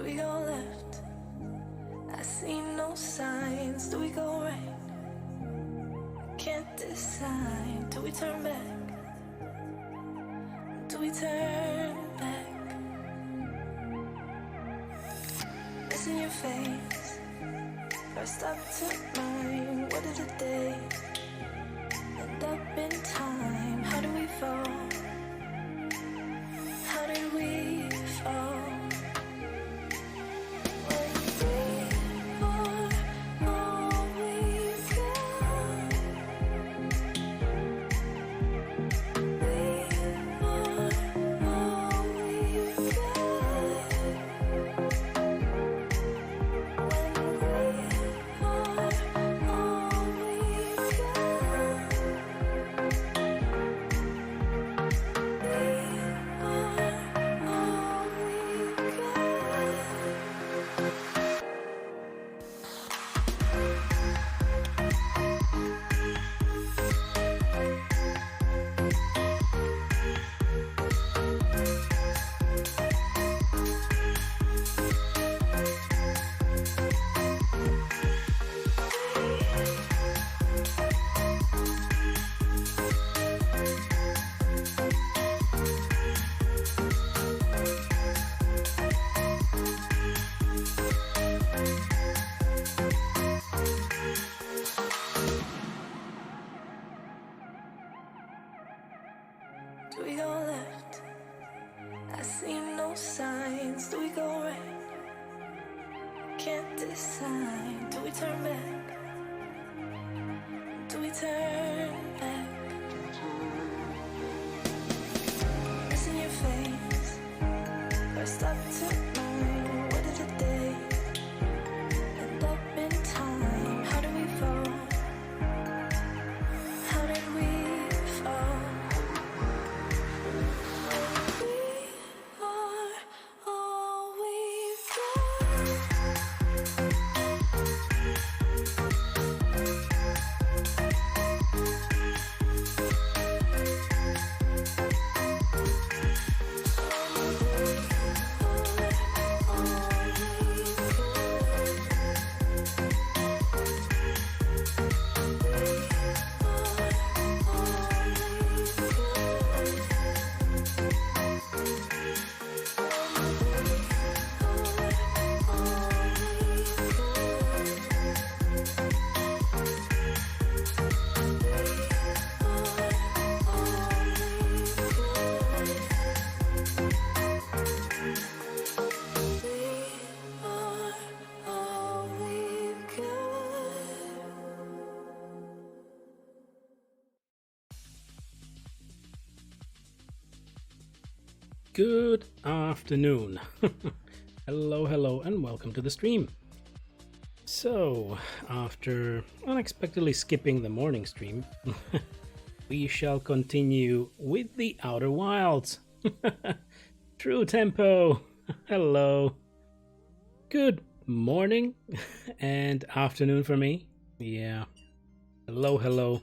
Do we go left? I see no signs. Do we go right? I can't decide. Do we turn back? Do we turn back? Missing your face. First up to mine. What did the day end up in time? How do we fall? How did we fall? Do we go left? I see no signs. Do we go right? Can't decide. Do we turn back? Do we turn back? Missing your face. First up to mine. What did the day end up in time? How do we fall? How did we fall? Good afternoon. Hello, and welcome to the stream. So, after unexpectedly skipping the morning stream, we shall continue with the Outer Wilds. True tempo. Hello. Good morning and afternoon for me. Yeah. Hello.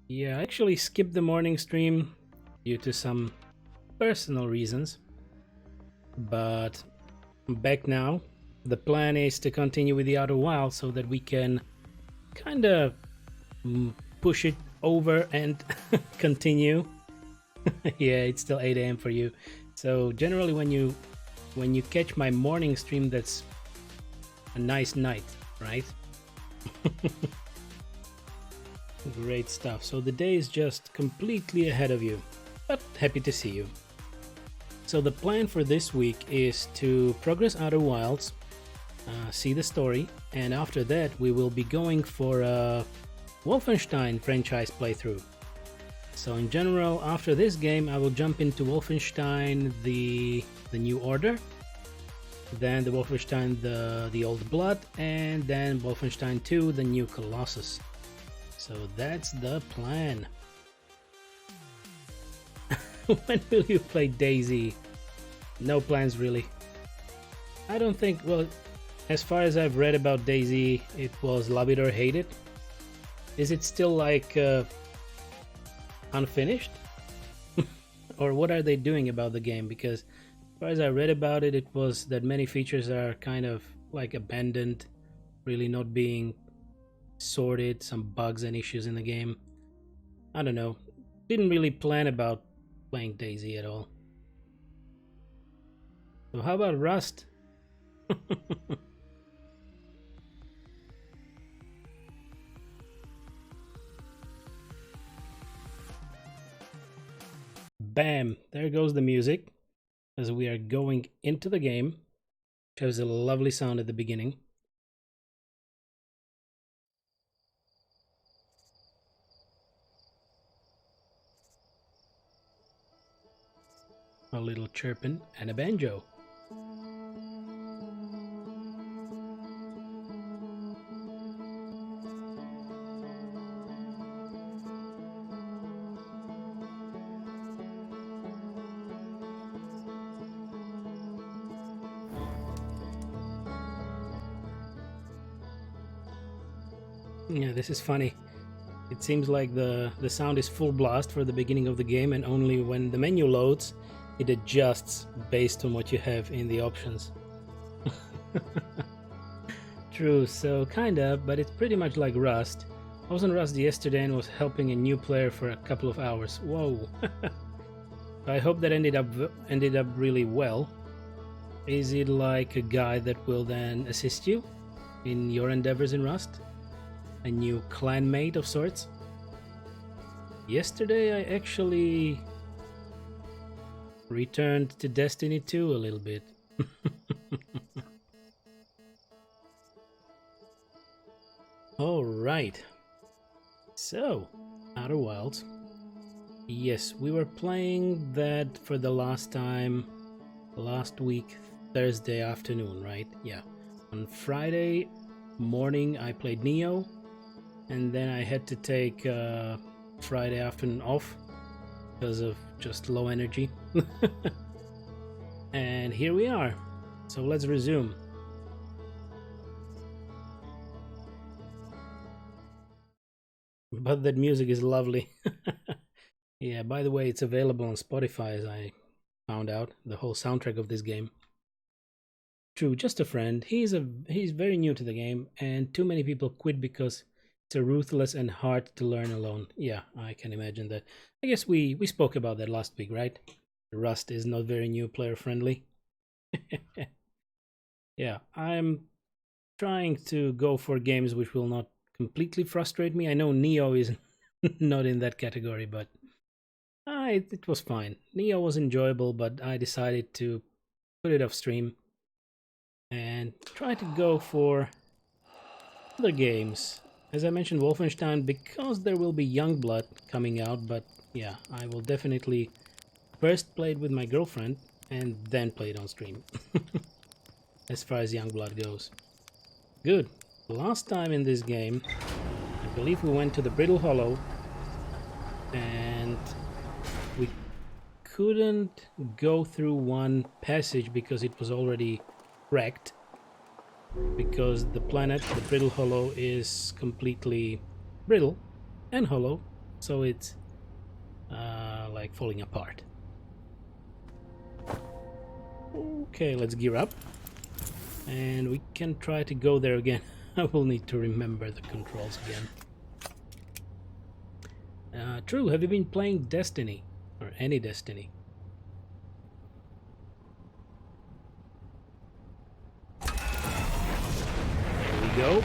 Yeah, I actually skipped the morning stream due to some personal reasons, but I'm back now. The plan is to continue with the Outer Wilds so that we can kind of push it over and continue. Yeah, it's still 8 a.m. for you. So generally when you catch my morning stream, that's a nice night, right? Great stuff. So the day is just completely ahead of you, but happy to see you. So the plan for this week is to progress Outer Wilds, see the story, and after that we will be going for a Wolfenstein franchise playthrough. So in general, after this game I will jump into Wolfenstein the New Order, then the Wolfenstein the Old Blood, and then Wolfenstein 2 the New Colossus. So that's the plan. When will you play DayZ? No plans really. I don't think, well, as far as I've read about DayZ, it was love it or hate it. Is it still like unfinished? Or what are they doing about the game? Because far as I read about it, it was that many features are kind of like abandoned, really not being sorted, some bugs and issues in the game. I don't know. Didn't really plan about playing Daisy at all. So how about Rust? Bam! There goes the music as we are going into the game. Which has a lovely sound at the beginning. A little chirping and a banjo. Yeah, this is funny. It seems like the sound is full blast for the beginning of the game, and only when the menu loads it adjusts based on what you have in the options. True, so kinda, but it's pretty much like Rust. I was on Rust yesterday and was helping a new player for a couple of hours. Whoa. I hope that ended up really well. Is it like a guy that will then assist you in your endeavors in Rust? A new clanmate of sorts? Yesterday I actually returned to Destiny 2 a little bit. Alright. So, Outer Wilds. Yes, we were playing that for the last time last week, Thursday afternoon, right? Yeah. On Friday morning I played Neo, and then I had to take Friday afternoon off because of just low energy. And here we are. So let's resume. But that music is lovely. Yeah, by the way, it's available on Spotify, as I found out, the whole soundtrack of this game. True, just a friend. He's very new to the game, and too many people quit because it's a ruthless and hard to learn alone. Yeah, I can imagine that. I guess we spoke about that last week, right? Rust is not very new player friendly. Yeah, I'm trying to go for games which will not completely frustrate me. I know Neo is not in that category, but it was fine. Neo was enjoyable, but I decided to put it off stream and try to go for other games. As I mentioned, Wolfenstein, because there will be Youngblood coming out, but yeah, I will definitely first play it with my girlfriend and then play it on stream. As far as Youngblood goes. Good. Last time in this game, I believe we went to the Brittle Hollow and we couldn't go through one passage because it was already wrecked. Because the planet, the Brittle Hollow, is completely brittle and hollow, so it's like falling apart. Okay, let's gear up. And we can try to go there again. I will need to remember the controls again. True, have you been playing Destiny? Or any Destiny? There we go.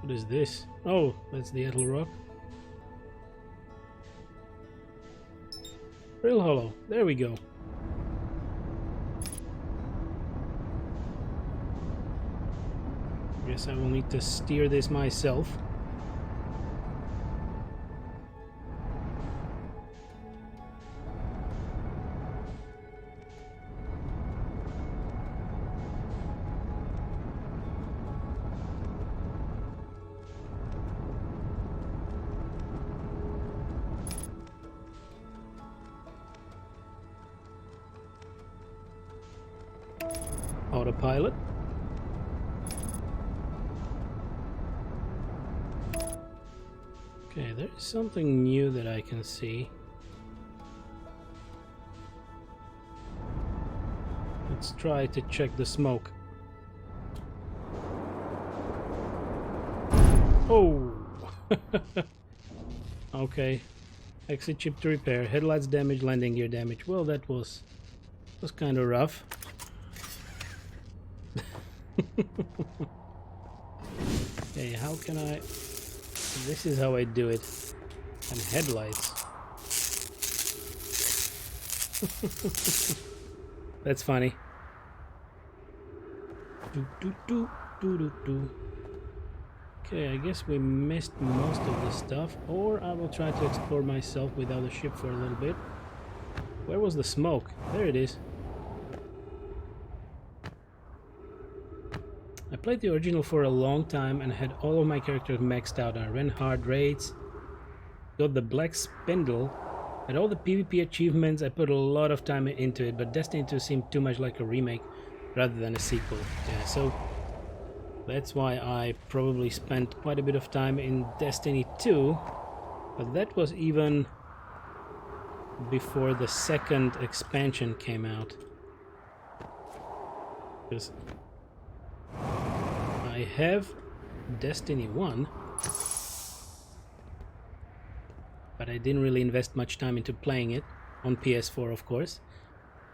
What is this? Oh, that's the Ethyl Rock. Brittle Hollow. There we go. Guess I will need to steer this myself. pilot. Okay, there's something new that I can see. Let's try to check the smoke. Oh! Okay. Exit chip to repair. Headlights damage, landing gear damage. Well, that was kind of rough. Okay, how can I... This is how I do it. And headlights. That's funny. Okay, I guess we missed most of the stuff, or I will try to explore myself without a ship for a little bit. Where was the smoke? There it is. I played the original for a long time and had all of my characters maxed out. I ran hard raids, got the black spindle, had all the PvP achievements. I put a lot of time into it, but Destiny 2 seemed too much like a remake rather than a sequel. Yeah, so that's why I probably spent quite a bit of time in Destiny 2, but that was even before the second expansion came out. Because I have Destiny 1, but I didn't really invest much time into playing it on PS4, of course.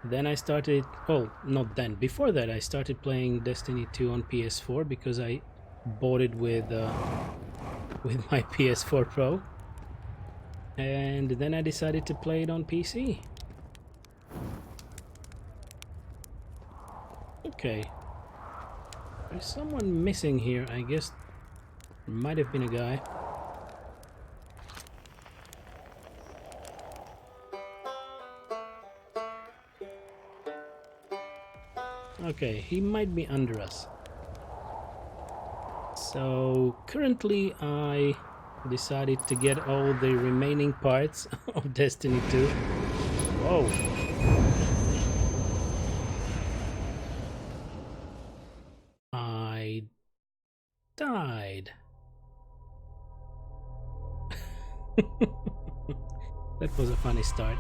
Then I started, well, not then, before that I started playing Destiny 2 on PS4 because I bought it with my PS4 Pro. And then I decided to play it on PC. Okay. There's someone missing here, I guess. Might have been a guy. Okay, he might be under us. So currently I decided to get all the remaining parts of Destiny 2. Whoa! I died. That was a funny start.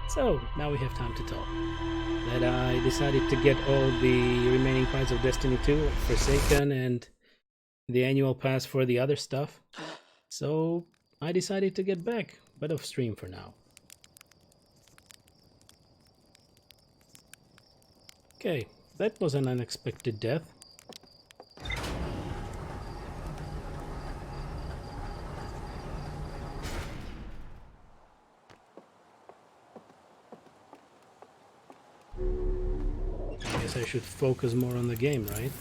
So, now we have time to talk. That I decided to get all the remaining parts of Destiny 2, Forsaken, and the annual pass for the other stuff. So, I decided to get back, but off stream for now. Okay, that was an unexpected death. I should focus more on the game, right?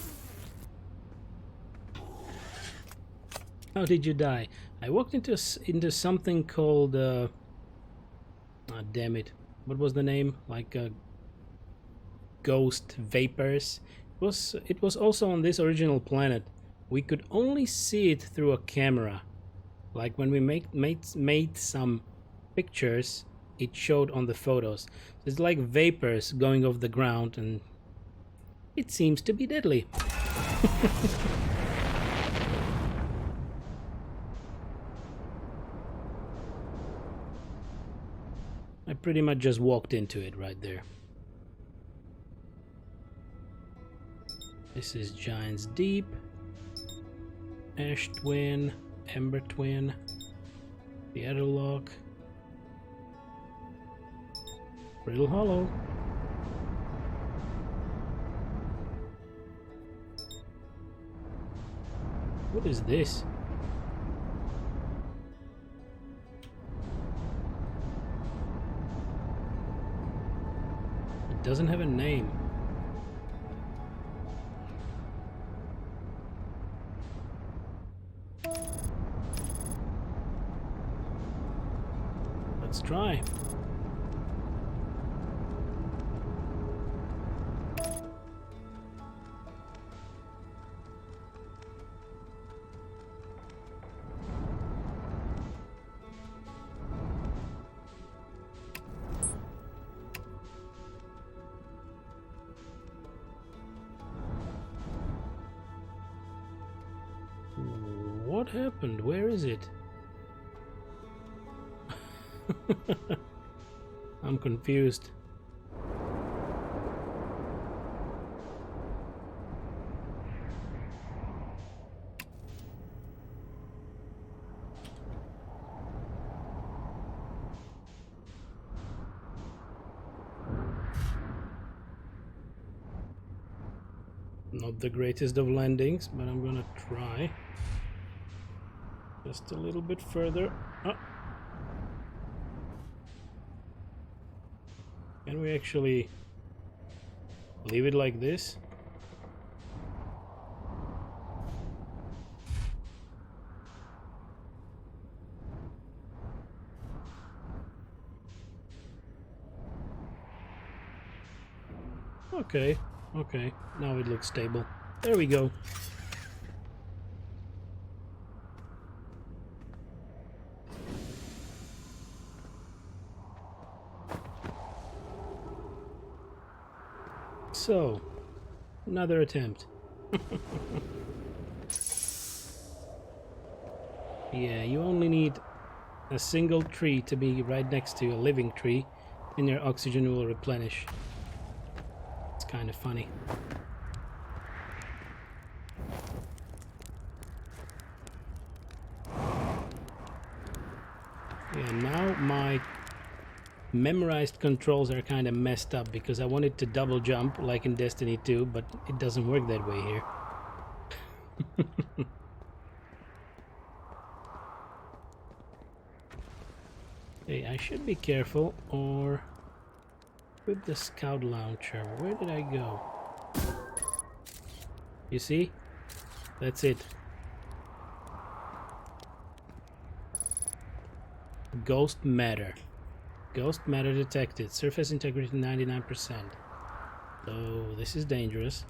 How did you die? I walked into something called damn it, what was the name? Like ghost vapors. It was also on this original planet. We could only see it through a camera. Like when we made some pictures, it showed on the photos. It's like vapors going off the ground, and it seems to be deadly. I pretty much just walked into it right there. This is Giant's Deep, Ash Twin, Ember Twin, the Airlock, Brittle Hollow. What is this? It doesn't have a name. Let's try. What happened? Where is it? I'm confused. Not the greatest of landings, but I'm gonna try. Just a little bit further. Oh. Can we actually leave it like this? Okay, okay, now it looks stable. There we go. So, another attempt. Yeah, you only need a single tree to be right next to a living tree, and your oxygen will replenish. It's kind of funny. Yeah, now my memorized controls are kind of messed up because I wanted to double jump like in Destiny 2, but it doesn't work that way here. Hey, I should be careful or equip the scout launcher. Where did I go? You see? That's it. Ghost matter. Ghost matter detected. Surface integrity 99%. So this is dangerous.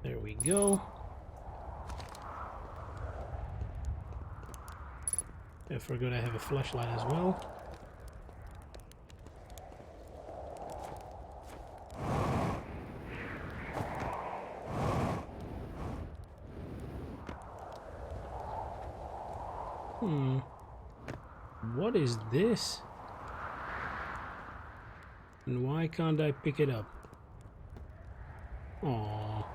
There we go. I forgot I have a flashlight as well. What is this? And why can't I pick it up? Aww.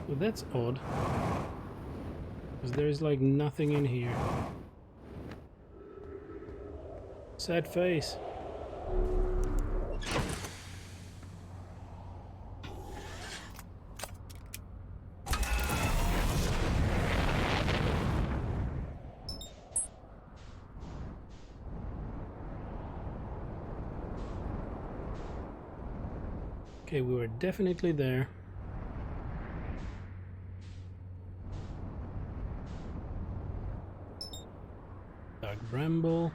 Well, that's odd. Because there's like nothing in here. Sad face. Okay, we were definitely there. Dark bramble.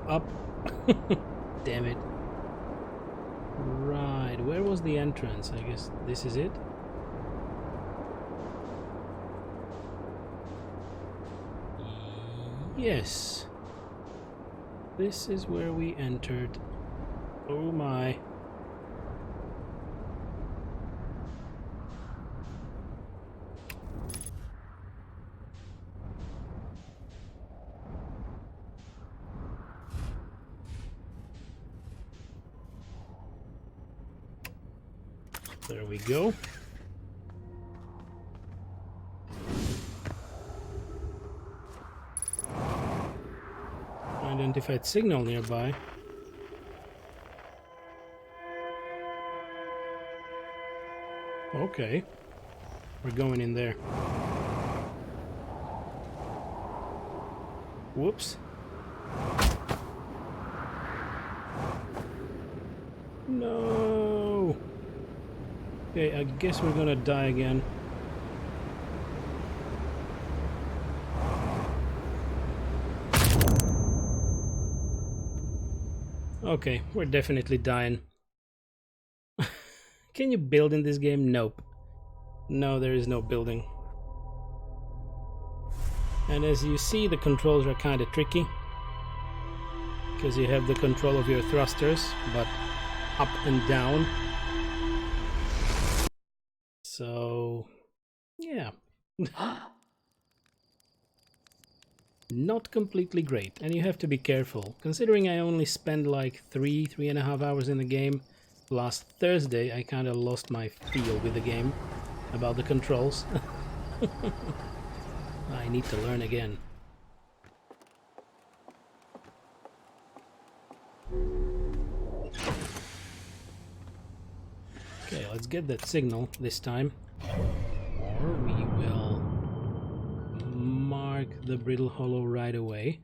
Up. Damn it. Right, where was the entrance? I guess this is it? Yes. This is where we entered. Oh my. There we go. Identified signal nearby. Okay. We're going in there. Whoops. No! Okay, I guess we're gonna die again. Okay, we're definitely dying. Can you build in this game? Nope. No, there is no building. And as you see, the controls are kind of tricky. Because you have the control of your thrusters, but up and down. So, yeah. Not completely great, and you have to be careful. Considering I only spent like 3.5 hours in the game, last Thursday I kind of lost my feel with the game about the controls. I need to learn again. Okay, let's get that signal this time. Or we will mark the brittle hollow right away.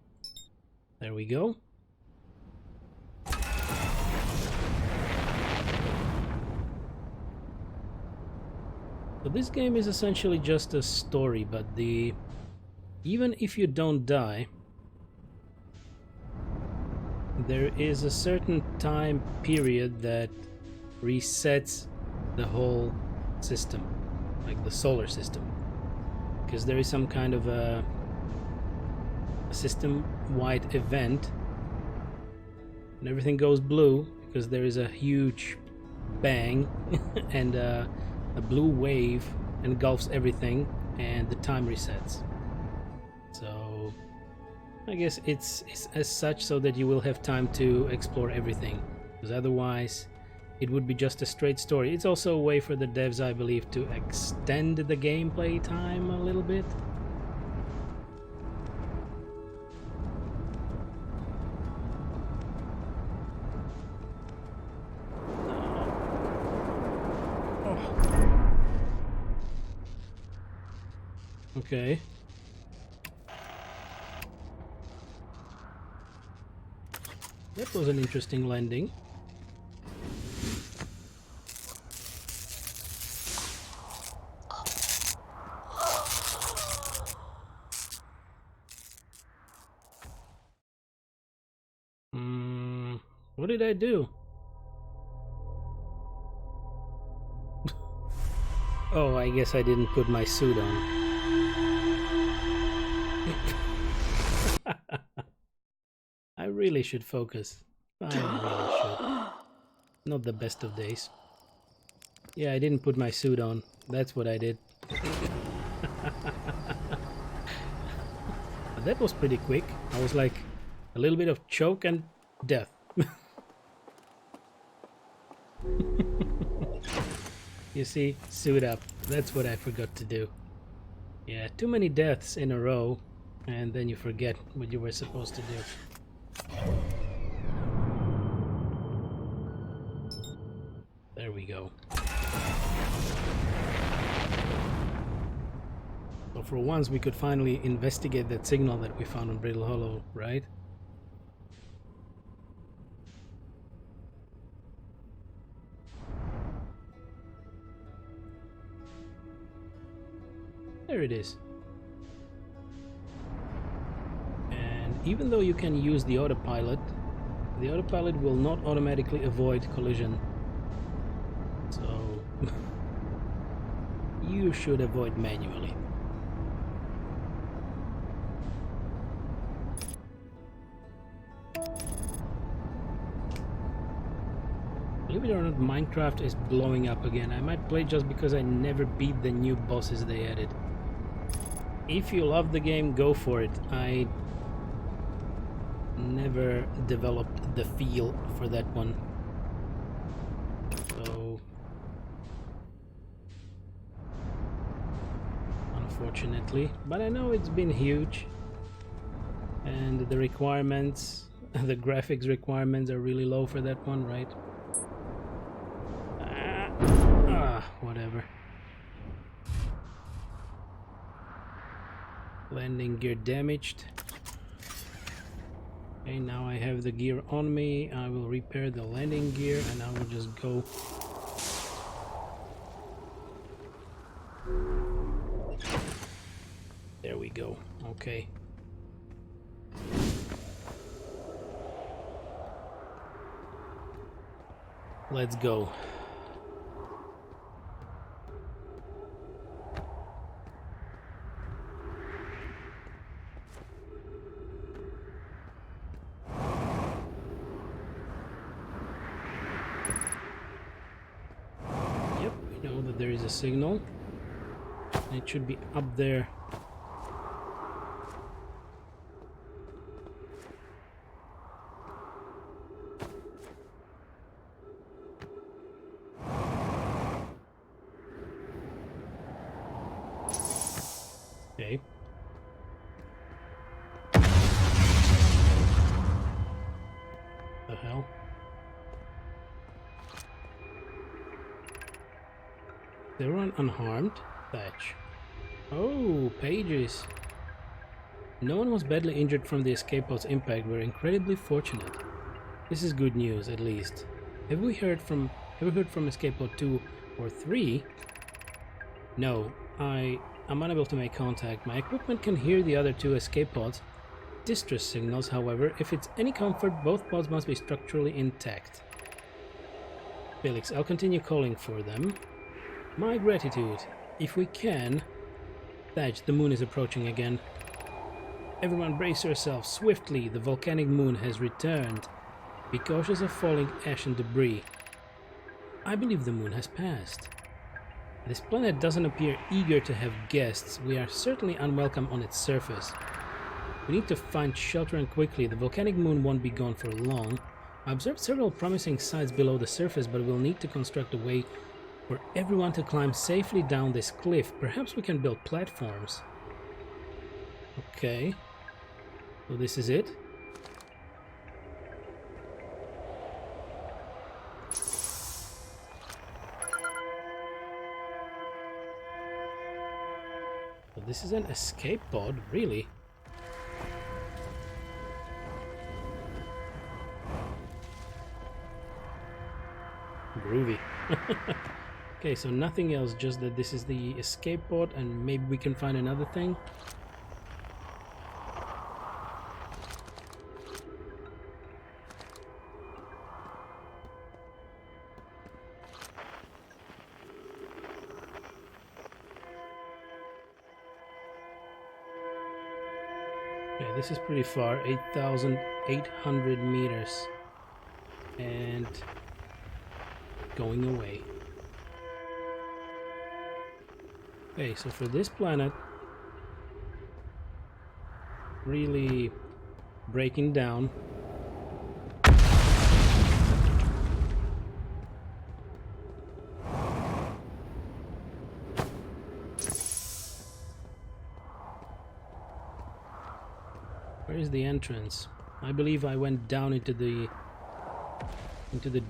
There we go. So this game is essentially just a story, but even if you don't die, there is a certain time period that resets the whole system, like the solar system, because there is some kind of a system-wide event and everything goes blue because there is a huge bang and a blue wave engulfs everything and the time resets. So I guess it's as such so that you will have time to explore everything, because otherwise it would be just a straight story. It's also a way for the devs, I believe, to extend the gameplay time a little bit. Okay. That was an interesting landing. What did I do? Oh, I guess I didn't put my suit on. I really should focus. I really should. Not the best of days. Yeah, I didn't put my suit on. That's what I did. But that was pretty quick. I was like a little bit of choke and death. You see, suit up. That's what I forgot to do. Yeah, too many deaths in a row, and then you forget what you were supposed to do. There we go. So for once we could finally investigate that signal that we found on Brittle Hollow, right? There it is. And even though you can use the autopilot will not automatically avoid collision. So you should avoid manually. Believe it or not, Minecraft is blowing up again. I might play just because I never beat the new bosses they added. If you love the game, go for it. I never developed the feel for that one. So unfortunately, but I know it's been huge, and the requirements, the graphics requirements are really low for that one, right? Whatever. Landing gear damaged. Okay, now I have the gear on me. I will repair the landing gear and I will just go. There we go. Okay. Let's go. Yep, we know that there is a signal. It should be up there. Okay. The hell? They run unharmed? Thatch. Oh, pages. No one was badly injured from the escape pod's impact. We're incredibly fortunate. This is good news, at least. Have we heard from escape pod 2 or 3? No, I'm unable to make contact. My equipment can hear the other 2 escape pods. Distress signals, however. If it's any comfort, both pods must be structurally intact. Felix, I'll continue calling for them. My gratitude. If we can... Thatch, the moon is approaching again. Everyone brace yourselves swiftly. The volcanic moon has returned. Be cautious of falling ash and debris. I believe the moon has passed. This planet doesn't appear eager to have guests. We are certainly unwelcome on its surface. We need to find shelter and quickly. The volcanic moon won't be gone for long. I observed several promising sites below the surface, but we'll need to construct a way for everyone to climb safely down this cliff. Perhaps we can build platforms. Okay. So this is it. So this is an escape pod, really? Groovy. Okay, so nothing else, just that this is the escape pod and maybe we can find another thing. Okay, this is pretty far, 8,800 meters. And going away. Okay, so for this planet, really breaking down. Where is the entrance? I believe I went down into the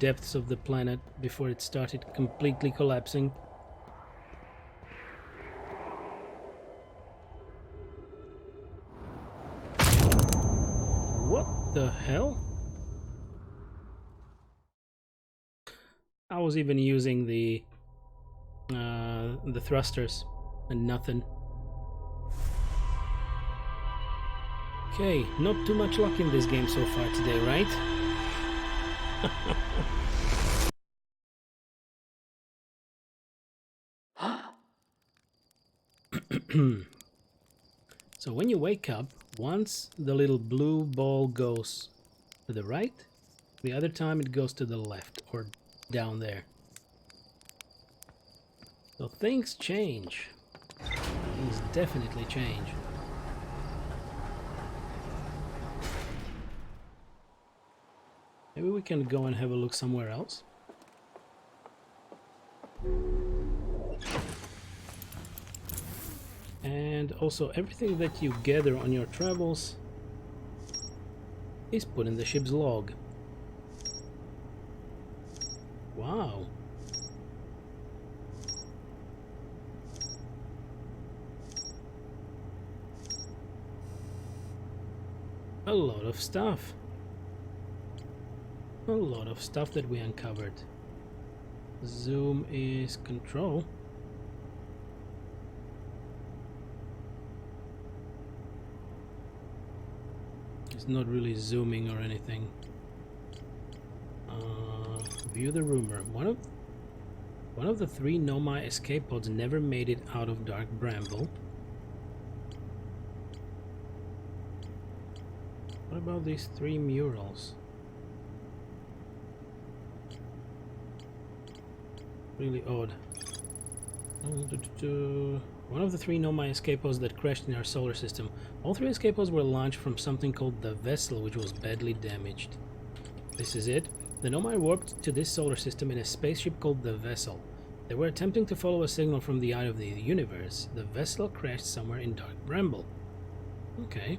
depths of the planet before it started completely collapsing. What the hell? I was even using the thrusters and nothing. Okay, not too much luck in this game so far today, right? So when you wake up, once the little blue ball goes to the right, the other time it goes to the left or down there. So things change. Things definitely change. Maybe we can go and have a look somewhere else. And also everything that you gather on your travels is put in the ship's log. Wow. A lot of stuff. A lot of stuff that we uncovered. Zoom is control. It's not really zooming or anything. View the rumor. One of the 3 Nomai escape pods never made it out of Dark Bramble. What about these 3 murals? Really odd. One of the 3 Nomai escape pods that crashed in our solar system. All 3 escape pods were launched from something called the Vessel, which was badly damaged. This is it. The Nomai warped to this solar system in a spaceship called the Vessel. They were attempting to follow a signal from the eye of the universe. The Vessel crashed somewhere in Dark Bramble. Okay.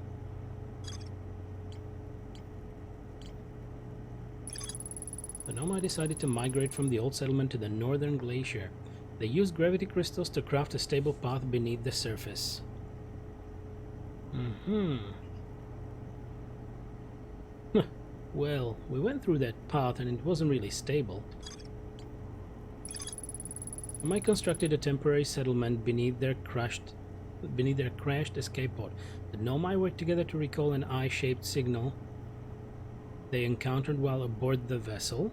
The Nomai decided to migrate from the old settlement to the northern glacier. They used gravity crystals to craft a stable path beneath the surface. Well, we went through that path and it wasn't really stable. Nomai constructed a temporary settlement beneath their crashed escape pod. The Nomai worked together to recall an eye-shaped signal they encountered while aboard the vessel.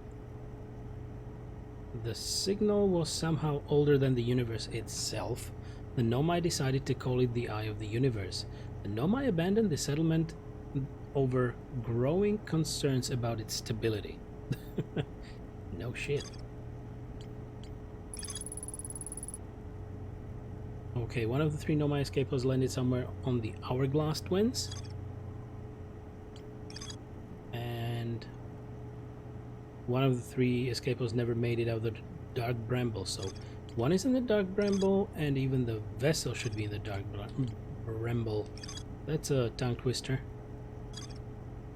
The signal was somehow older than the universe itself. The Nomai decided to call it the Eye of the Universe. The Nomai abandoned the settlement over growing concerns about its stability. No shit. Okay, one of the 3 Nomai escape pods landed somewhere on the Hourglass Twins. And one of the 3 escape pods never made it out of the Dark Bramble, so one is in the Dark Bramble, and even the Vessel should be in the Dark Bramble. That's a tongue twister.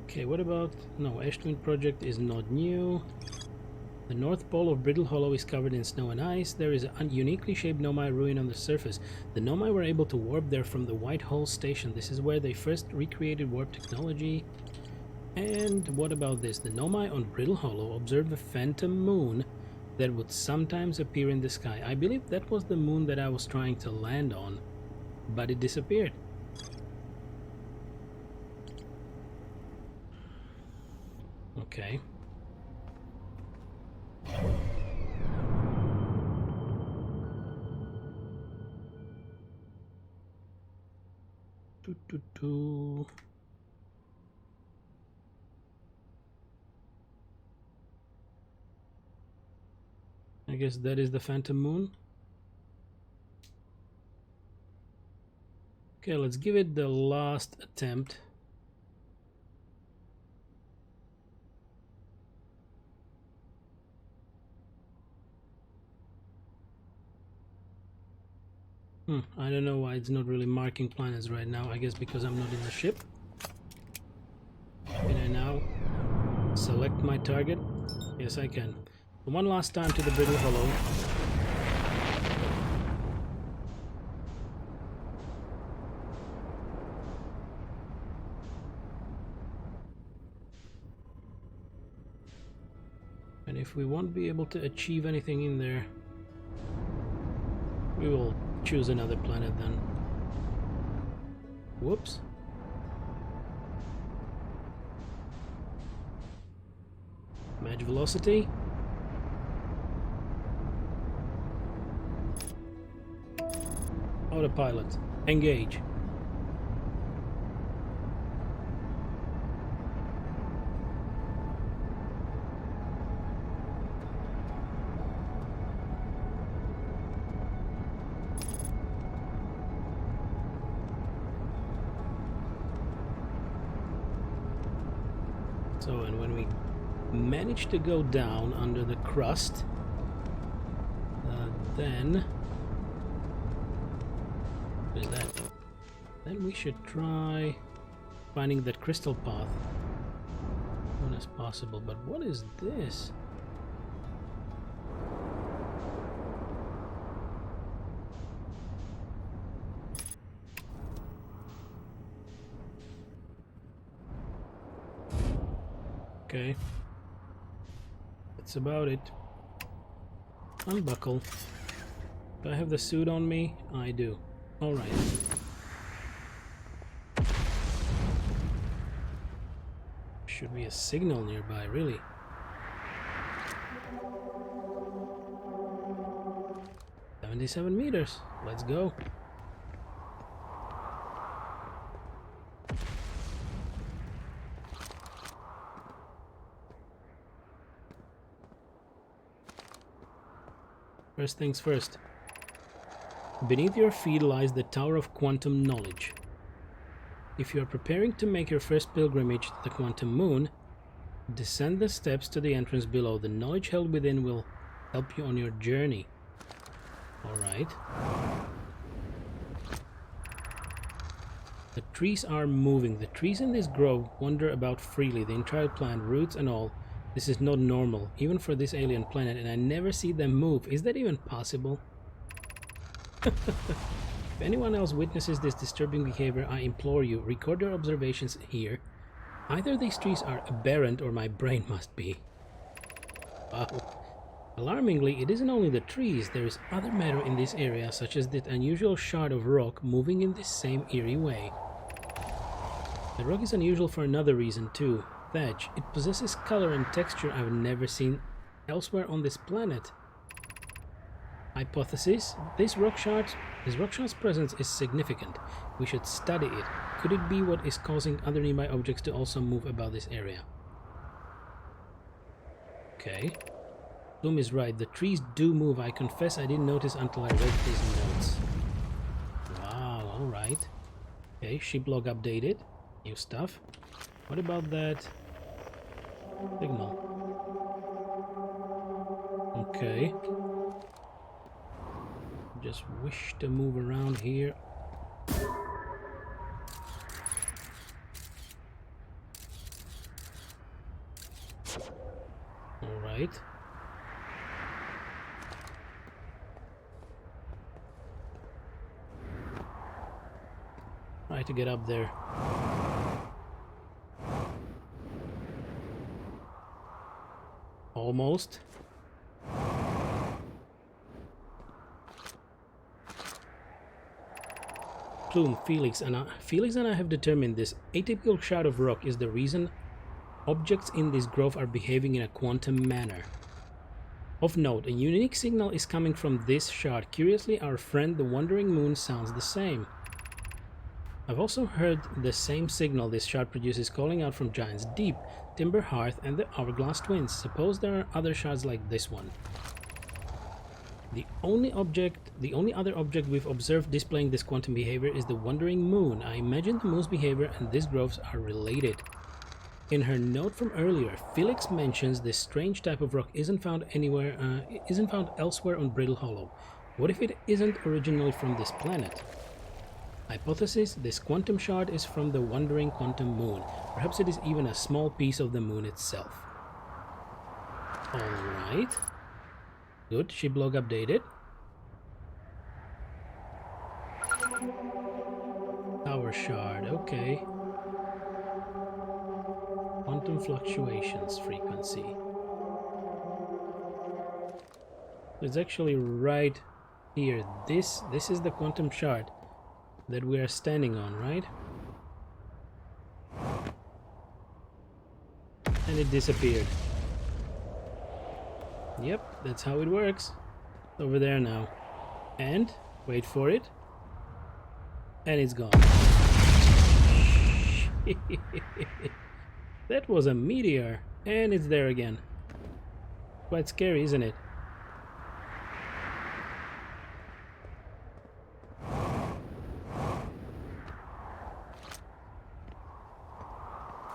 Okay, what about... No, Ash Twin Project is not new. The North Pole of Brittle Hollow is covered in snow and ice. There is a uniquely shaped Nomai ruin on the surface. The Nomai were able to warp there from the White Hole Station. This is where they first recreated warp technology. And what about this? The Nomai on Brittle Hollow observed a phantom moon that would sometimes appear in the sky. I believe that was the moon that I was trying to land on, but it disappeared. Okay. I guess that is the phantom moon. Okay, let's give it the last attempt. I don't know why it's not really marking planets right now. I guess because I'm not in the ship. Can I now select my target? Yes, I can. One last time to the Brittle Hollow. And if we won't be able to achieve anything in there, we will choose another planet then. Whoops. Match velocity. Autopilot. Engage. So, and when we manage to go down under the crust, then what is that? Then we should try finding that crystal path as soon as possible. But what is this? Okay. That's about it. Unbuckle. Do I have the suit on me? I do. Alright. Should be a signal nearby, really. "77 meters. Let's go." First things first. Beneath your feet lies the Tower of Quantum Knowledge. If you are preparing to make your first pilgrimage to the Quantum Moon, descend the steps to the entrance below. The knowledge held within will help you on your journey. Alright. The trees are moving. The trees in this grove wander about freely, the entire plant, roots and all. This is not normal, even for this alien planet, and I never see them move. Is that even possible? If anyone else witnesses this disturbing behavior, I implore you, record your observations here. Either these trees are aberrant or my brain must be. Wow. Alarmingly, it isn't only the trees, there is other matter in this area, such as that unusual shard of rock moving in this same eerie way. The rock is unusual for another reason too. Thatch. It possesses color and texture I've never seen elsewhere on this planet. Hypothesis: this rock shard's presence is significant. We should study it. Could it be what is causing other nearby objects to also move about this area? Okay. Bloom is right. The trees do move. I confess I didn't notice until I read these notes. Wow, alright. Okay, ship log updated. New stuff. What about that signal? Okay. Just wish to move around here. Alright. Try to get up there. Almost. Plume, Felix and I have determined this atypical shard of rock is the reason objects in this grove are behaving in a quantum manner. Of note, a unique signal is coming from this shard. Curiously, our friend the Wandering Moon sounds the same. I've also heard the same signal this shard produces calling out from Giant's Deep, Timber Hearth, and the Hourglass Twins. Suppose there are other shards like this one. The only other object we've observed displaying this quantum behavior is the Wandering Moon. I imagine the moon's behavior and these groves are related. In her note from earlier, Felix mentions this strange type of rock isn't found elsewhere on Brittle Hollow. What if it isn't originally from this planet? Hypothesis: this quantum shard is from the Wandering Quantum Moon. Perhaps it is even a small piece of the moon itself. Alright. Good, ship log updated. Tower shard, okay. Quantum fluctuations frequency. It's actually right here. This is the quantum shard that we are standing on, right? And it disappeared. Yep, that's how it works. Over there now. And, wait for it. And it's gone. That was a meteor. And it's there again. Quite scary, isn't it?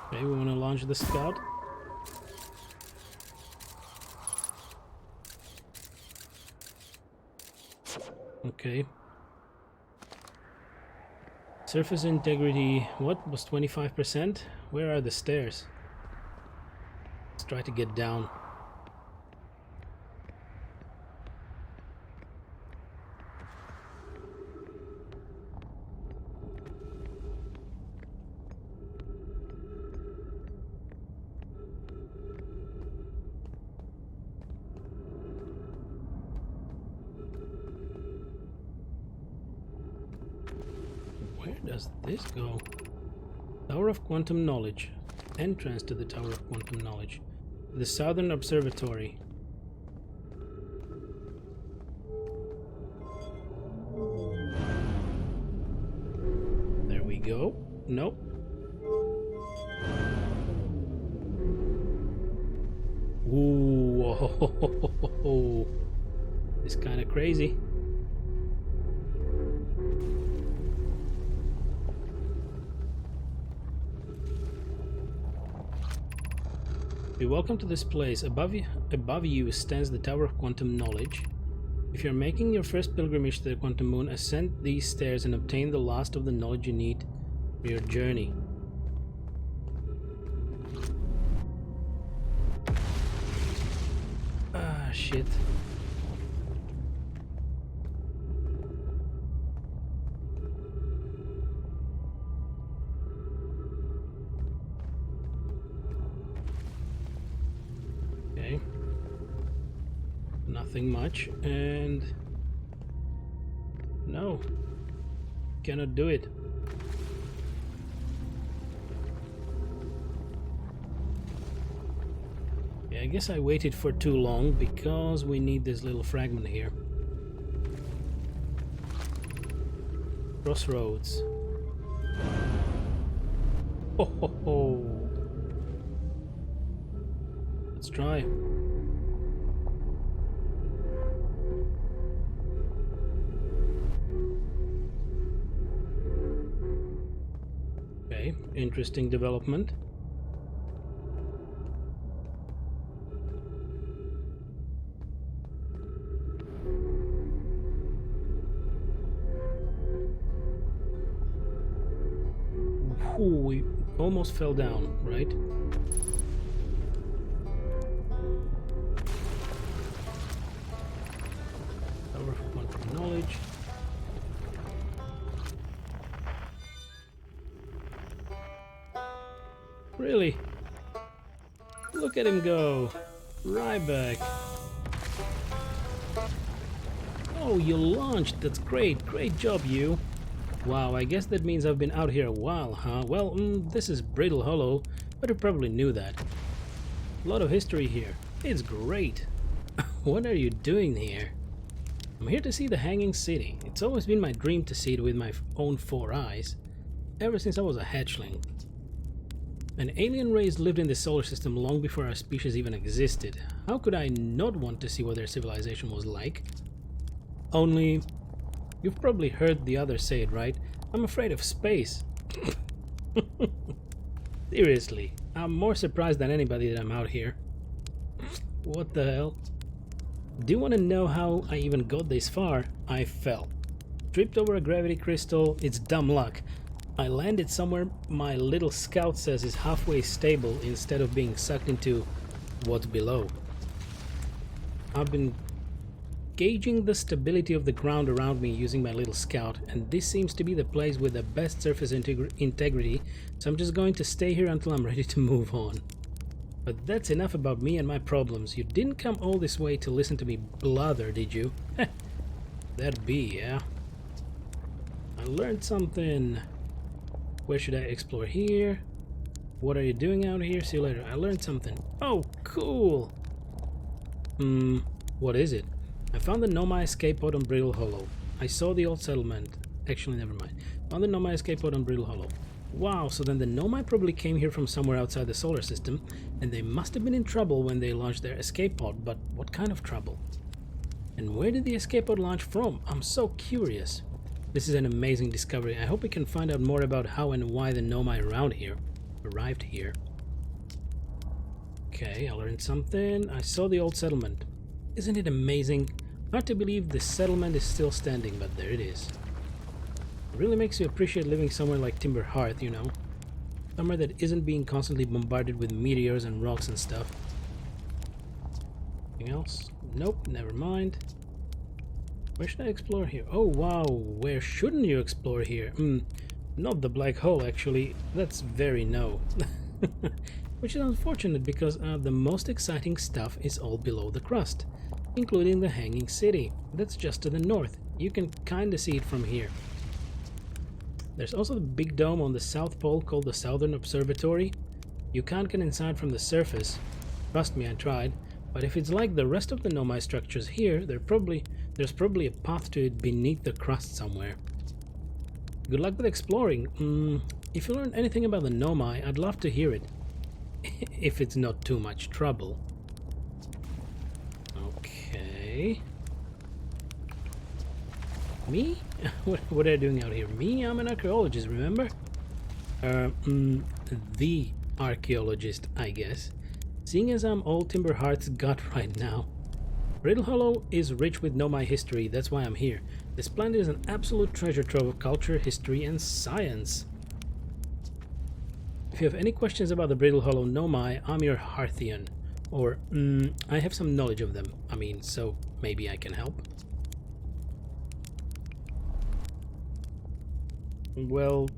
Okay, we want to launch the scout. Okay. Surface integrity, what was 25%? Where are the stairs? Let's try to get down. does this go? Tower of Quantum Knowledge. Entrance to the Tower of Quantum Knowledge. The Southern Observatory. There we go. Nope. Ooh, whoa. It's kind of crazy. Welcome to this place. Above you stands the Tower of Quantum Knowledge. If you're making your first pilgrimage to the Quantum Moon, ascend these stairs and obtain the last of the knowledge you need for your journey. Ah, shit. Nothing much, and no, cannot do it. Yeah, I guess I waited for too long because we need this little fragment here. Crossroads. Ho ho ho. Let's try. Interesting development. Ooh, we almost fell down, right? Tower of Quantum Knowledge. Really? Look at him go. Right back. Oh, you launched. That's great. Great job, you. Wow, I guess that means I've been out here a while, huh? Well, this is Brittle Hollow, but you probably knew that. A lot of history here. It's great. What are you doing here? I'm here to see the Hanging City. It's always been my dream to see it with my own 4 eyes, ever since I was a hatchling. An alien race lived in the solar system long before our species even existed. How could I not want to see what their civilization was like? Only, you've probably heard the others say it, right? I'm afraid of space. Seriously, I'm more surprised than anybody that I'm out here. What the hell? Do you want to know how I even got this far? I fell. Tripped over a gravity crystal. It's dumb luck. I landed somewhere my little scout says is halfway stable instead of being sucked into what's below. I've been gauging the stability of the ground around me using my little scout, and this seems to be the place with the best surface integrity, so I'm just going to stay here until I'm ready to move on. But that's enough about me and my problems. You didn't come all this way to listen to me blather, did you? That'd be, yeah. I learned something. Where should I explore here? What are you doing out here? See you later. I learned something. Oh, cool! What is it? I found the Nomai escape pod on Brittle Hollow. I saw the old settlement. Actually, never mind. Found the Nomai escape pod on Brittle Hollow. Wow, so then the Nomai probably came here from somewhere outside the solar system, and they must have been in trouble when they launched their escape pod, but what kind of trouble? And where did the escape pod launch from? I'm so curious. This is an amazing discovery. I hope we can find out more about how and why the Nomai around here arrived here. Okay, I learned something. I saw the old settlement. Isn't it amazing? Hard to believe the settlement is still standing, but there it is. It really makes you appreciate living somewhere like Timber Hearth, you know? Somewhere that isn't being constantly bombarded with meteors and rocks and stuff. Anything else? Nope, never mind. Where should I explore here? Oh wow, where shouldn't you explore here? Not the black hole actually, that's very no. Which is unfortunate because the most exciting stuff is all below the crust, including the Hanging City. That's just to the north. You can kinda see it from here. There's also the big dome on the South Pole called the Southern Observatory. You can't get inside from the surface. Trust me, I tried. But if it's like the rest of the Nomai structures here, there's probably a path to it beneath the crust somewhere. Good luck with exploring. If you learn anything about the Nomai, I'd love to hear it. If it's not too much trouble. Okay. Me? What are you doing out here? Me? I'm an archaeologist, remember? The archaeologist, I guess. Seeing as I'm all Timberheart's gut right now. Brittle Hollow is rich with Nomai history, that's why I'm here. This planet is an absolute treasure trove of culture, history, and science. If you have any questions about the Brittle Hollow Nomai, I'm your Hearthian. Or, I have some knowledge of them. I mean, so maybe I can help. Well,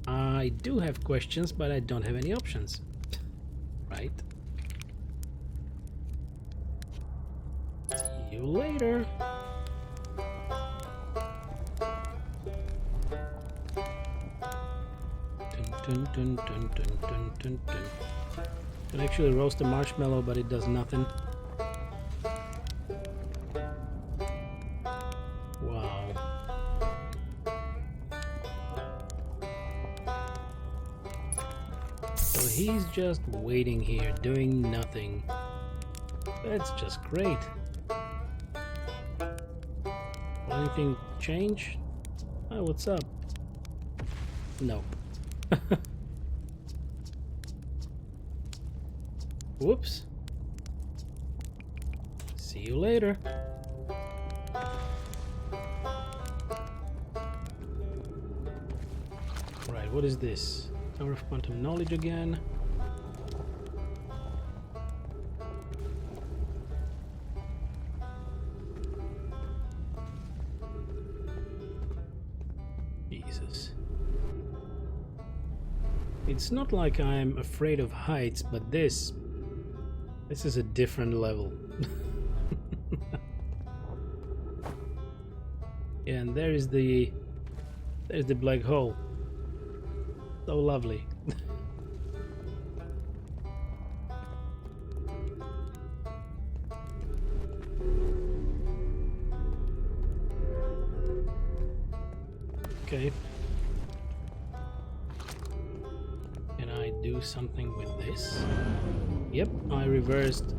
I do have questions, but I don't have any options. Right? See you later. Dun, dun, dun, dun, dun, dun, dun. Can actually roast a marshmallow, but it does nothing. Wow. So he's just waiting here, doing nothing. That's just great. Will anything change? Oh, what's up? Nope. Whoops. See you later. Right, what is this? Tower of Quantum Knowledge again. Jesus. It's not like I'm afraid of heights, but this is a different level. Yeah, and there's the black hole. So lovely. Okay. Can I do something with this? Yep, I reversed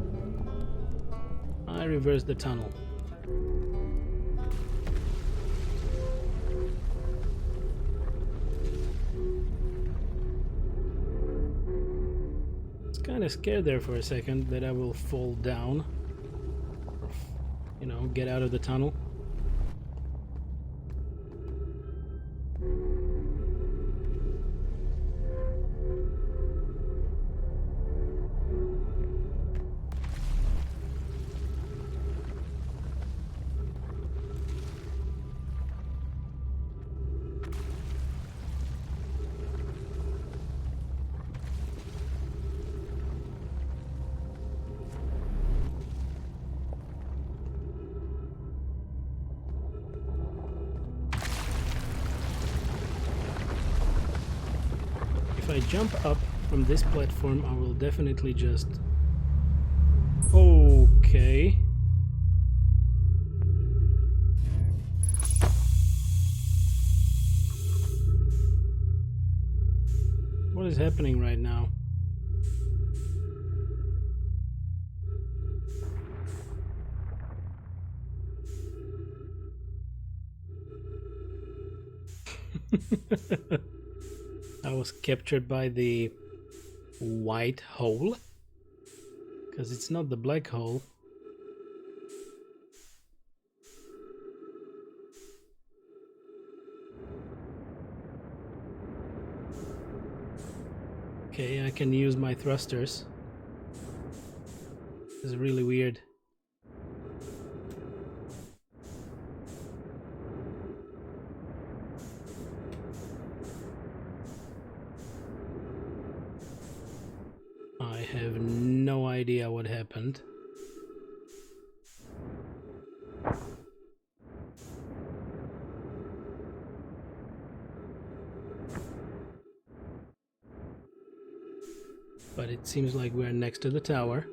the tunnel. Kind of scared there for a second that I will fall down, or, you know, get out of the tunnel. If I jump up from this platform, I will definitely just... Okay. What is happening right now? I was captured by the white hole, because it's not the black hole. Okay, I can use my thrusters. This is really weird. I have no idea what happened. but it seems like we're next to the tower.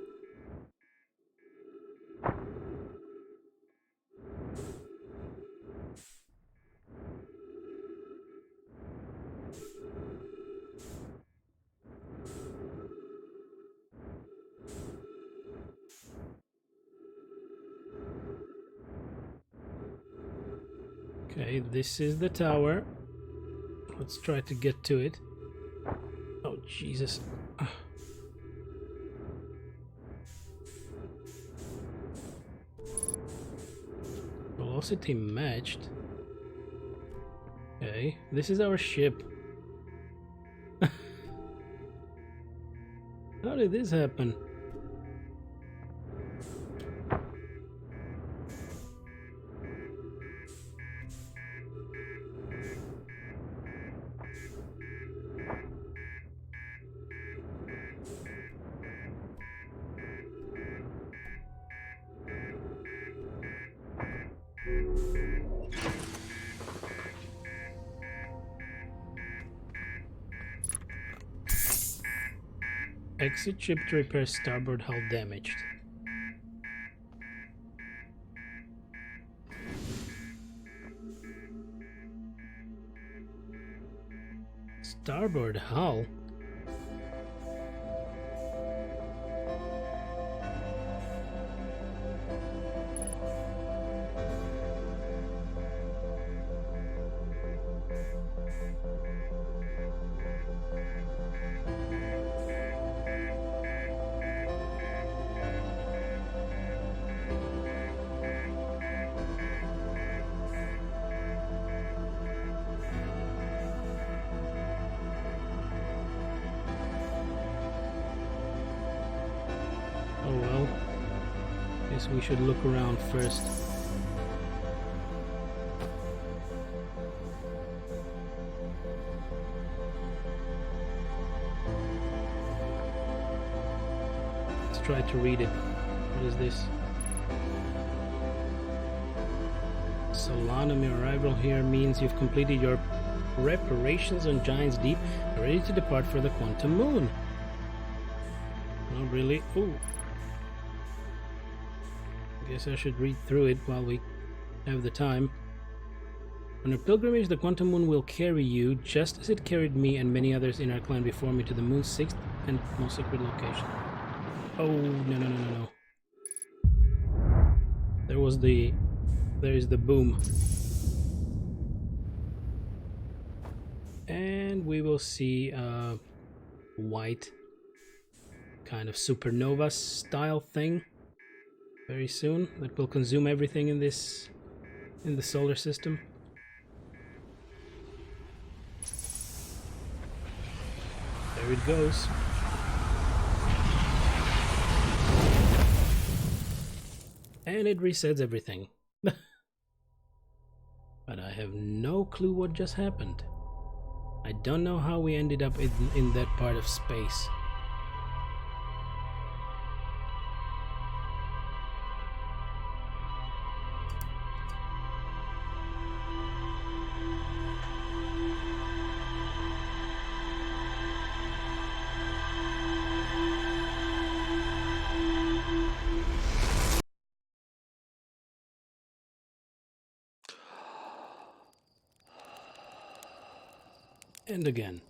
Okay, this is the tower. Let's try to get to it. Oh, Jesus. Velocity matched. Okay, this is our ship. How did this happen? Exit ship to repair starboard hull damaged. Starboard hull? Oh well, guess we should look around first. Let's try to read it. What is this? Solanum, your arrival here means you've completed your reparations on Giant's Deep and ready to depart for the Quantum Moon. Not really. Ooh. Guess I should read through it while we have the time. On a pilgrimage, the Quantum Moon will carry you, just as it carried me and many others in our clan before me, to the moon's sixth and most sacred location. Oh, no. There is the boom. And we will see a white kind of supernova style thing very soon that will consume everything in the solar system. There it goes. And it resets everything. But I have no clue what just happened. I don't know how we ended up in that part of space. And again.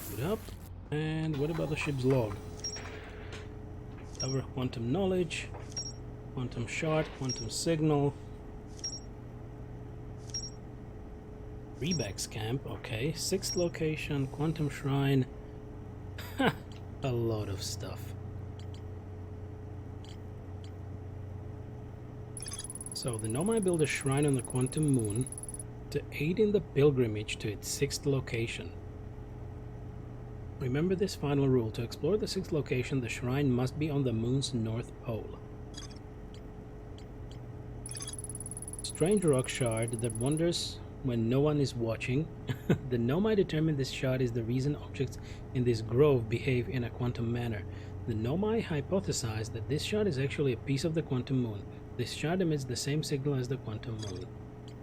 Put up. And what about the ship's log? Cover quantum knowledge, quantum shard, quantum signal. Rebex camp, okay. 6th location, quantum shrine. A lot of stuff. So the Nomai built a shrine on the quantum moon to aid in the pilgrimage to its 6th location. Remember this final rule: to explore the 6th location, the shrine must be on the moon's north pole. Strange rock shard that wanders when no one is watching. The Nomai determined this shard is the reason objects in this grove behave in a quantum manner. The Nomai hypothesized that this shard is actually a piece of the quantum moon. This shard emits the same signal as the quantum moon.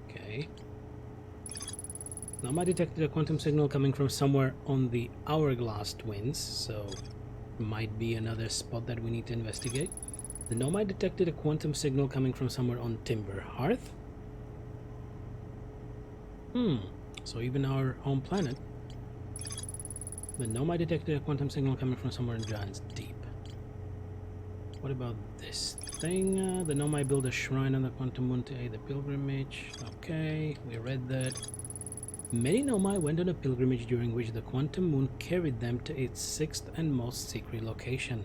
Okay. Nomai detected a quantum signal coming from somewhere on the hourglass twins, so might be another spot that we need to investigate. The Nomai detected a quantum signal coming from somewhere on Timber Hearth. So even our home planet. The Nomai detected a quantum signal coming from somewhere in Giant's Deep. What about this thing? The Nomai built a shrine on the quantum moon to aid the pilgrimage. Okay, we read that. Many Nomai went on a pilgrimage during which the quantum moon carried them to its sixth and most secret location.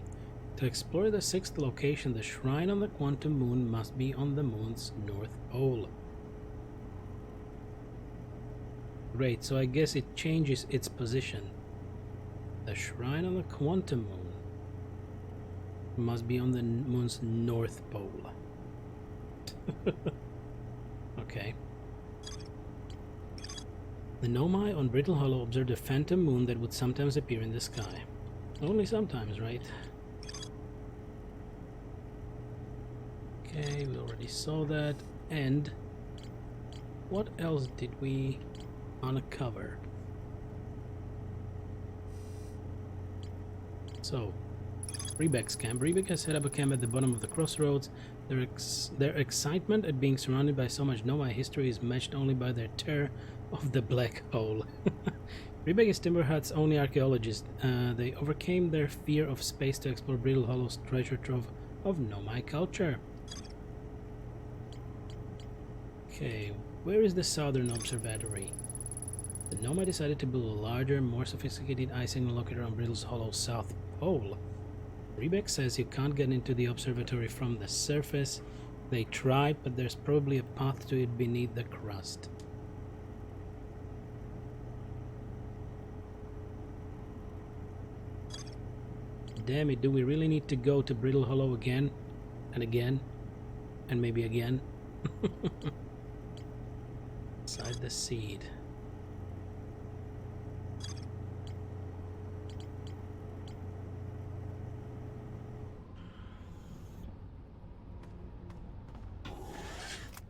To explore the sixth location, the shrine on the quantum moon must be on the moon's north pole. Great, so I guess it changes its position. The shrine on the quantum moon must be on the moon's north pole. Okay. The Nomai on Brittle Hollow observed a phantom moon that would sometimes appear in the sky. Only sometimes, right? Okay, we already saw that. And what else did we uncover? So, Rebek's camp. Rebek has set up a camp at the bottom of the crossroads. Their excitement at being surrounded by so much Nomai history is matched only by their terror of the black hole. Rebek is Timber Hut's only archaeologist. They overcame their fear of space to explore Brittle Hollow's treasure trove of Nomai culture. Okay, where is the southern observatory? The Nomai decided to build a larger, more sophisticated eye signal locator on Brittle's Hollow's south pole. Rebek says you can't get into the observatory from the surface. They tried, but there's probably a path to it beneath the crust. Damn it, do we really need to go to Brittle Hollow again? And again? And maybe again? Inside the seed.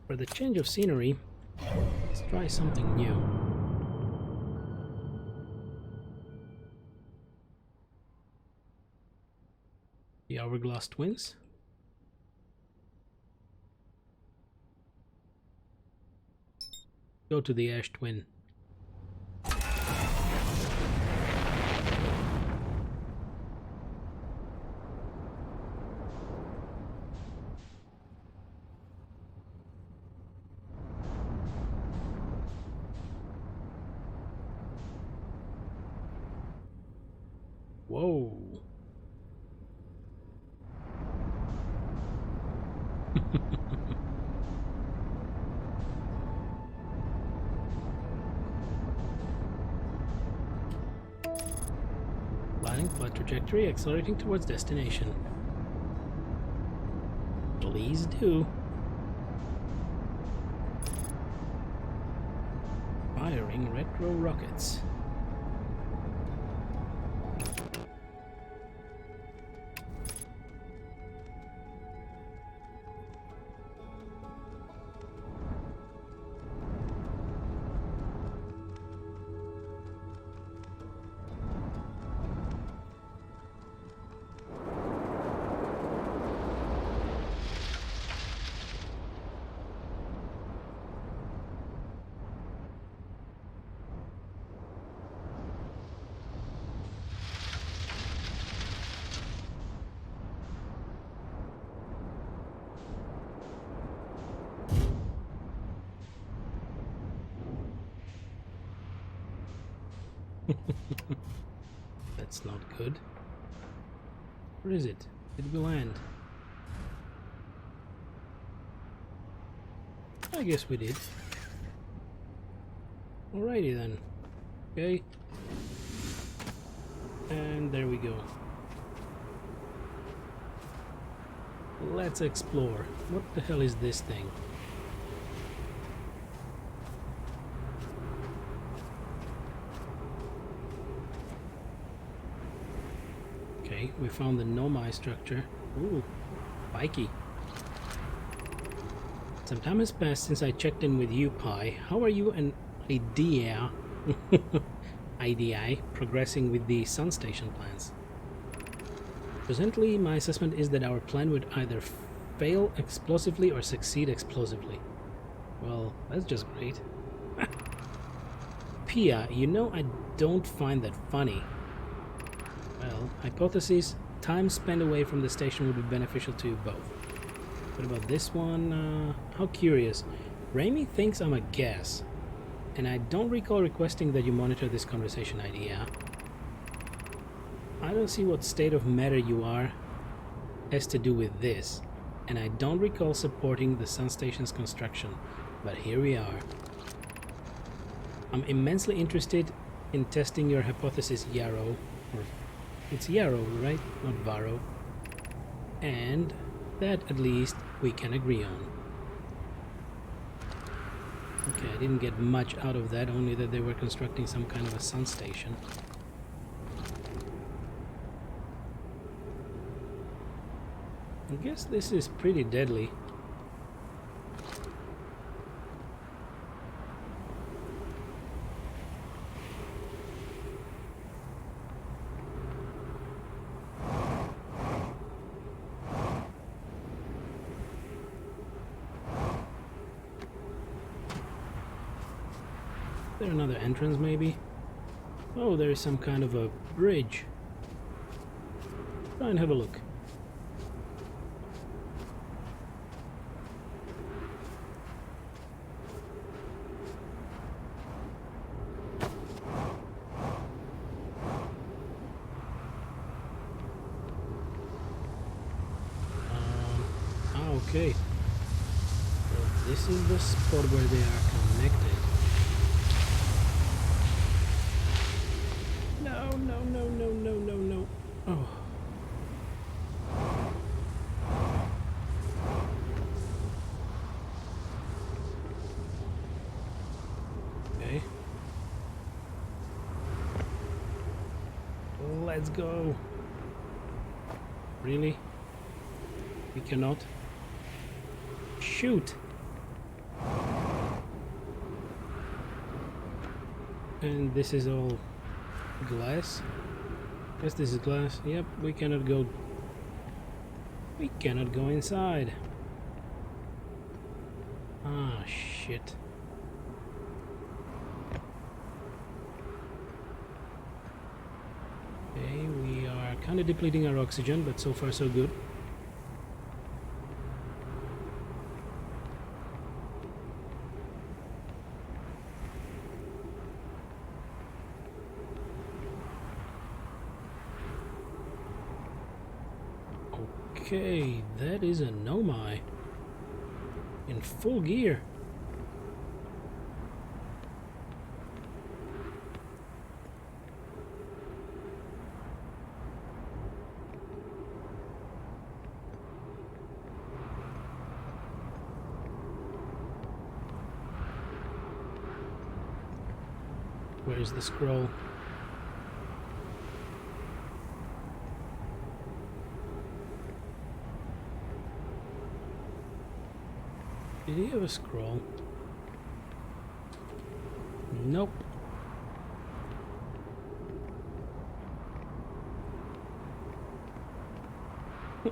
For the change of scenery, let's try something new. The Hourglass Twins. Go to the Ash Twin. Whoa. Planning flight trajectory, accelerating towards destination. Please do. Firing retro rockets. That's not good. Where is it? Did we land? I guess we did. Alrighty then. Okay. And there we go. Let's explore. What the hell is this thing? Okay, we found the Nomai structure. Ooh, spiky. Some time has passed since I checked in with you, Pi. How are you and IDEA IDI progressing with the Sun Station plans? Presently, my assessment is that our plan would either fail explosively or succeed explosively. Well, that's just great. Pia, you know I don't find that funny. Well, hypothesis, time spent away from the station would be beneficial to you both. What about this one? How curious. Raimi thinks I'm a gas, and I don't recall requesting that you monitor this conversation idea. I don't see what state of matter you are has to do with this, and I don't recall supporting the Sun Station's construction, but here we are. I'm immensely interested in testing your hypothesis, Yarrow. Or it's Yarrow, right? Not Varro. And that, at least, we can agree on. Okay, I didn't get much out of that, only that they were constructing some kind of a sun station. I guess this is pretty deadly. Is there another entrance, maybe? Oh, there is some kind of a bridge. Try and have a look. Okay. Well, this is the spot where they are connected. No, no, no, no, no, no, no. Oh. Okay. Let's go. Really? We cannot? Shoot! And this is all glass? Yes, this is glass. Yep, we cannot go. We cannot go inside. Ah, shit. Okay, we are kind of depleting our oxygen, but so far so good. Okay, that is a Nomai in full gear. Where's the scroll? Did he have a scroll? Nope.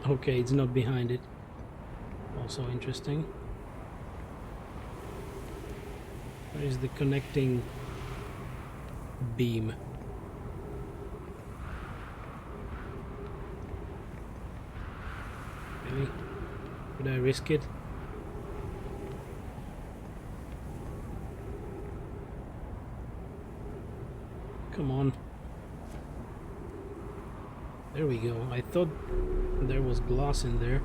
Okay, it's not behind it. Also interesting. Where is the connecting beam? Really? Would I risk it? Come on. There we go. I thought there was glass in there.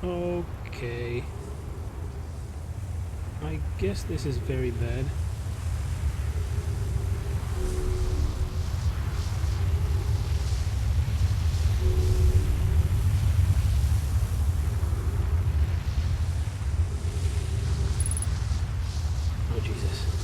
Okay. I guess this is very bad. Oh, Jesus.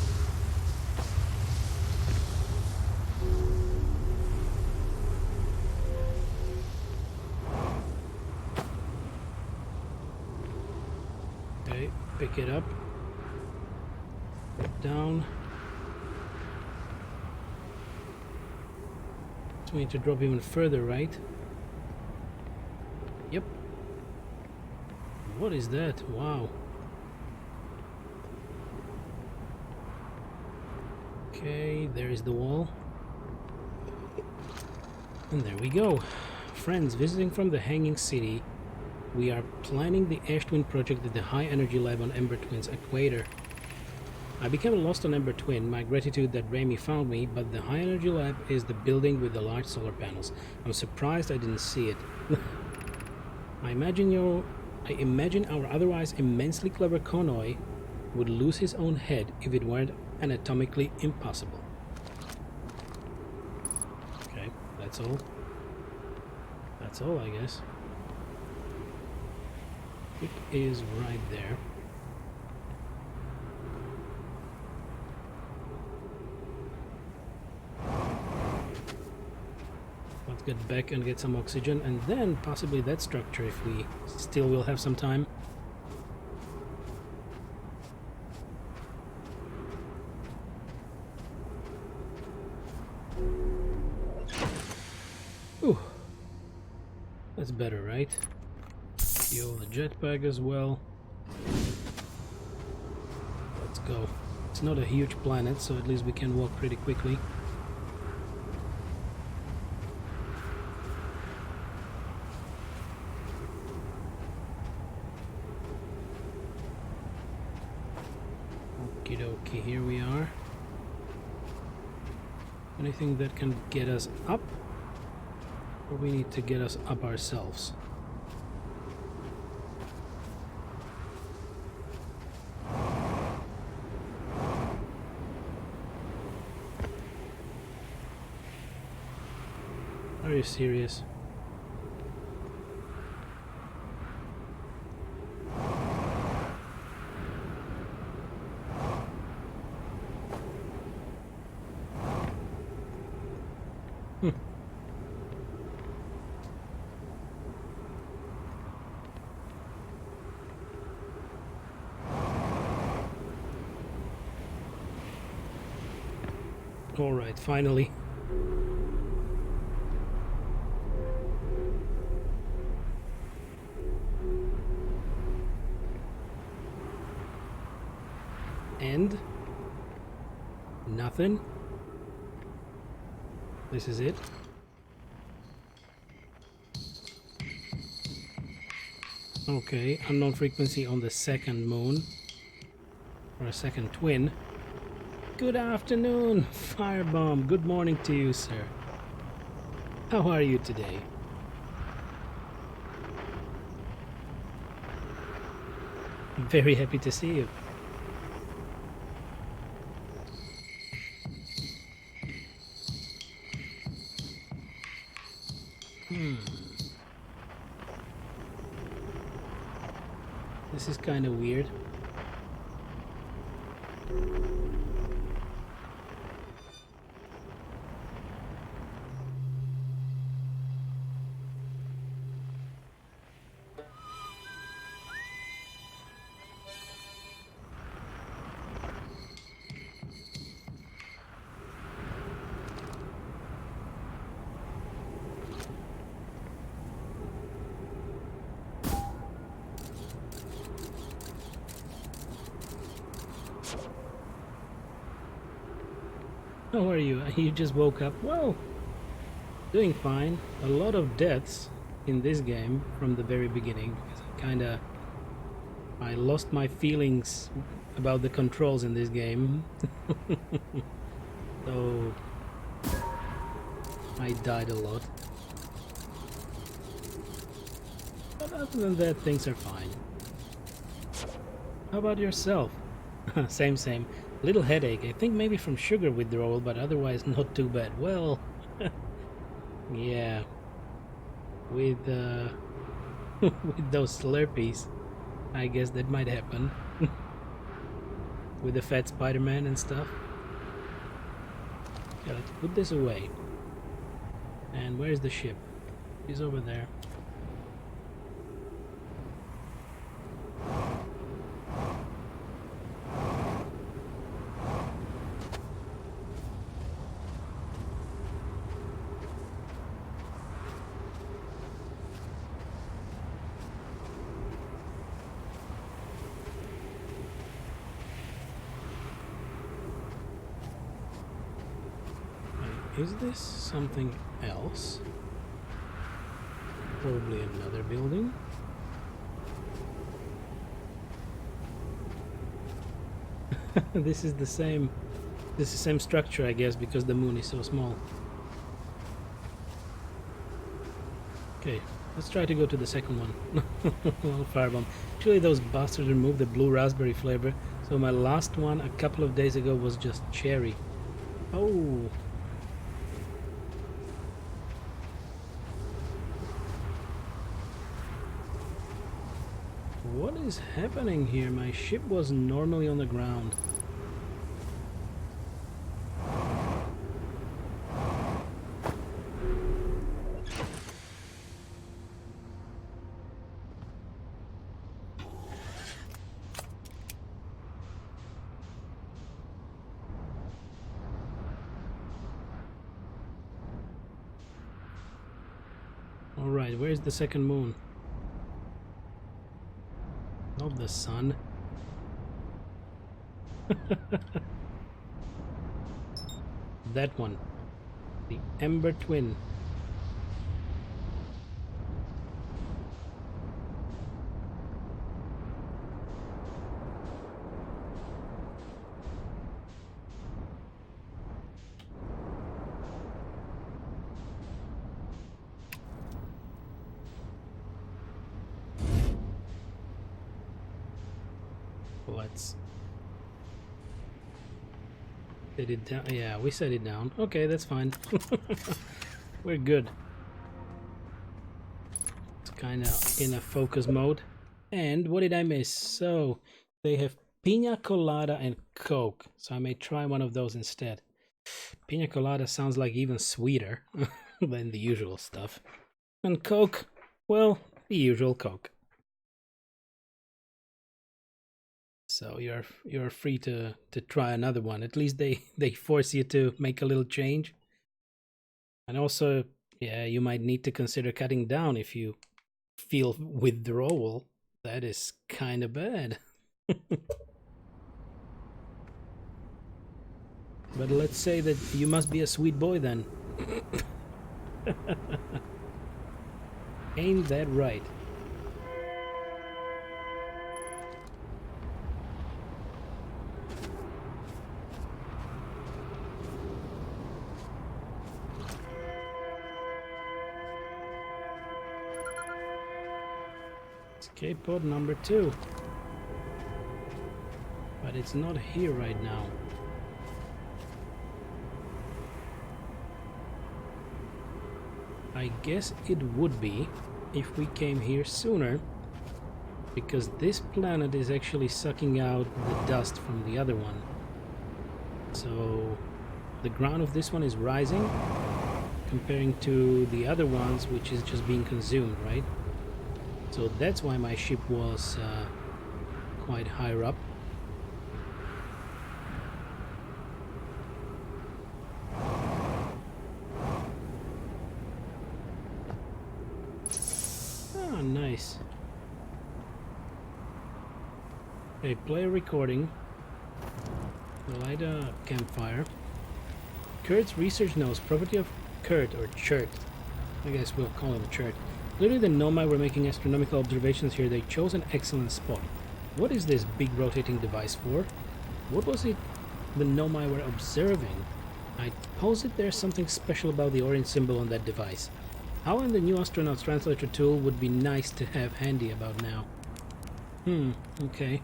Pick it up. Put down. So we need to drop even further, right? Yep. What is that? Wow. Okay, there is the wall. And there we go. Friends visiting from the Hanging City. We are planning the Ash Twin project at the High Energy Lab on Ember Twin's equator. I became lost on Ember Twin, my gratitude that Raimi found me, but the High Energy Lab is the building with the large solar panels. I'm surprised I didn't see it. I imagine our otherwise immensely clever Konoi would lose his own head if it weren't anatomically impossible. Okay, that's all. That's all, I guess. It is right there. Let's get back and get some oxygen, and then possibly that structure if we still will have some time. Ooh. That's better, right? Fuel the jetpack as well. Let's go. It's not a huge planet, so at least we can walk pretty quickly. Okie dokie, here we are. Anything that can get us up? Or we need to get us up ourselves? Are you serious? All right, finally. And nothing. This is it. Okay, unknown frequency on the second moon, or a second twin. Good afternoon, Firebomb. Good morning to you, sir. How are you today? I'm very happy to see you. This is kind of weird. How are you? You just woke up? Well, doing fine. A lot of deaths in this game from the very beginning, because I lost my feelings about the controls in this game. So I died a lot. But other than that, things are fine. How about yourself? Same. Little headache. I think maybe from sugar withdrawal, but otherwise not too bad. Well, yeah. With with those Slurpees, I guess that might happen. With the fat Spider-Man and stuff. Yeah, let's put this away. And where's the ship? He's over there. Is this something else? Probably another building. This is the same structure, I guess, because the moon is so small. Okay, let's try to go to the second one. Well, firebomb. Actually, those bastards removed the blue raspberry flavor, so my last one a couple of days ago was just cherry. Oh. What is happening here? My ship was normally on the ground. Alright, where's the second moon? Not the sun. That one. The Ember Twin. Let's set it down. Yeah, we set it down. Okay, that's fine. We're good. It's kind of in a focus mode. And what did I miss? So they have Pina Colada and Coke. So I may try one of those instead. Pina Colada sounds like even sweeter than the usual stuff. And Coke, well, the usual Coke. So you're free to try another one. At least they force you to make a little change. And also, yeah, you might need to consider cutting down if you feel withdrawal. That is kind of bad. But let's say that you must be a sweet boy then. Ain't that right? Escape pod number 2. But it's not here right now. I guess it would be if we came here sooner, because this planet is actually sucking out the dust from the other one. So the ground of this one is rising comparing to the other ones, which is just being consumed, right? So that's why my ship was quite higher up. Ah, nice. Okay, play a recording. Light a campfire. Kurt's research notes, property of Kurt, or Chert. I guess we'll call him Chert. Clearly the Nomai were making astronomical observations here. They chose an excellent spot. What is this big rotating device for? What was it the Nomai were observing? I posit there's something special about the orange symbol on that device. How and the new astronaut's translator tool would be nice to have handy about now. Okay.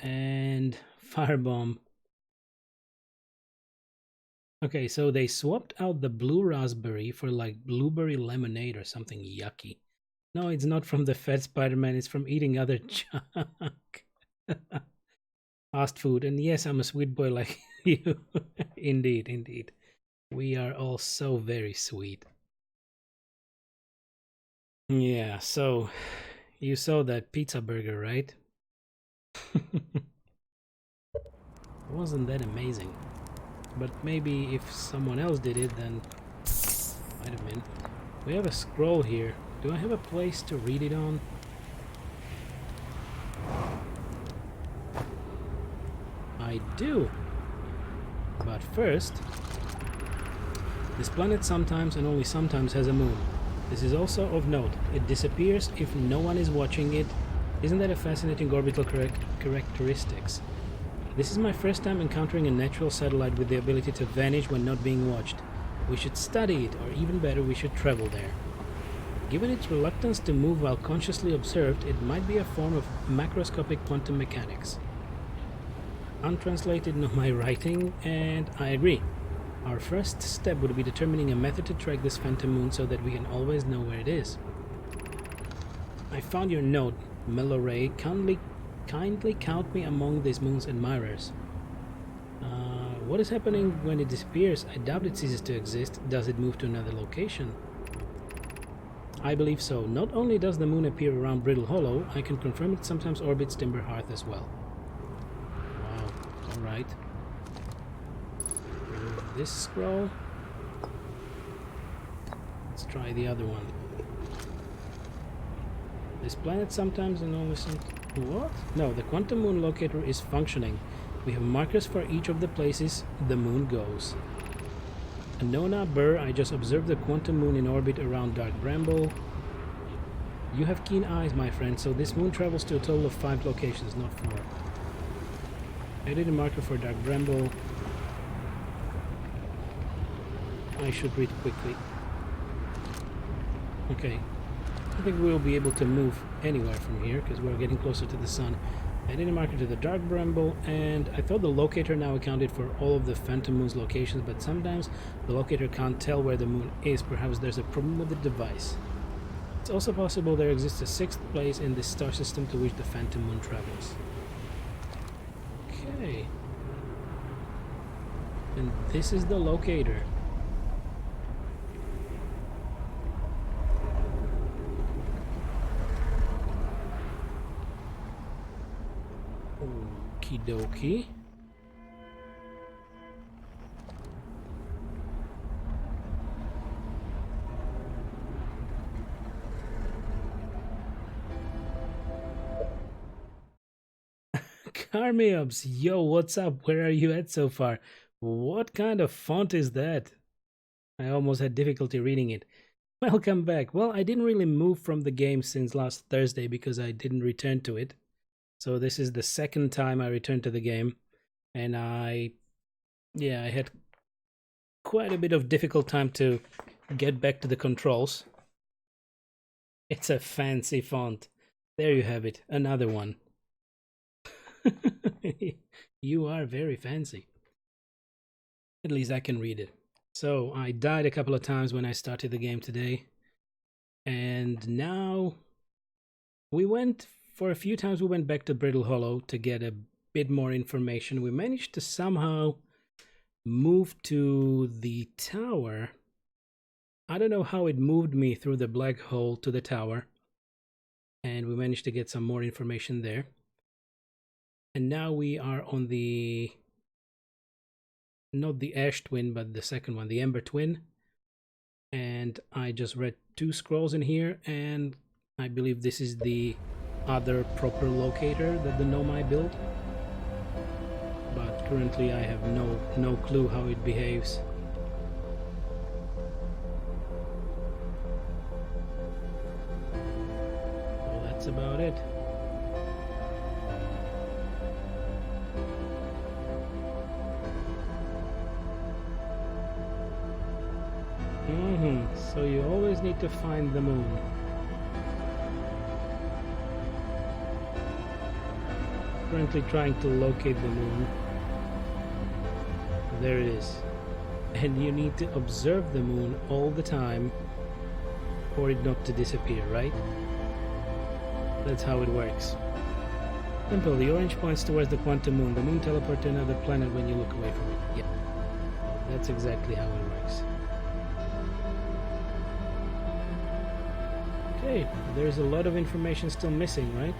And firebomb. Okay, so they swapped out the blue raspberry for like blueberry lemonade or something yucky. No, it's not from the fat Spider-Man, it's from eating other junk. Fast food. And yes, I'm a sweet boy like you. Indeed, indeed. We are all so very sweet. Yeah, so you saw that pizza burger, right? Wasn't that amazing? But maybe if someone else did it, then might have been. We have a scroll here. Do I have a place to read it on? I do. But first, This planet sometimes and only sometimes has a moon. This is also of note. It disappears if no one is watching it. Isn't that a fascinating orbital characteristics? This is my first time encountering a natural satellite with the ability to vanish when not being watched. We should study it, or even better, we should travel there. Given its reluctance to move while consciously observed, it might be a form of macroscopic quantum mechanics. Untranslated in my writing, and I agree. Our first step would be determining a method to track this phantom moon so that we can always know where it is. I found your note, Meloray. Kindly count me among these moon's admirers. What is happening when it disappears? I doubt it ceases to exist. Does it move to another location? I believe so. Not only does the moon appear around Brittle Hollow, I can confirm it sometimes orbits Timber Hearth as well. Wow, alright. Remove this scroll. Let's try the other one. This planet sometimes and always sometimes... What? No, the quantum moon locator is functioning. We have markers for each of the places the moon goes. Nona Burr, I just observed the quantum moon in orbit around Dark Bramble. You have keen eyes, my friend, so this moon travels to a total of 5 locations, not 4. Edit a marker for Dark Bramble. I should read quickly. Okay. I think we'll be able to move anywhere from here because we're getting closer to the sun. I did a marker to the Dark Bramble, and I thought the locator now accounted for all of the Phantom Moon's locations, but sometimes the locator can't tell where the moon is. Perhaps there's a problem with the device. It's also possible there exists a 6th place in this star system to which the Phantom Moon travels. Okay. And this is the locator. Okie dokie. Carmeops, yo, what's up? Where are you at so far? What kind of font is that? I almost had difficulty reading it. Welcome back. Well, I didn't really move from the game since last Thursday because I didn't return to it. So this is the 2nd time I returned to the game, and I had quite a bit of difficult time to get back to the controls. It's a fancy font. There you have it, another one. You are very fancy. At least I can read it. So I died a couple of times when I started the game today, and now for a few times we went back to Brittle Hollow to get a bit more information. We managed to somehow move to the tower. I don't know how it moved me through the black hole to the tower. And we managed to get some more information there. And now we are on the... not the Ash Twin, but the second one, the Ember Twin. And I just read 2 scrolls in here, and I believe this is the other proper locator that the Nomai built, but currently I have no clue how it behaves. Well, that's about it. So you always need to find the moon. Currently trying to locate the moon. There it is. And you need to observe the moon all the time for it not to disappear, right? That's how it works. Simple, the orange points towards the quantum moon. The moon teleports to another planet when you look away from it. Yeah, that's exactly how it works. Okay, there's a lot of information still missing, right?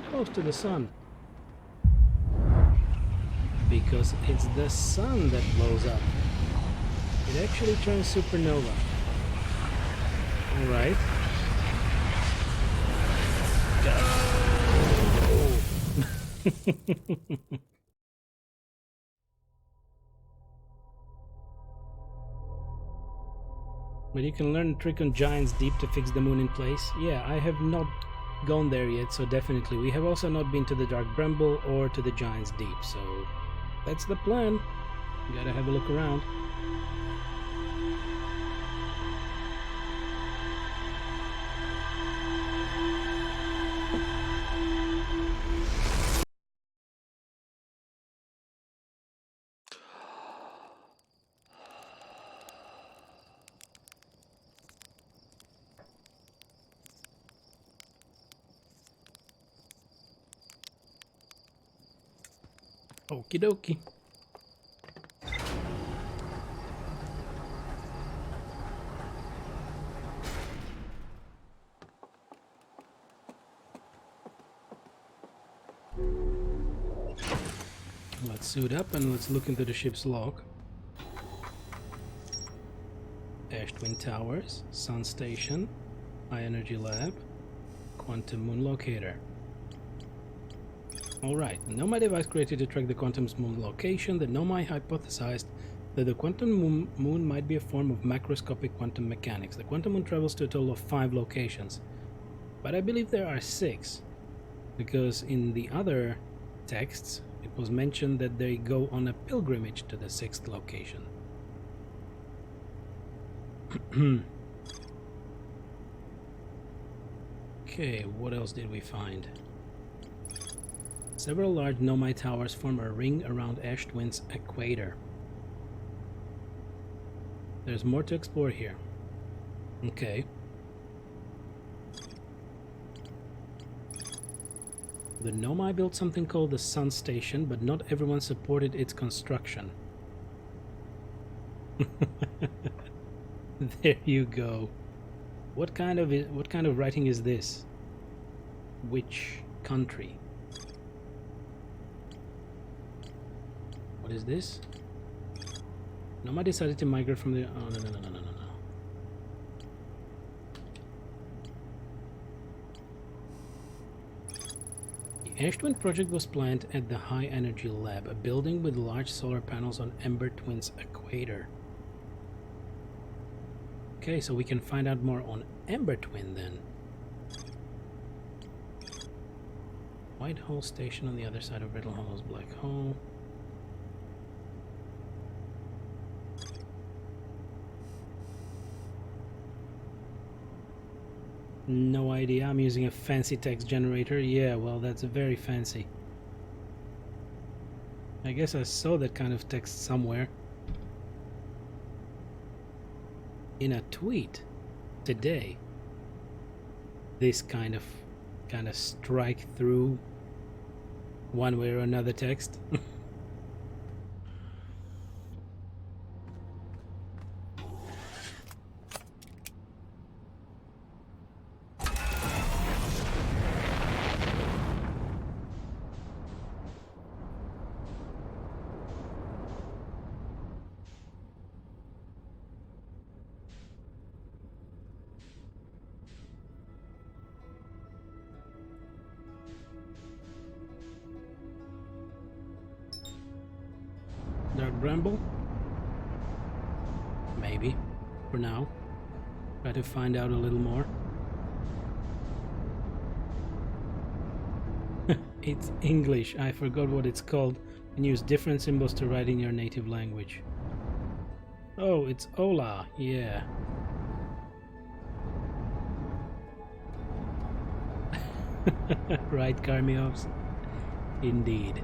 Close to the sun, because it's the sun that blows up. It actually turns supernova. Alright. Go! But you can learn a trick on Giant's Deep to fix the moon in place. Yeah, I have not gone there yet, so definitely. We have also not been to the Dark Bramble or to the Giant's Deep, so that's the plan. You gotta have a look around. Okie dokie. Let's suit up and let's look into the ship's log. Ash Twin Towers, Sun Station, High Energy Lab, Quantum Moon Locator. Alright, the Nomai device created to track the quantum moon location. The Nomai hypothesized that the quantum moon might be a form of macroscopic quantum mechanics. The quantum moon travels to a total of 5 locations, but I believe there are 6, because in the other texts it was mentioned that they go on a pilgrimage to the 6th location. Okay, what else did we find? Several large Nomai towers form a ring around Ash Twin's equator. There's more to explore here. Okay. The Nomai built something called the Sun Station, but not everyone supported its construction. There you go. What kind of writing is this? Which country? What is this? Nomai decided to migrate from the... Oh, no. The Ash Twin project was planned at the High Energy Lab, a building with large solar panels on Ember Twin's equator. Okay, so we can find out more on Ember Twin then. White Hole Station on the other side of Riddle Hollow's black hole. No idea. I'm using a fancy text generator. Yeah, well, that's very fancy. I guess I saw that kind of text somewhere. In a tweet today. This kind of strike through one way or another text. Dark Bramble? Maybe. For now. Try to find out a little more. It's English. I forgot what it's called. And use different symbols to write in your native language. Oh, it's Ola. Yeah. Right, Karmiovs? Indeed.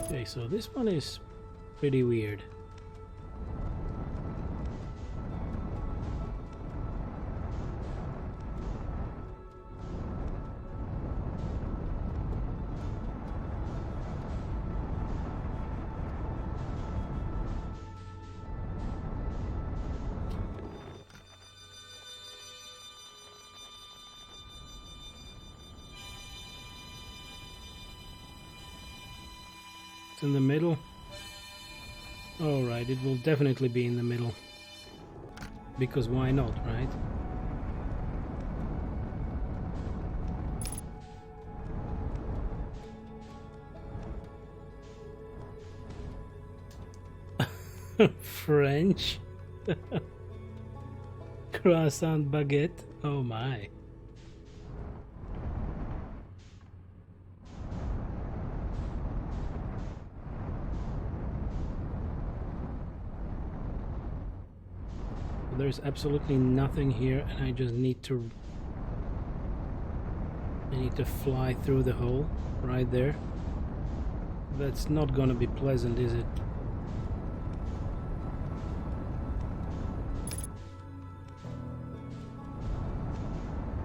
Okay, so this one is pretty weird. in the middle. Alright, it will definitely be in the middle. Because why not, right? French? Croissant baguette? Oh my. There's absolutely nothing here, and I just need to... I need to fly through the hole right there. That's not gonna be pleasant, is it?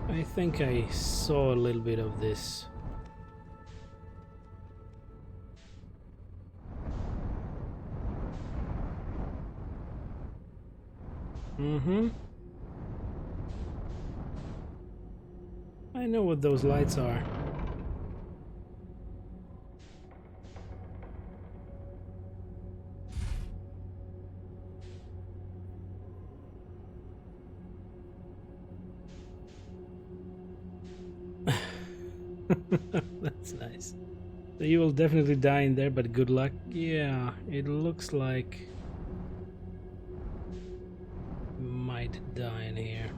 I think I saw a little bit of this. I know what those lights are. That's nice. So you will definitely die in there, but good luck. Yeah, it looks like you might die in here.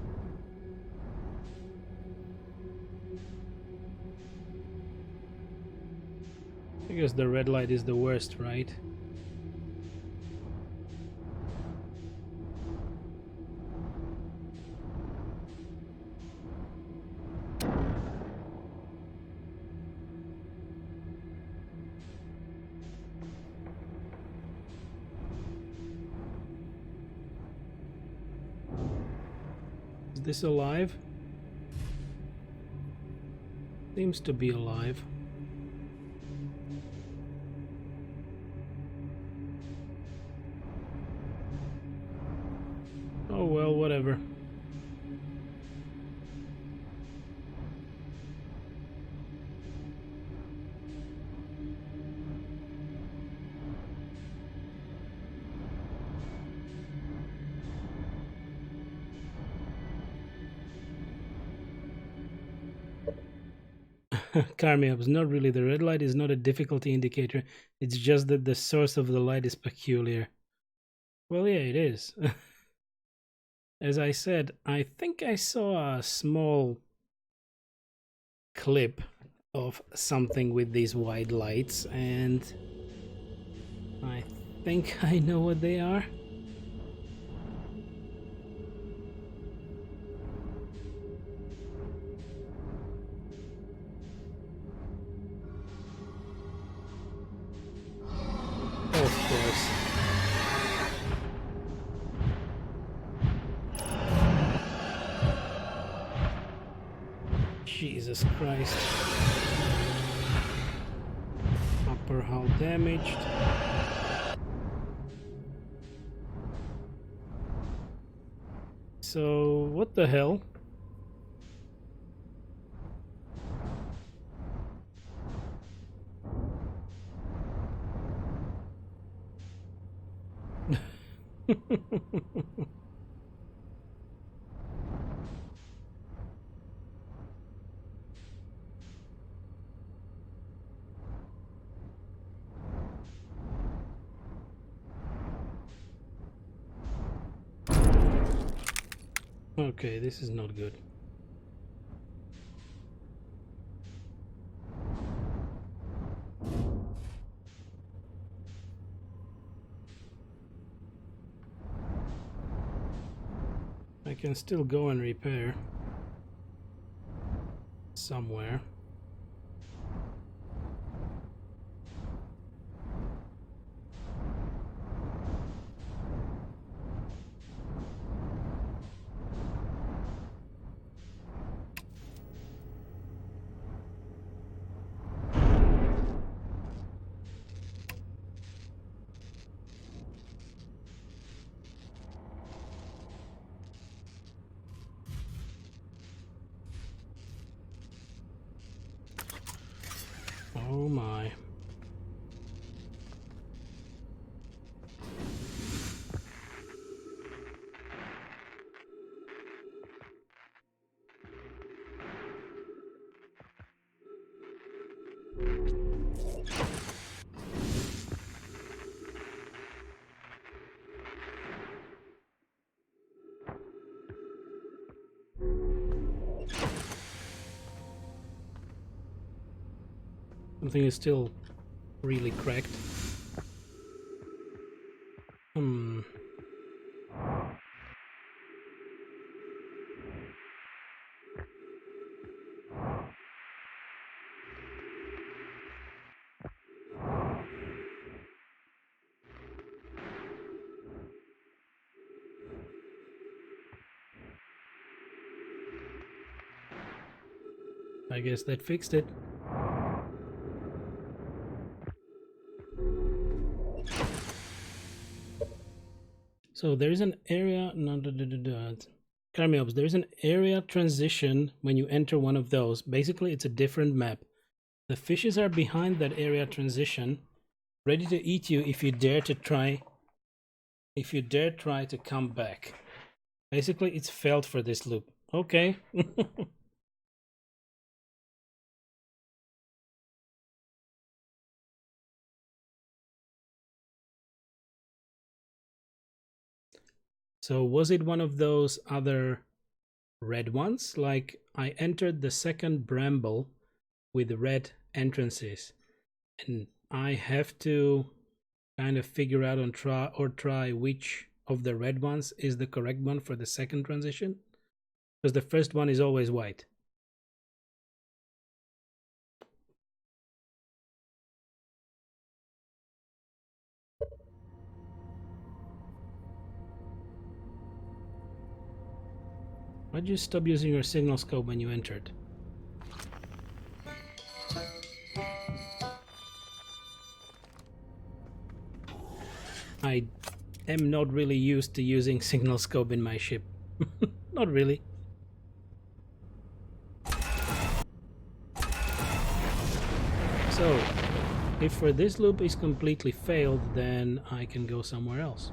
I guess the red light is the worst, right? Is this alive? Seems to be alive. Oh well, whatever. Carmiups, not really. The red light is not a difficulty indicator. It's just that the source of the light is peculiar. Well, yeah, it is. As I said, I think I saw a small clip of something with these white lights, and I think I know what they are. Of course. Jesus Christ. Upper hull damaged. So, what the hell? Okay, this is not good. I can still go and repair somewhere. Oh my. Something is still really cracked. I guess that fixed it. So there's an area, there's an area transition when you enter one of those. Basically, it's a different map. The fishes are behind that area transition, ready to eat you if you dare try to come back. Basically, it's failed for this loop. Okay. So was it one of those other red ones? Like I entered the second bramble with red entrances, and I have to kind of figure out and try which of the red ones is the correct one for the second transition, because the first one is always white. Why'd you stop using your signal scope when you entered? I am not really used to using signal scope in my ship. Not really. So, if for this loop is completely failed, then I can go somewhere else.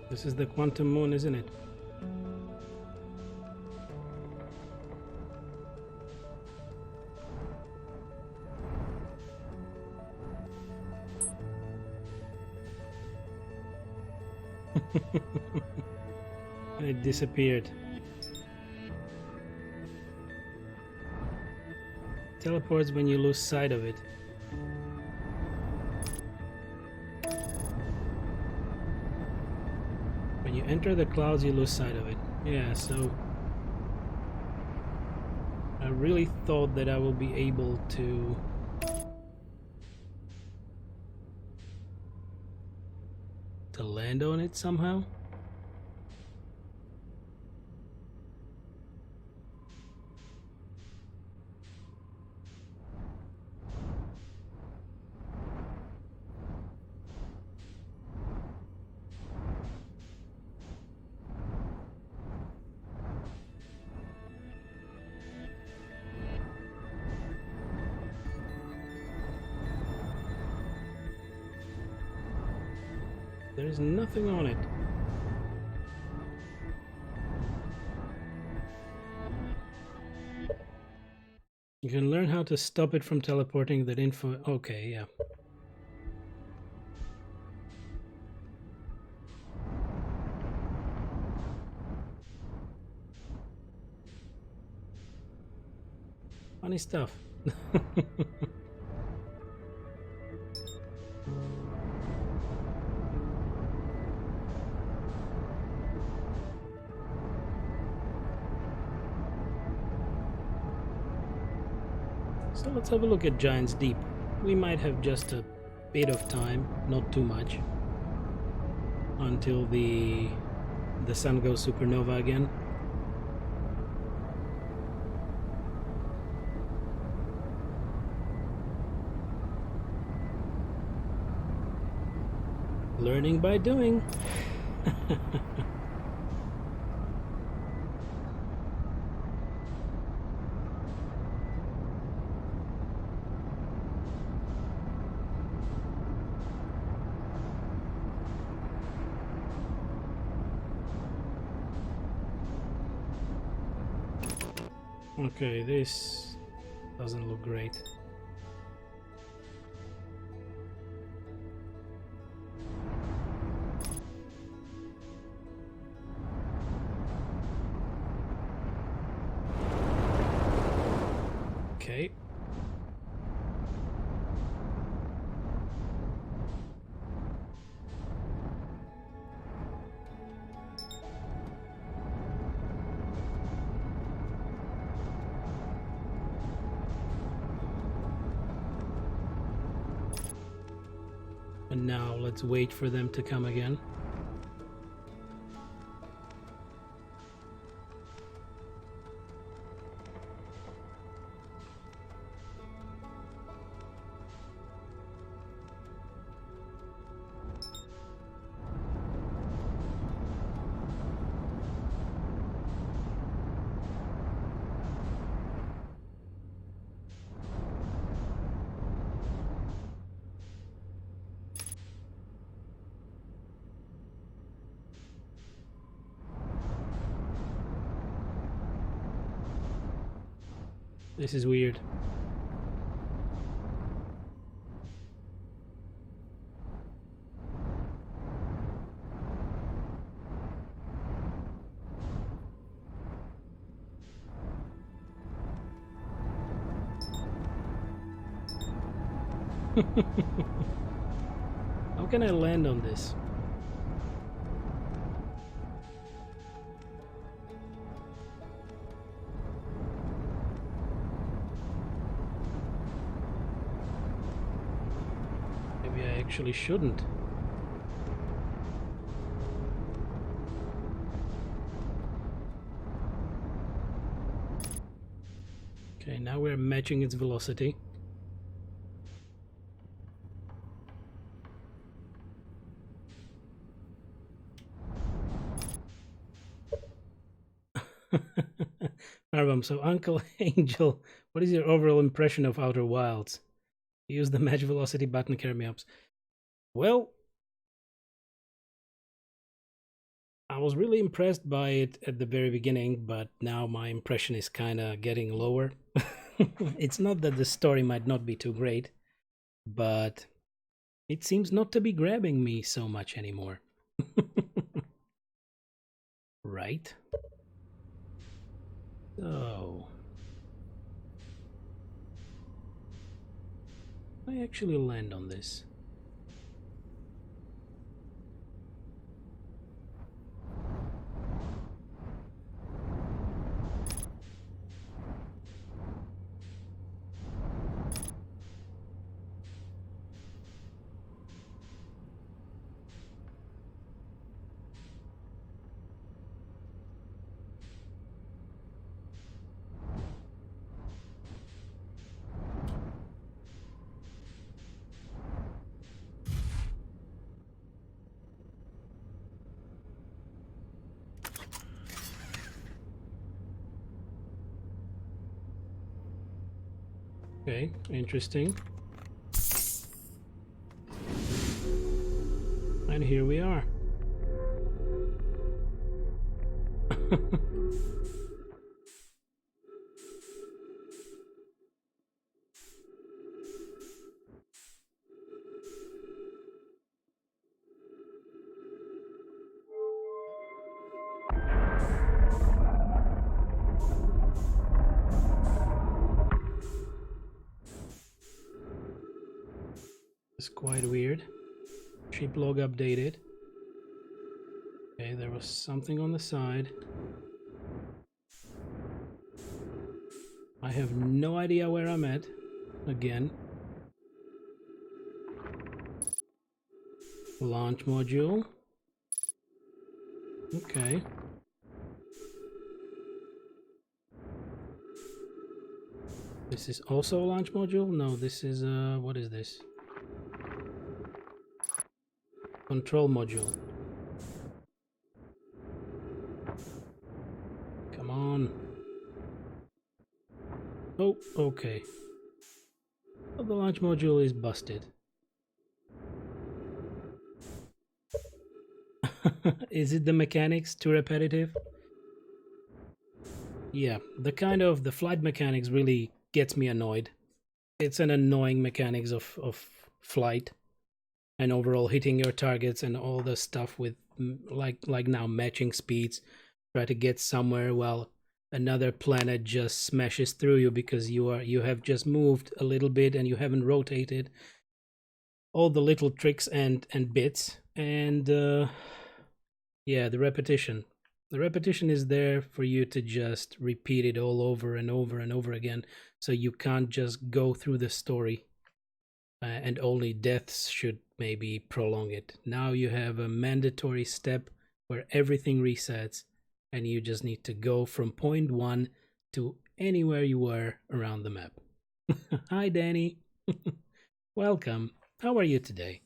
This is the quantum moon, isn't it? It disappeared. Teleports when you lose sight of it. When you enter the clouds, you lose sight of it. Yeah, so I really thought that I will be able to land on it somehow. There's nothing on it. You can learn how to stop it from teleporting that info. Okay, yeah. Funny stuff. So let's have a look at Giant's Deep. We might have just a bit of time, not too much, until the sun goes supernova again. Learning by doing. Okay, this doesn't look great. Okay. And now let's wait for them to come again. This is weird. How can I land on this? Maybe I actually shouldn't. Okay, now we're matching its velocity. Arbum, so Uncle Angel, what is your overall impression of Outer Wilds? Use the match velocity button, carry me ups. Well, I was really impressed by it at the very beginning, but now my impression is kind of getting lower. It's not that the story might not be too great, but it seems not to be grabbing me so much anymore. Right? So I actually land on this. Okay, interesting. And here we are. It's quite weird. Ship log updated. Okay, there was something on the side. I have no idea where I'm at. Again. Launch module. Okay. This is also a launch module? No, this is what is this? Control module. Come on. Oh, okay. So the launch module is busted. Is it the mechanics too repetitive? Yeah, the flight mechanics really gets me annoyed. It's an annoying mechanics of flight and overall hitting your targets and all the stuff with like now matching speeds, try to get somewhere while another planet just smashes through you because you have just moved a little bit and you haven't rotated. All the little tricks and bits, and yeah, the repetition is there for you to just repeat it all over and over and over again, so you can't just go through the story, and only deaths should maybe prolong it. Now you have a mandatory step where everything resets and you just need to go from point one to anywhere you were around the map. Hi Danny. Welcome. How are you today?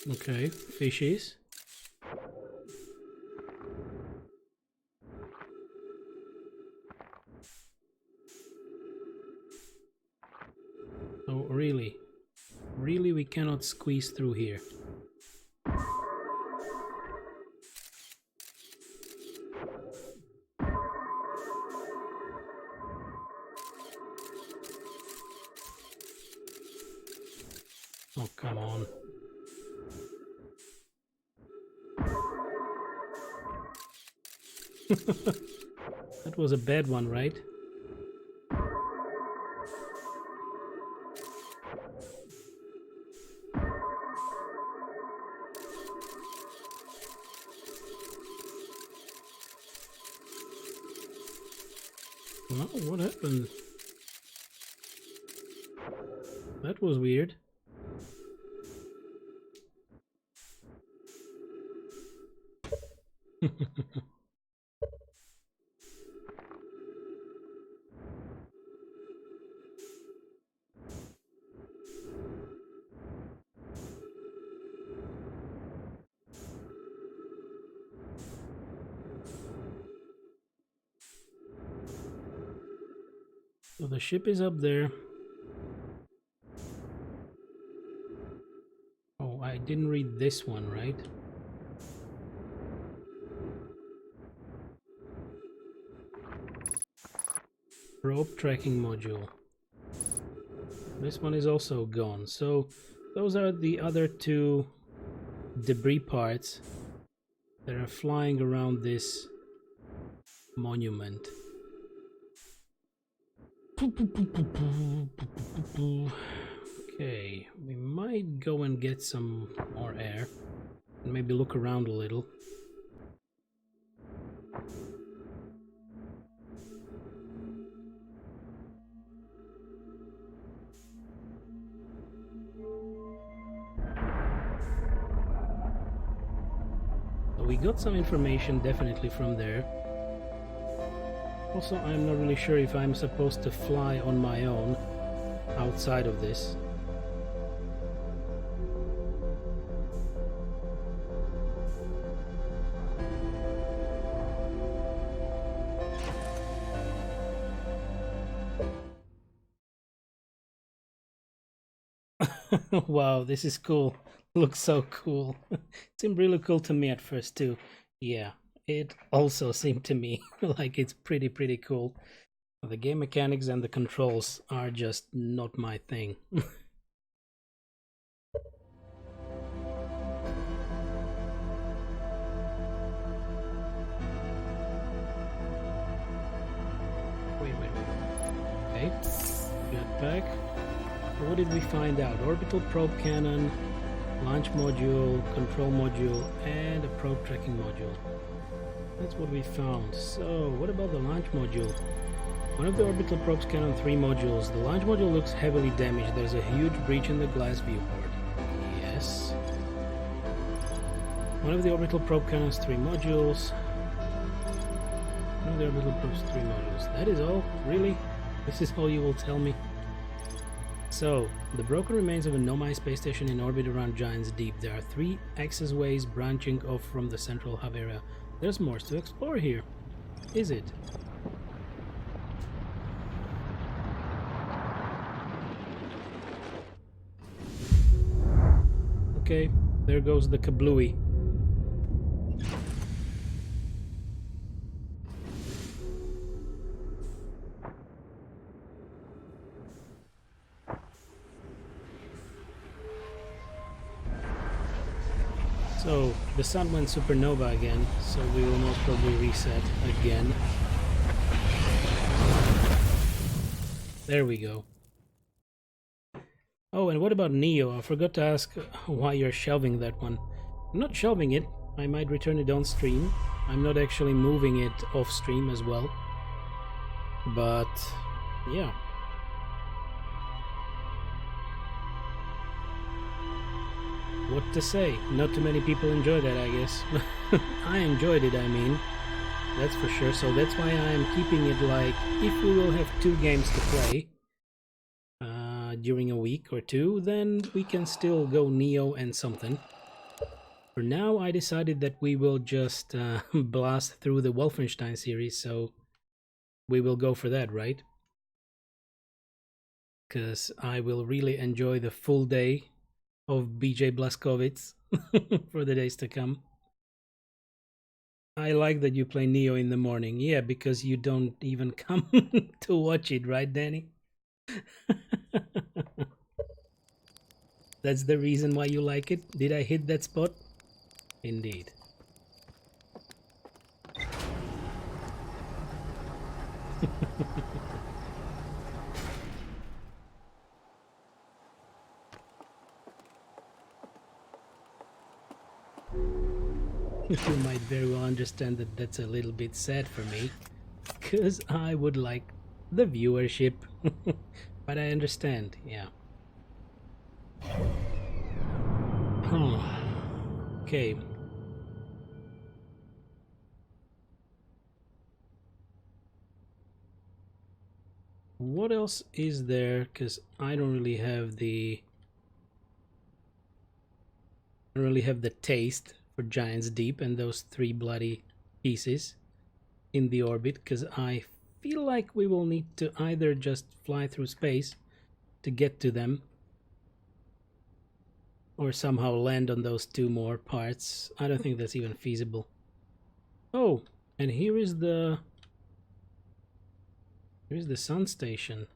Okay, fishies. Oh, really? Really, we cannot squeeze through here. Oh, come on. That was a bad one, right? Well, what happened? That was weird. So the ship is up there. Oh, I didn't read this one, right? Rope tracking module. This one is also gone. So those are the other two debris parts that are flying around this monument. Okay, we might go and get some more air and maybe look around a little. So we got some information definitely from there. Also, I'm not really sure if I'm supposed to fly on my own outside of this. Wow, this is cool. Looks so cool. Seemed really cool to me at first too. Yeah, it also seemed to me like it's pretty cool. The game mechanics and the controls are just not my thing. Wait. Okay, get back. What did we find out? Orbital probe cannon, launch module, control module, and a probe tracking module. That's what we found. So, what about the launch module? One of the orbital probes cannon 3 modules. The launch module looks heavily damaged. There's a huge breach in the glass viewport. Yes. One of the orbital probe cannon's 3 modules. One of the orbital probe's 3 modules. That is all? Really? This is all you will tell me? So, the broken remains of a Nomai space station in orbit around Giants Deep. There are 3 access ways branching off from the central hub area. There's more to explore here. Is it? Okay, there goes the kablooey. So, the sun went supernova again, so we will most probably reset again. There we go. Oh, and what about Neo? I forgot to ask why you're shelving that one. I'm not shelving it. I might return it on stream. I'm not actually moving it off stream as well. But, yeah. What to say? Not too many people enjoy that, I guess. I enjoyed it, I mean. That's for sure. So that's why I'm keeping it like, if we will have 2 games to play during a week or 2, then we can still go Neo and something. For now, I decided that we will just blast through the Wolfenstein series, so we will go for that, right? Because I will really enjoy the full day of BJ Blazkowicz for the days to come. I like that you play Neo in the morning. Yeah, because you don't even come to watch it, right, Danny? That's the reason why you like it? Did I hit that spot? Indeed. You might very well understand that that's a little bit sad for me, because I would like the viewership. But I understand, yeah. Okay. What else is there? Because I don't really have the taste for Giants Deep and those 3 bloody pieces in the orbit, because I feel like we will need to either just fly through space to get to them, or somehow land on those 2 more parts. I don't think that's even feasible. Oh, and here's the sun station.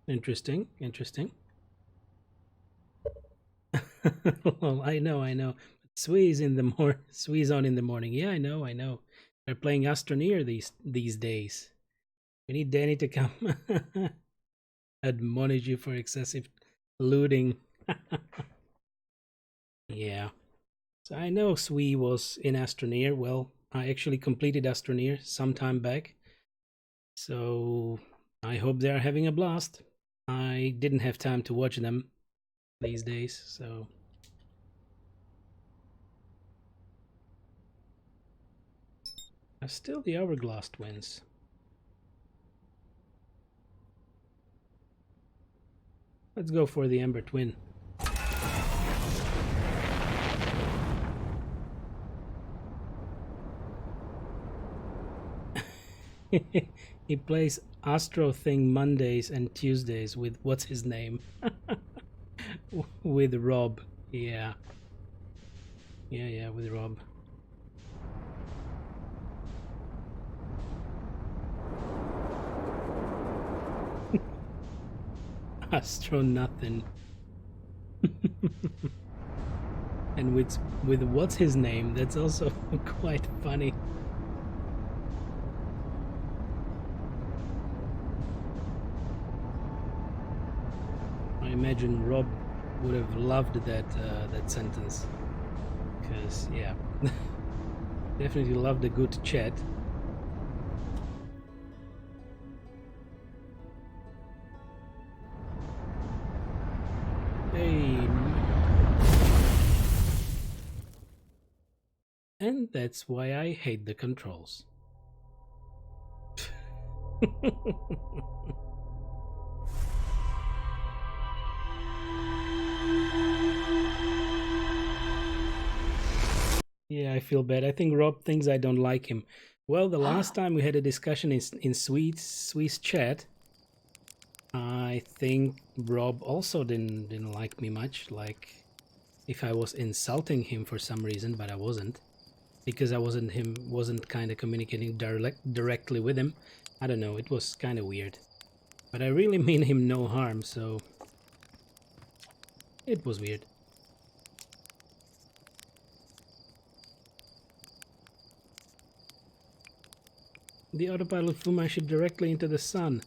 Interesting, interesting. Well, I know. Swee's on in the morning. Yeah, I know. They're playing Astroneer these days. We need Danny to come admonish you for excessive looting. Yeah. So I know Swee was in Astroneer. Well, I actually completed Astroneer some time back. So I hope they're having a blast. I didn't have time to watch them these days, so... Still the Hourglass Twins. Let's go for the Ember Twin. He plays Astro Thing Mondays and Tuesdays with what's his name? With Rob. Yeah, with Rob. Astro nothing. And with what's his name, that's also quite funny. I imagine Rob would have loved that that sentence, because yeah, definitely loved a good chat. Hey, and that's why I hate the controls. Yeah, I feel bad. I think Rob thinks I don't like him. Well, the last time we had a discussion in Swiss chat, I think Rob also didn't like me much. Like, if I was insulting him for some reason, but I wasn't, because I wasn't kind of communicating directly with him. I don't know. It was kind of weird, but I really mean him no harm. So it was weird. The autopilot flew my ship directly into the sun.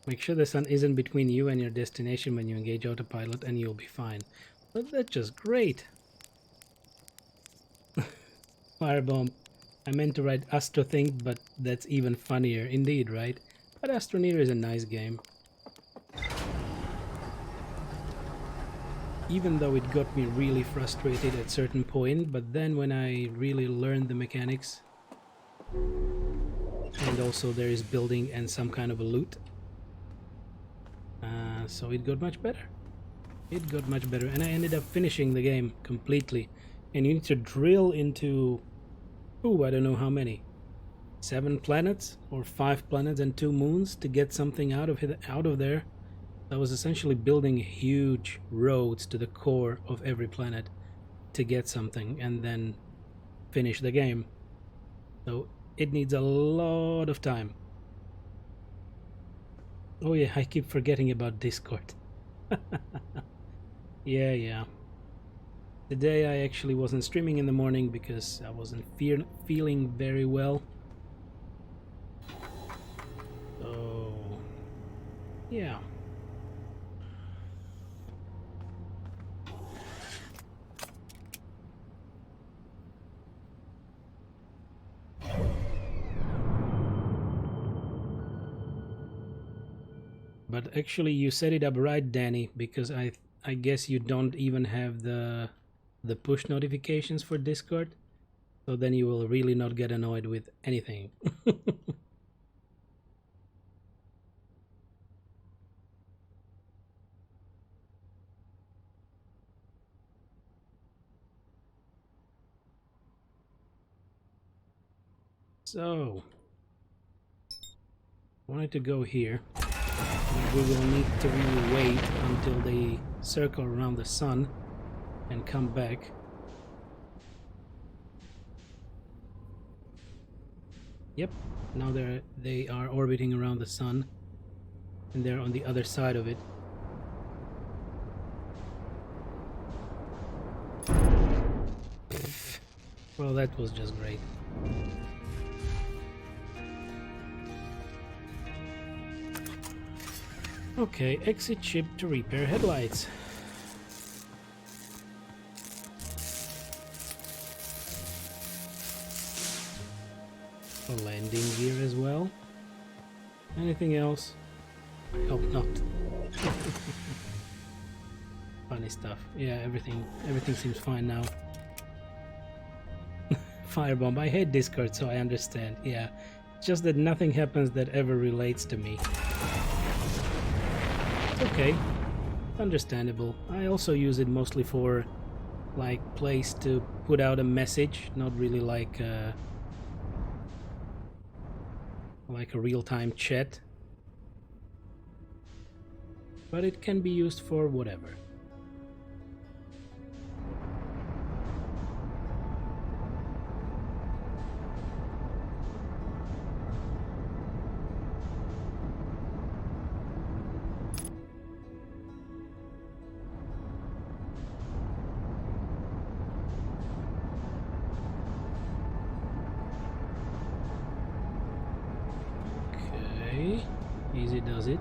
Make sure the sun isn't between you and your destination when you engage autopilot and you'll be fine. But that's just great. Firebomb. I meant to write Astrothink, but that's even funnier. Indeed, right? But Astroneer is a nice game. Even though it got me really frustrated at certain point, but then when I really learned the mechanics, and also there is building and some kind of a loot, so it got much better. It got much better, and I ended up finishing the game completely. And you need to drill into, I don't know how many, 7 planets or 5 planets and 2 moons to get something out of there. I was essentially building huge roads to the core of every planet to get something and then finish the game. So it needs a lot of time. Oh yeah, I keep forgetting about Discord. Yeah. Today I actually wasn't streaming in the morning because I wasn't feeling very well. So yeah. But actually you set it up right, Danny, because I guess you don't even have the push notifications for Discord. So then you will really not get annoyed with anything. So I wanted to go here. But we will need to really wait until they circle around the sun and come back. Yep, now they are orbiting around the sun and they're on the other side of it. Well, that was just great. Okay, exit ship to repair headlights. A landing gear as well. Anything else? I hope not. Funny stuff. Yeah, everything seems fine now. Firebomb. I hate Discord, so I understand. Yeah, just that nothing happens that ever relates to me. Okay, understandable. I also use it mostly for like place to put out a message, not really like a real-time chat, but it can be used for whatever. Easy does it.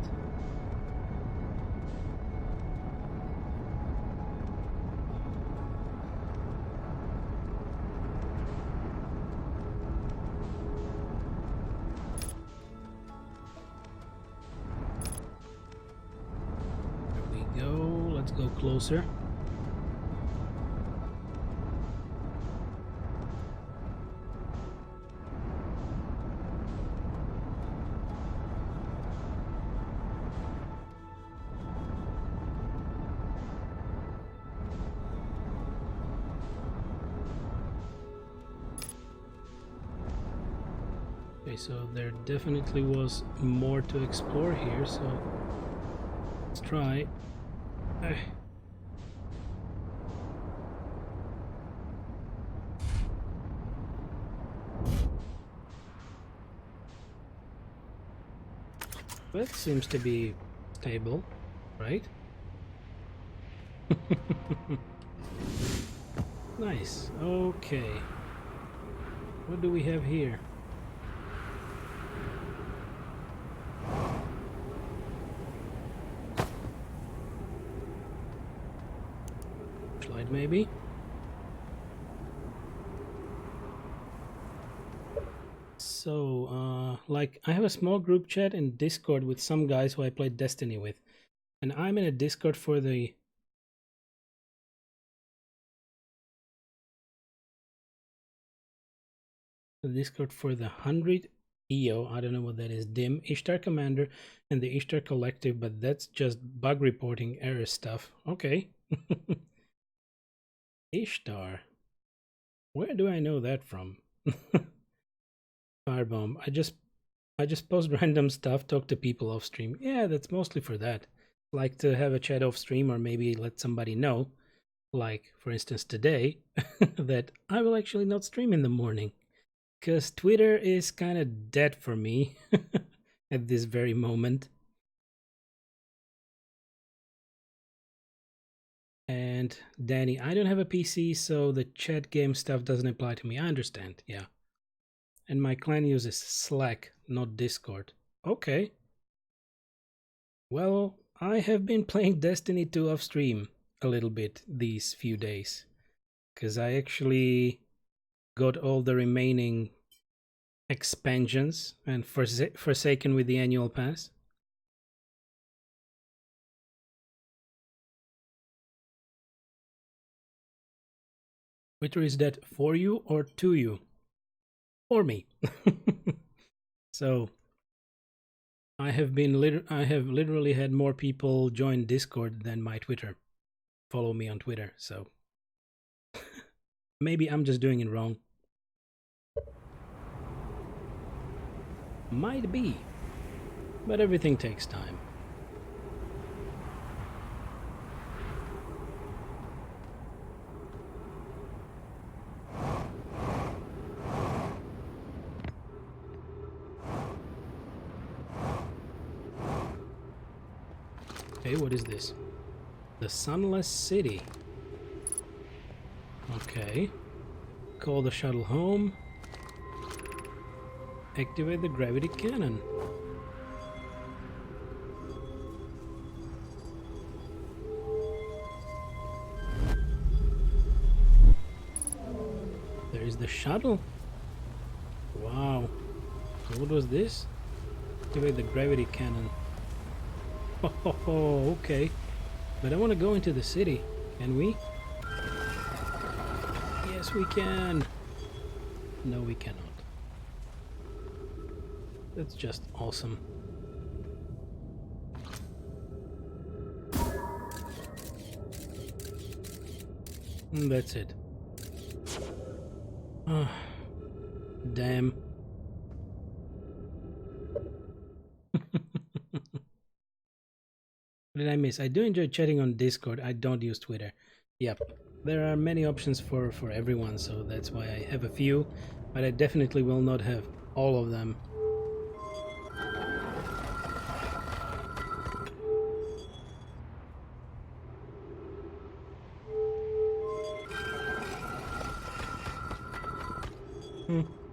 There we go. Let's go closer. Okay, so there definitely was more to explore here, so let's try. That seems to be stable, right? Nice. Okay. What do we have here? Slide maybe? So, like, I have a small group chat in Discord with some guys who I played Destiny with. And I'm in a Discord for the... Discord for the 100 EO, I don't know what that is, DIM, Ishtar Commander, and the Ishtar Collective, but that's just bug reporting error stuff. Okay. Ishtar. Where do I know that from? Firebomb. I just post random stuff, talk to people off stream. Yeah, that's mostly for that. Like to have a chat off stream or maybe let somebody know, like for instance today, that I will actually not stream in the morning. Because Twitter is kind of dead for me at this very moment. And Danny, I don't have a PC, so the chat game stuff doesn't apply to me. I understand, yeah. And my clan uses Slack, not Discord. Okay. Well, I have been playing Destiny 2 off stream a little bit these few days. Because I actually got all the remaining expansions and Forsaken with the annual pass. Twitter, is that for you or to you? For me. So I have literally had more people join Discord than my Twitter. Follow me on Twitter, so maybe I'm just doing it wrong. Might be, but everything takes time. Okay, what is this? The Sunless City. Okay. Call the shuttle home. Activate the gravity cannon. There is the shuttle. Wow. So what was this? Activate the gravity cannon. Oh, okay. But I want to go into the city. Can we? Yes, we can. No, we cannot. That's just awesome. And that's it. Oh, damn. What did I miss? I do enjoy chatting on Discord. I don't use Twitter. Yep. There are many options for everyone, so that's why I have a few, but I definitely will not have all of them.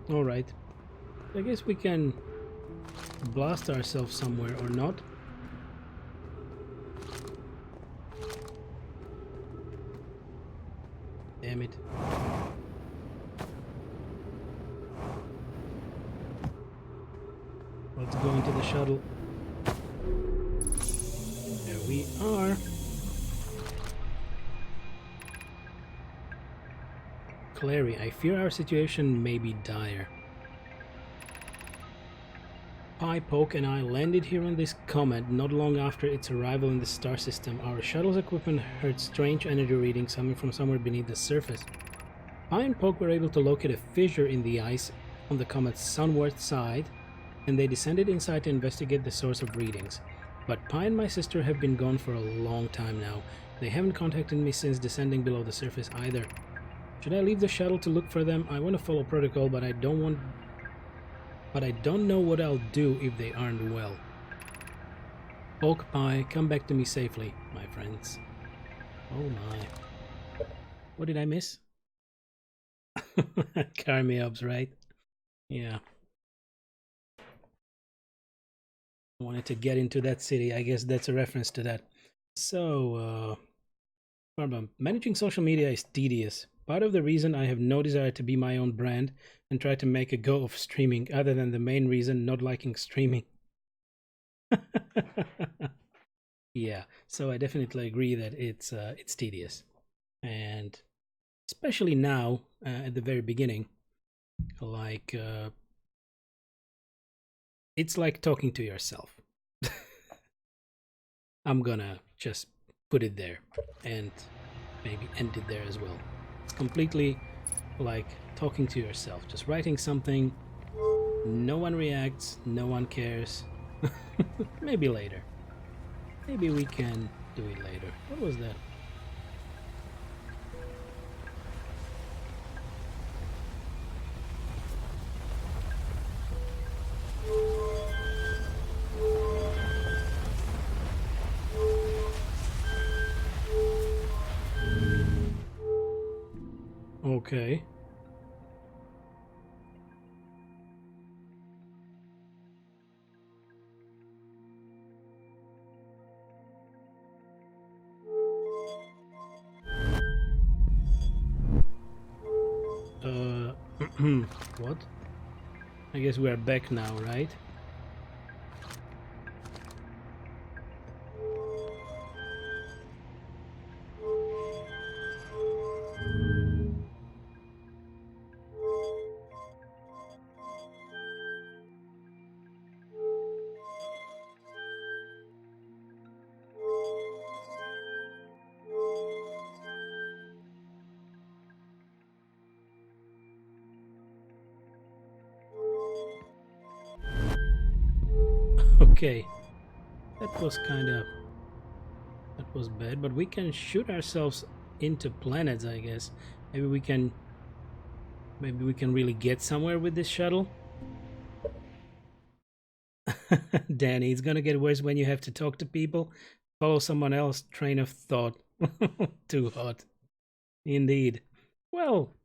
Alright. I guess we can blast ourselves somewhere or not. Damn it. Let's go into the shuttle. There we are. Clary, I fear our situation may be dire. Pi, Poke and I landed here on this comet not long after its arrival in the star system. Our shuttle's equipment heard strange energy readings coming from somewhere beneath the surface. Pi and Poke were able to locate a fissure in the ice on the comet's sunward side, and they descended inside to investigate the source of readings. But Pi and my sister have been gone for a long time now. They haven't contacted me since descending below the surface either. Should I leave the shuttle to look for them? I want to follow protocol, but I don't know what I'll do if they aren't well. Oak Pi, come back to me safely, my friends. Oh my. What did I miss? Carmiobs, right? Yeah. I wanted to get into that city. I guess that's a reference to that. So, managing social media is tedious. Part of the reason I have no desire to be my own brand and try to make a go of streaming, other than the main reason not liking streaming. Yeah, so I definitely agree that it's tedious, and especially now at the very beginning, like it's like talking to yourself. I'm gonna just put it there and maybe end it there as well. It's completely like talking to yourself, just writing something. No one reacts, no one cares. Maybe later. Maybe we can do it later. What was that? Okay. What? I guess we are back now, right? Okay, that was bad, but we can shoot ourselves into planets, I guess. Maybe we can really get somewhere with this shuttle. Danny, it's gonna get worse when you have to talk to people. Follow someone else's train of thought. Too hot. Indeed. Well,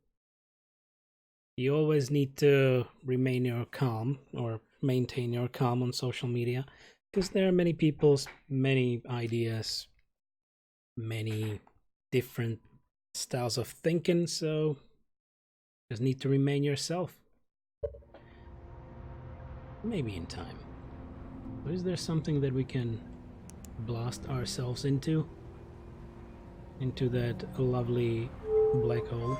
you always need to remain your calm or maintain your calm on social media, because there are many people's many ideas, many different styles of thinking, so just need to remain yourself. Maybe in time. But is there something that we can blast ourselves into that lovely black hole?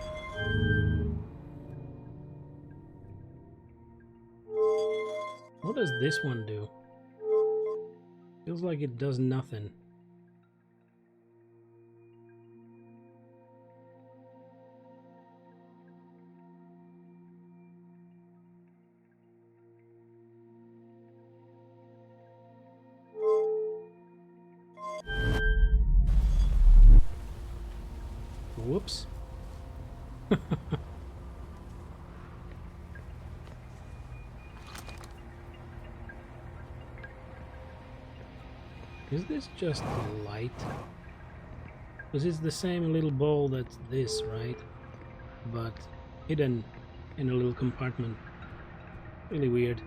What does this one do? Feels like it does nothing. Whoops. Is this just light? Because it's the same little ball that's this, right? But hidden in a little compartment. Really weird.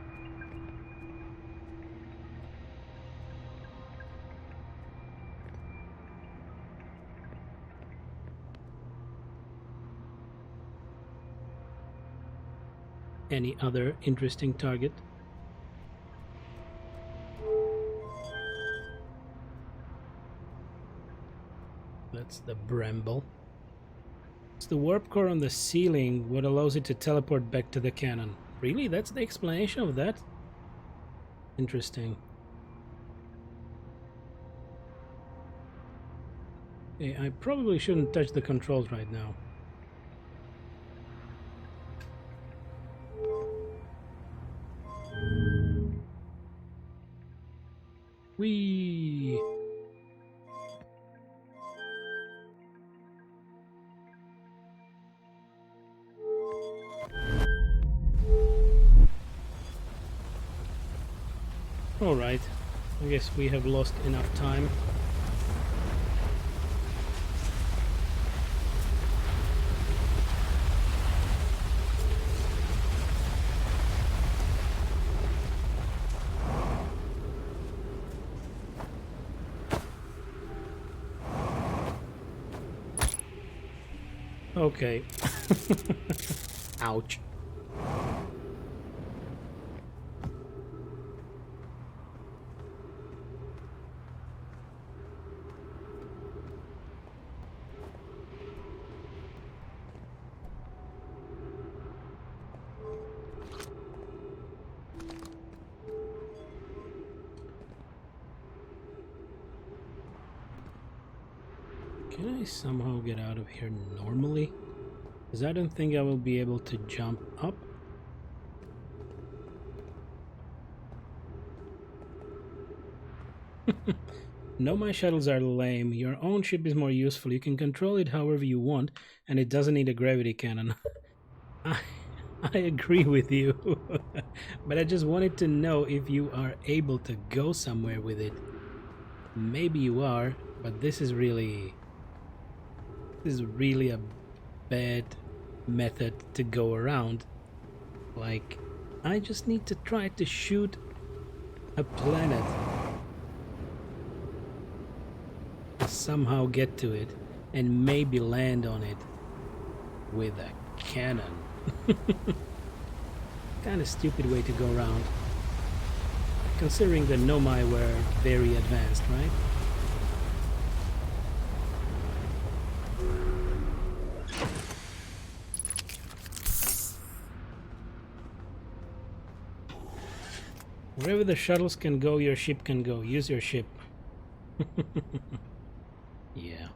Any other interesting target? That's the bramble. It's the warp core on the ceiling what allows it to teleport back to the cannon. Really? That's the explanation of that? Interesting. Okay, I probably shouldn't touch the controls right now. Whee! Alright, I guess we have lost enough time. Okay. Ouch. Can I somehow get out of here normally? Because I don't think I will be able to jump up. No, my shuttles are lame. Your own ship is more useful. You can control it however you want, and it doesn't need a gravity cannon. I, I agree with you. But I just wanted to know if you are able to go somewhere with it. Maybe you are, but this is really a bad method to go around. Like, I just need to try to shoot a planet. Somehow get to it and maybe land on it with a cannon. Kind of stupid way to go around, considering the Nomai were very advanced, right? Wherever the shuttles can go, your ship can go. Use your ship. Yeah.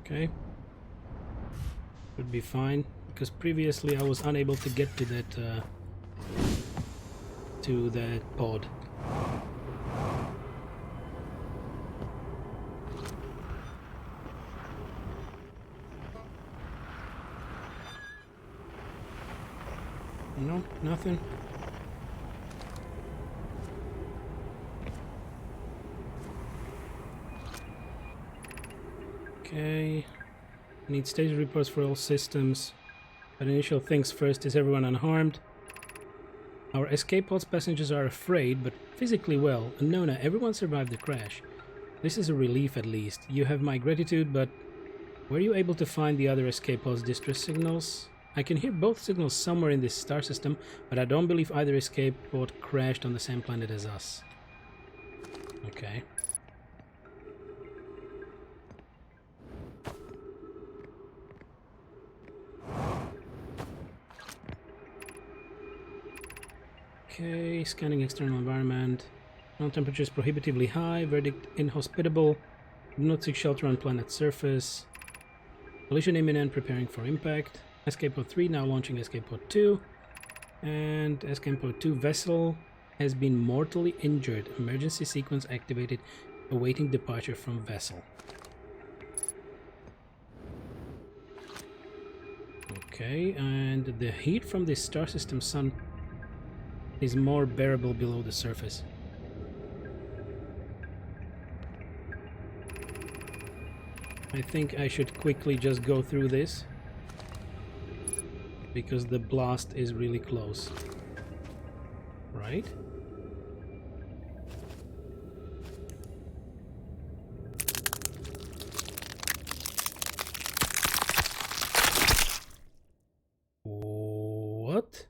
Okay. Would be fine, because previously I was unable to get to that pod. No, nothing. Okay. Need status reports for all systems. But initial things first, is everyone unharmed? Our escape pod's passengers are afraid, but physically well. And Nona, everyone survived the crash. This is a relief at least. You have my gratitude, but were you able to find the other escape pod's distress signals? I can hear both signals somewhere in this star system, but I don't believe either escape pod crashed on the same planet as us. Okay. Okay, scanning external environment. Ground temperature is prohibitively high. Verdict inhospitable. Do not seek shelter on planet surface. Collision imminent, preparing for impact. Escape pod 3 now launching escape pod 2. And escape pod 2 vessel has been mortally injured. Emergency sequence activated. Awaiting departure from vessel. Okay, and the heat from this star system sun is more bearable below the surface. I think I should quickly just go through this, because the blast is really close. Right? What?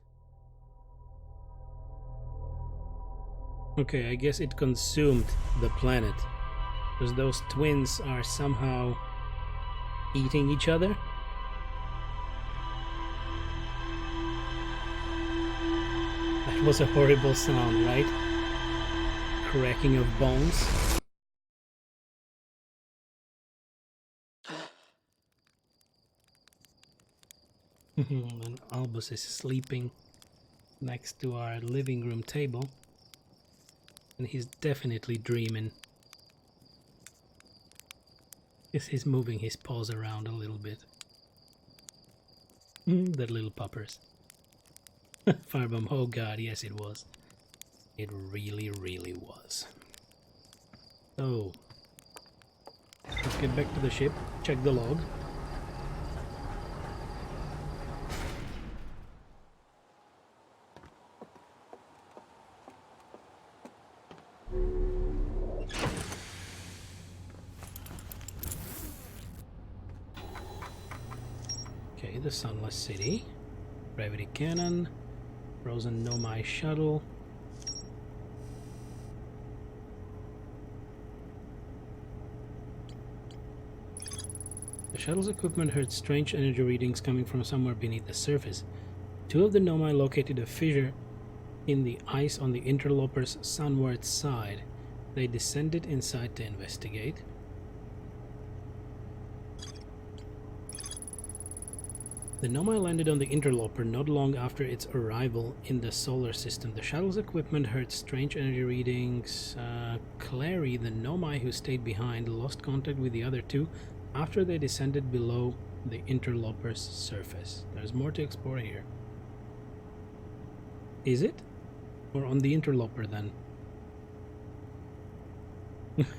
Okay, I guess it consumed the planet. Because those twins are somehow eating each other. That was a horrible sound, right? Cracking of bones. And Albus is sleeping next to our living room table. And he's definitely dreaming. Yes, he's moving his paws around a little bit. The little puppers. Firebomb, oh god, yes it was. It really, really was. So, let's get back to the ship, check the log. Okay, the Sunless City. Gravity Cannon. Frozen Nomai Shuttle. The shuttle's equipment heard strange energy readings coming from somewhere beneath the surface. Two of the Nomai located a fissure in the ice on the interloper's sunward side. They descended inside to investigate. The Nomai landed on the interloper not long after its arrival in the solar system. The shuttle's equipment heard strange energy readings. Clary, the Nomai who stayed behind, lost contact with the other two after they descended below the interloper's surface. There's more to explore here. Is it? Or on the interloper then?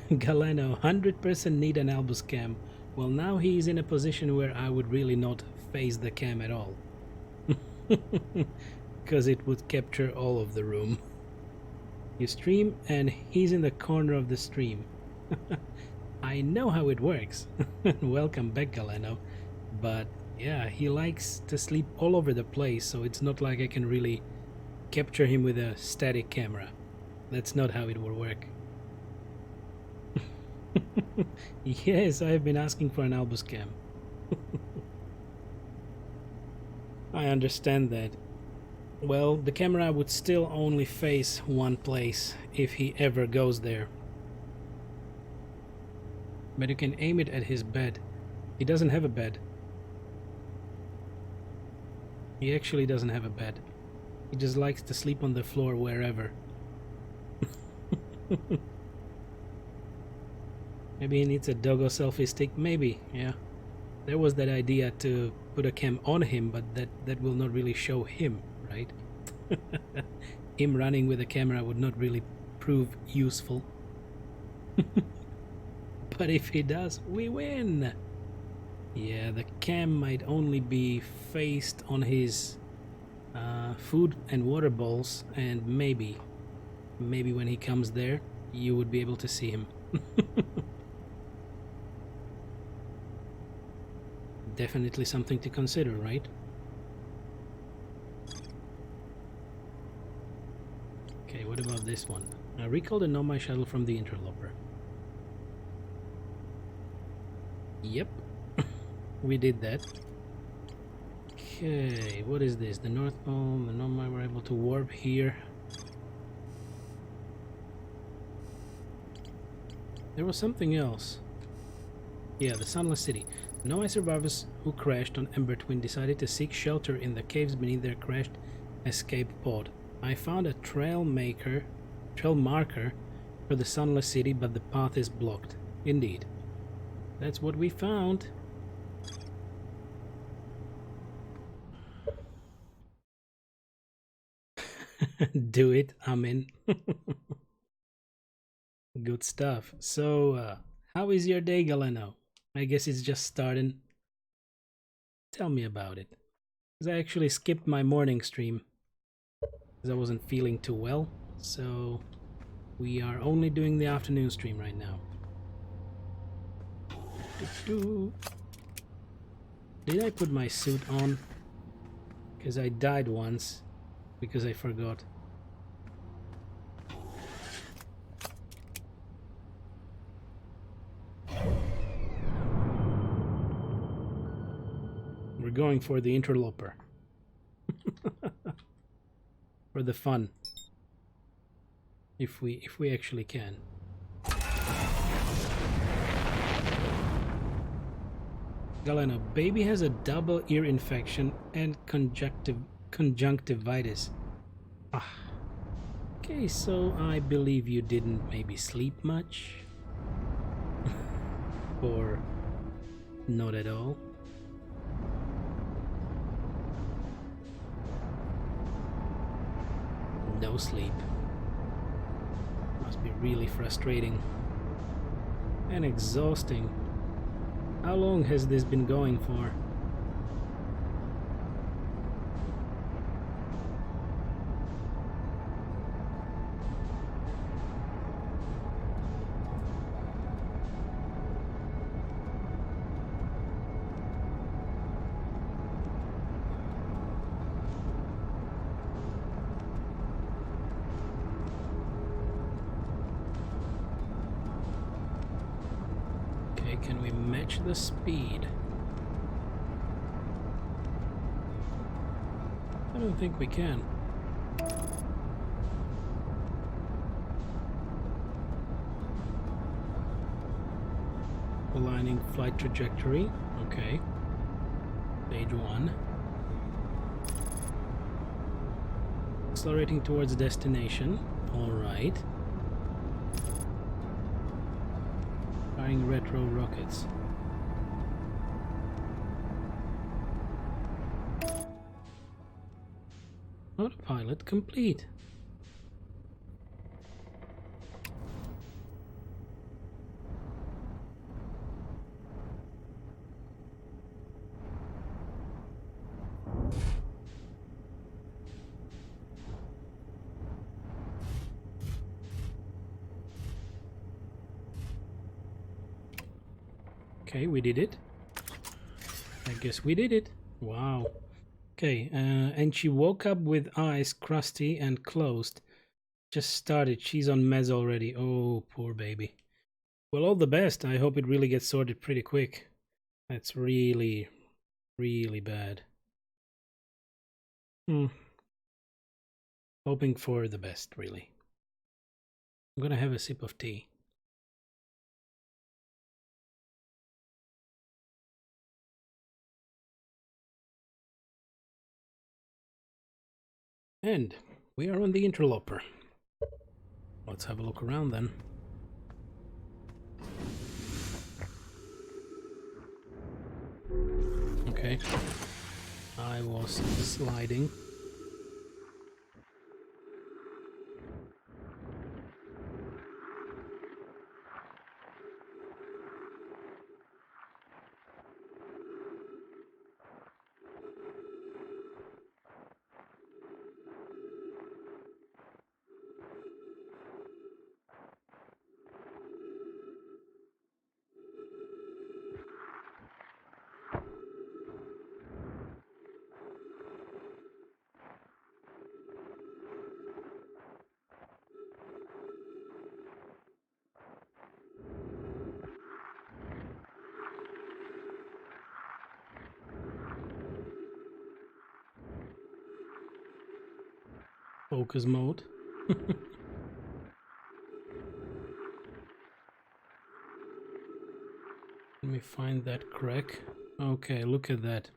Galeno, 100% need an Albus cam. Well, now he's in a position where I would really not face the cam at all. Because it would capture all of the room. You stream and he's in the corner of the stream. I know how it works. Welcome back, Galeno. But yeah, he likes to sleep all over the place, so it's not like I can really capture him with a static camera. That's not how it will work. Yes, I have been asking for an Albus cam. I understand that. Well, the camera would still only face one place if he ever goes there. But you can aim it at his bed. He doesn't have a bed. He actually doesn't have a bed. He just likes to sleep on the floor wherever. Maybe he needs a doggo selfie stick. Maybe, yeah. There was that idea to put a cam on him, but that will not really show him, right? Him running with a camera would not really prove useful. But if he does, we win! Yeah, the cam might only be faced on his food and water bowls, and maybe when he comes there, you would be able to see him. Definitely something to consider, right? Okay, what about this one? Recall the Nomai shuttle from the interloper. Yep, we did that. Okay, what is this? The North Pole, the Nomai were able to warp here. There was something else. Yeah, the Sunless City. Nomai survivors who crashed on Ember Twin decided to seek shelter in the caves beneath their crashed escape pod. I found a trail marker for the Sunless City, but the path is blocked. Indeed. That's what we found. Do it, I'm in. Good stuff. So, how is your day, Galeno? I guess it's just starting. Tell me about it. Because I actually skipped my morning stream. Because I wasn't feeling too well. So, we are only doing the afternoon stream right now. Did I put my suit on? Because I died once. Because I forgot. We're going for the interloper. For the fun. If we actually can. Galeno, baby has a double ear infection and conjunctivitis. Ah. Okay, so I believe you didn't maybe sleep much? Or not at all? No sleep. Must be really frustrating and exhausting. How long has this been going for? Can we match the speed? I don't think we can. Aligning flight trajectory. Okay. Stage 1. Accelerating towards destination. Alright. Firing retro rockets. Autopilot complete. Okay, we did it. I guess we did it. Wow. Okay, and she woke up with eyes crusty and closed. Just started. She's on meds already. Oh, poor baby. Well, all the best. I hope it really gets sorted pretty quick. That's really, really bad. Hoping for the best, really. I'm gonna have a sip of tea. And we are on the interloper. Let's have a look around then. Okay. I was sliding. Focus mode. Let me find that crack. Okay, look at that.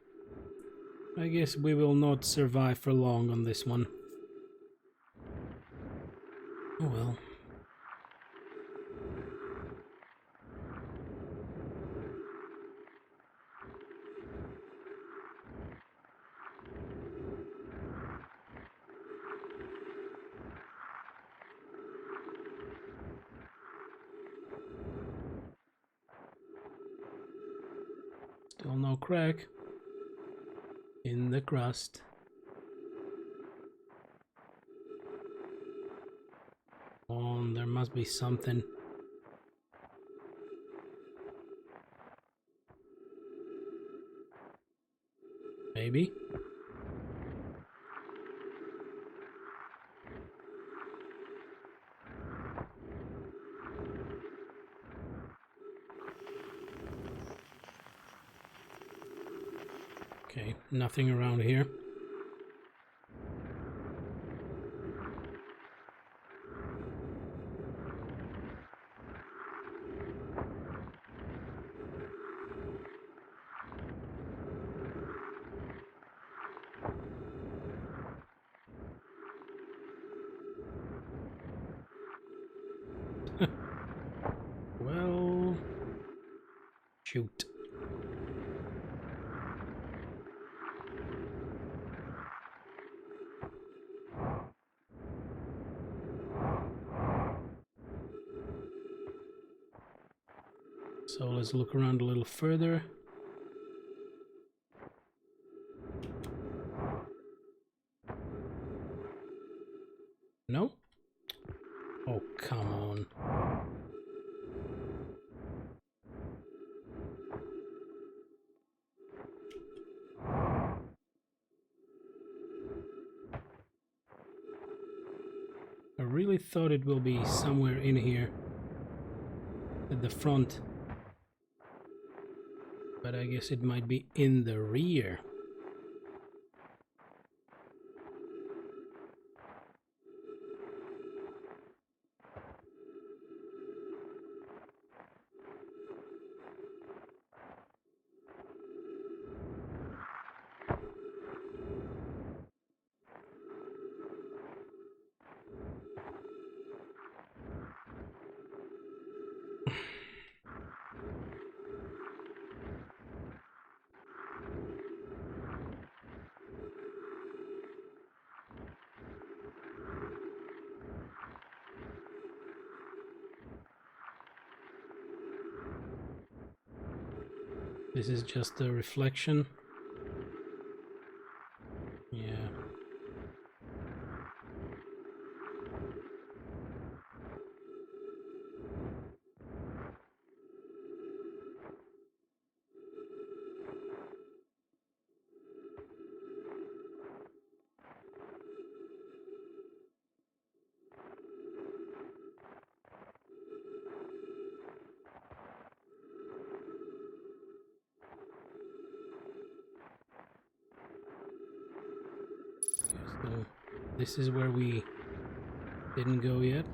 I guess we will not survive for long on this one. Oh well. Still no crack in the crust. Oh, there must be something. Maybe. Okay, nothing around here. Well, shoot. So let's look around a little further. No? Oh, come on. I really thought it will be somewhere in here at the front, but I guess it might be in the rear. This is just a reflection. Yeah. So this is where we didn't go yet.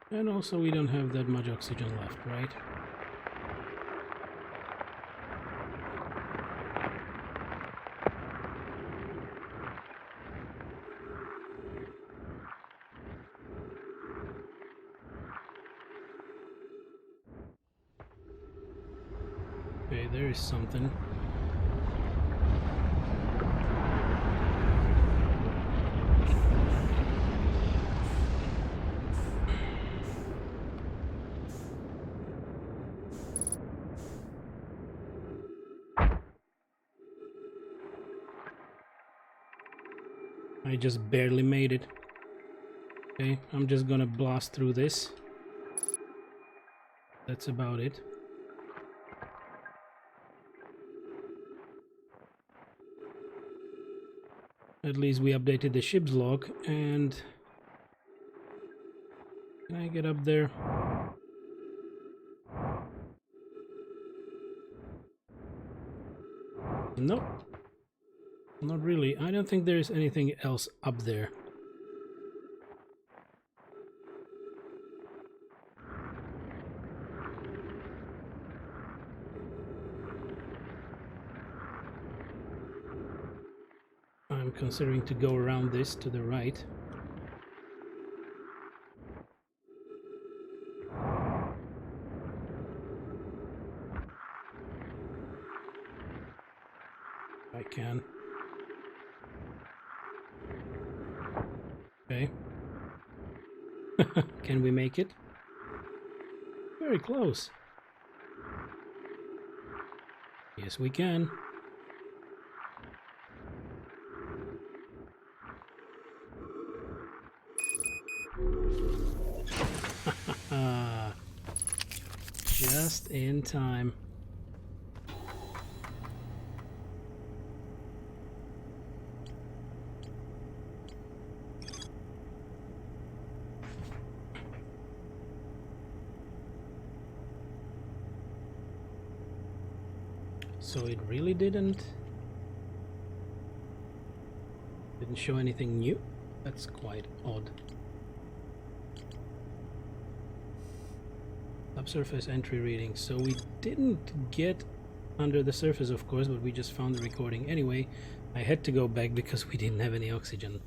And also we don't have that much oxygen left, right? Okay, there is something. I just barely made it. Okay, I'm just gonna blast through this. That's about it. At least we updated the ship's log, and can I get up there? Nope. Not really. I don't think there's anything else up there. I'm considering to go around this to the right. I can. Okay. Can we make it? Very close. Yes, we can. Just in time. So it really didn't show anything new? That's quite odd. Subsurface entry reading. So we didn't get under the surface, of course, but we just found the recording anyway. I had to go back because we didn't have any oxygen.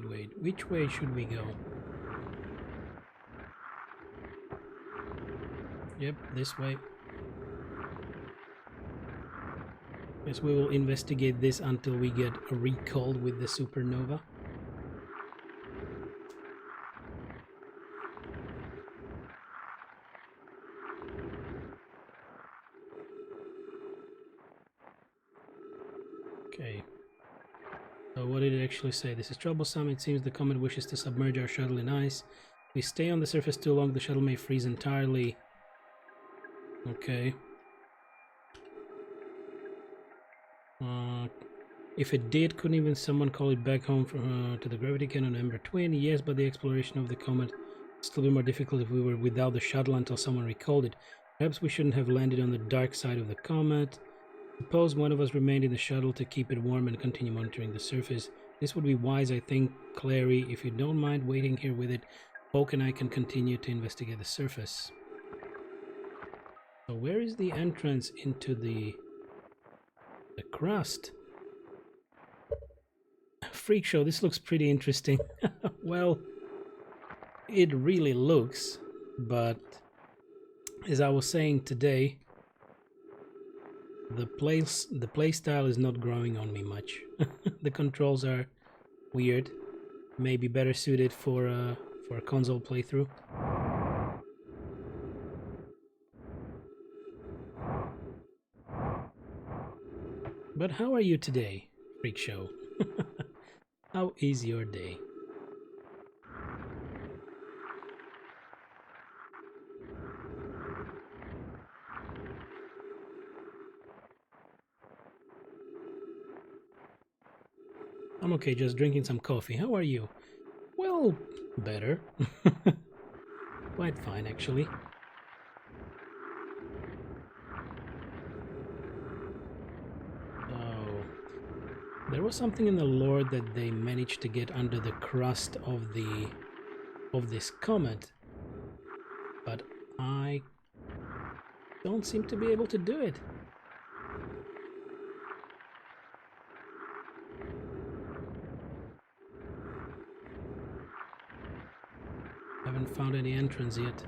Wait. Which way should we go? Yep, this way. Yes, we will investigate this until we get recalled with the supernova. Okay. So what did it actually say? This is troublesome. It seems the comet wishes to submerge our shuttle in ice. If we stay on the surface too long, the shuttle may freeze entirely. Okay. If it did, couldn't even someone call it back home to the gravity cannon Ember Twin? Yes, but the exploration of the comet would still be more difficult if we were without the shuttle until someone recalled it. Perhaps we shouldn't have landed on the dark side of the comet. Suppose one of us remained in the shuttle to keep it warm and continue monitoring the surface. This would be wise, I think. Clary, if you don't mind waiting here with it, Poke and I can continue to investigate the surface. So where is the entrance into the crust? Freak show, this looks pretty interesting. Well, it really looks, but as I was saying today, the play style is not growing on me much. The controls are weird, maybe better suited for a console playthrough. But how are you today, Freak Show? How is your day? I'm okay, just drinking some coffee. How are you? Well, better. Quite fine, actually. Oh, there was something in the lore that they managed to get under the crust of this comet, but I don't seem to be able to do it. Haven't found any entrance yet.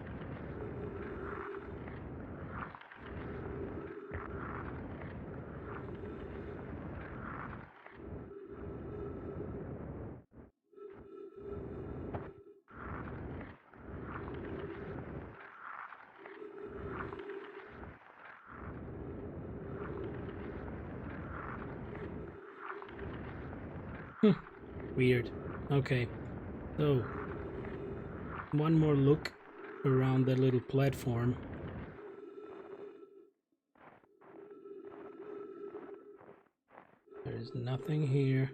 Weird. Okay, so one more look around that little platform. There is nothing here.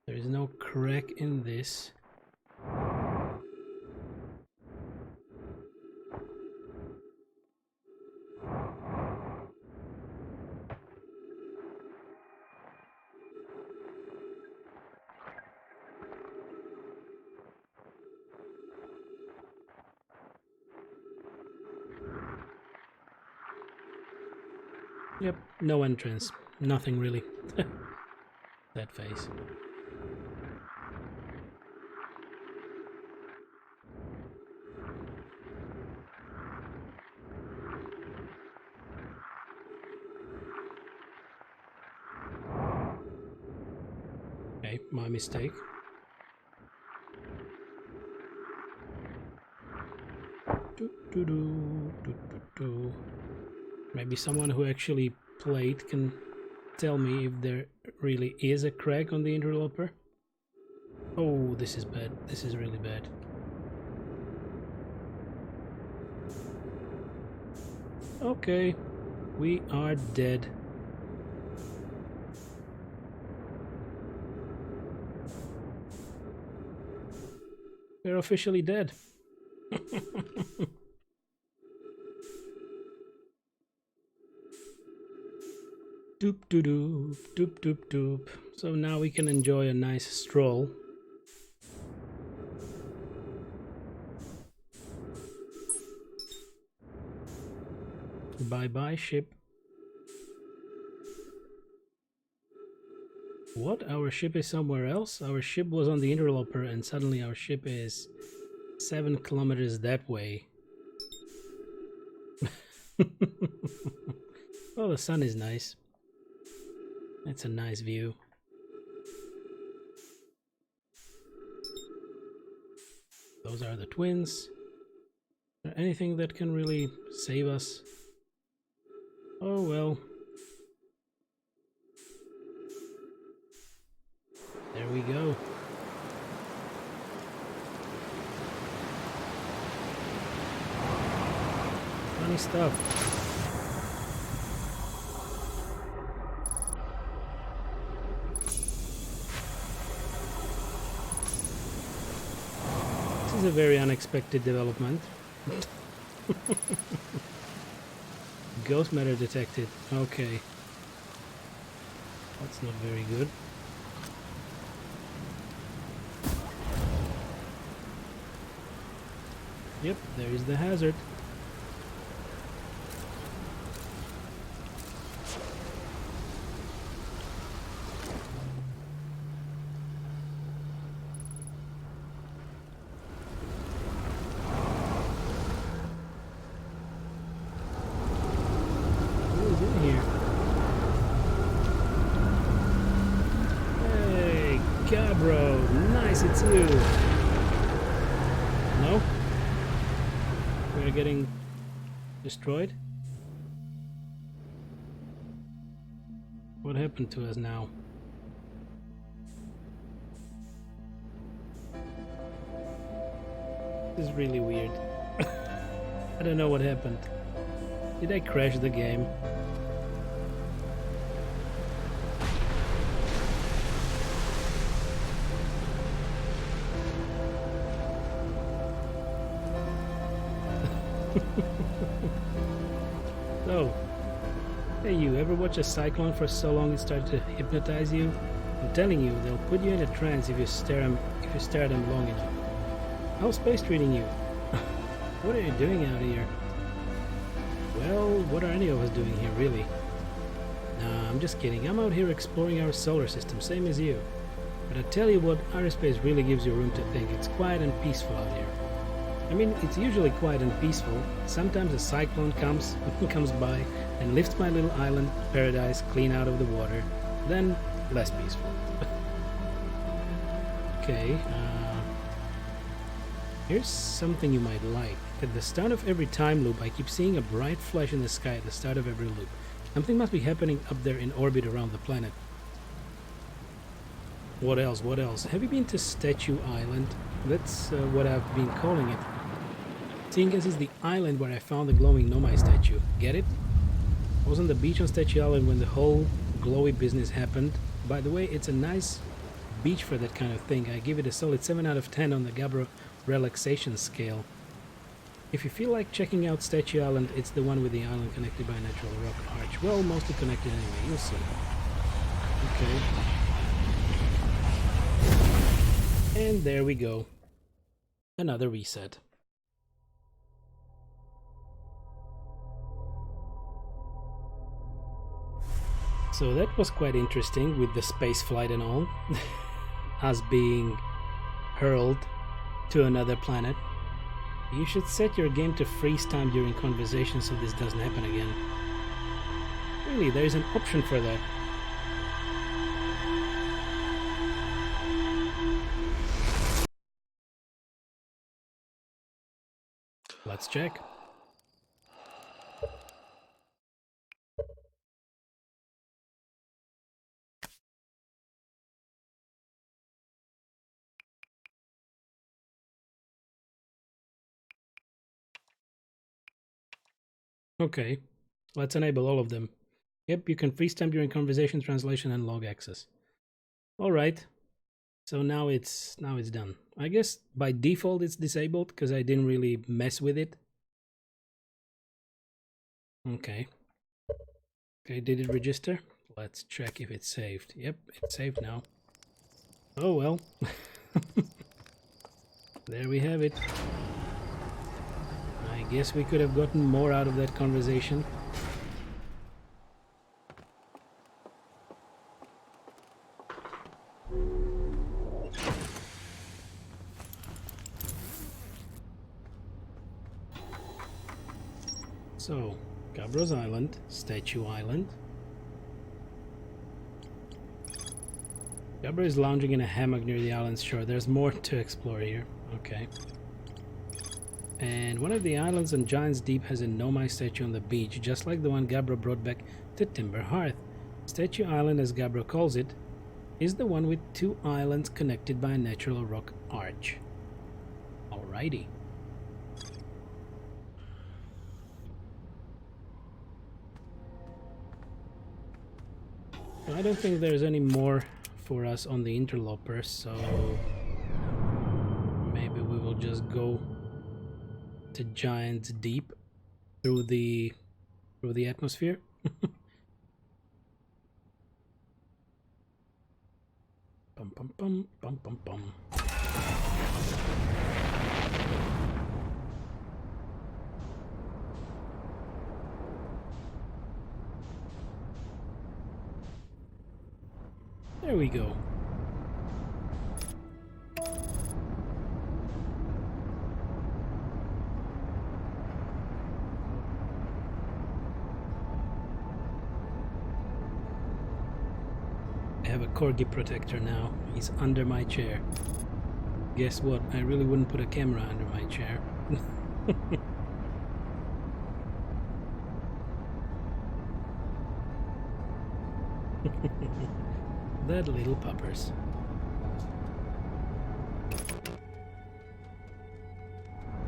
There is no crack in this. Yep, no entrance. Nothing really. That face. Okay, my mistake. Do, do, do, do, do, do. Maybe someone who actually played can tell me if there really is a crack on the interloper. Oh, this is bad. This is really bad. Okay, we are dead. We're officially dead. Doop doo doop, doop doop doop. So now we can enjoy a nice stroll. Bye bye, ship. What? Our ship is somewhere else? Our ship was on the interloper and suddenly our ship is 7 kilometers that way. Oh, the sun is nice. That's a nice view. Those are the twins. Is there anything that can really save us? Oh well. There we go. Funny stuff. This is a very unexpected development. Ghost matter detected. Okay. That's not very good. Yep, there is the hazard. Who is in here? Hey, Gabro, nice, it's you. No? We're getting destroyed? What happened to us now? This is really weird. I don't know what happened. Did I crash the game? So, hey, you ever watch a cyclone for so long it started to hypnotize you? I'm telling you, they'll put you in a trance if you stare at them long enough. How's space treating you? What are you doing out here? Well, what are any of us doing here, really? Nah, I'm just kidding. I'm out here exploring our solar system, same as you. But I tell you what, outer space really gives you room to think. It's quiet and peaceful out here. I mean, it's usually quiet and peaceful. Sometimes a cyclone comes by and lifts my little island paradise clean out of the water. Then, less peaceful. Okay, here's something you might like. At the start of every time loop, I keep seeing a bright flash in the sky at the start of every loop. Something must be happening up there in orbit around the planet. What else? What else? Have you been to Statue Island? That's what I've been calling it. Seeing as it's the island where I found the glowing Nomai statue. Get it? I was on the beach on Statue Island when the whole glowy business happened. By the way, it's a nice beach for that kind of thing. I give it a solid 7 out of 10 on the Gabro relaxation scale. If you feel like checking out Statue Island, it's the one with the island connected by a natural rock arch. Well, mostly connected anyway, you'll see. Okay. And there we go. Another reset. So that was quite interesting with the space flight and all. Us being hurled to another planet. You should set your game to freeze time during conversation so this doesn't happen again. Really, there is an option for that. Let's check. Okay, let's enable all of them. Yep, you can freeze time during conversation, translation, and log access. All right, so now it's done. I guess by default it's disabled because I didn't really mess with it. Okay. Okay, did it register? Let's check if it's saved. Yep, it's saved now. Oh well. There we have it. I guess we could have gotten more out of that conversation. So, Gabro's Island, Statue Island. Gabro is lounging in a hammock near the island's shore. There's more to explore here. Okay. And one of the islands on Giant's Deep has a Nomai statue on the beach, just like the one Gabro brought back to Timber Hearth. Statue Island, as Gabro calls it, is the one with two islands connected by a natural rock arch. Alrighty. I don't think there's any more for us on the interloper, so maybe we will just go to Giant's Deep through the atmosphere. Pum pum pum pum pum pum. There we go. I have a corgi protector now. He's under my chair. Guess what? I really wouldn't put a camera under my chair. That little puppers.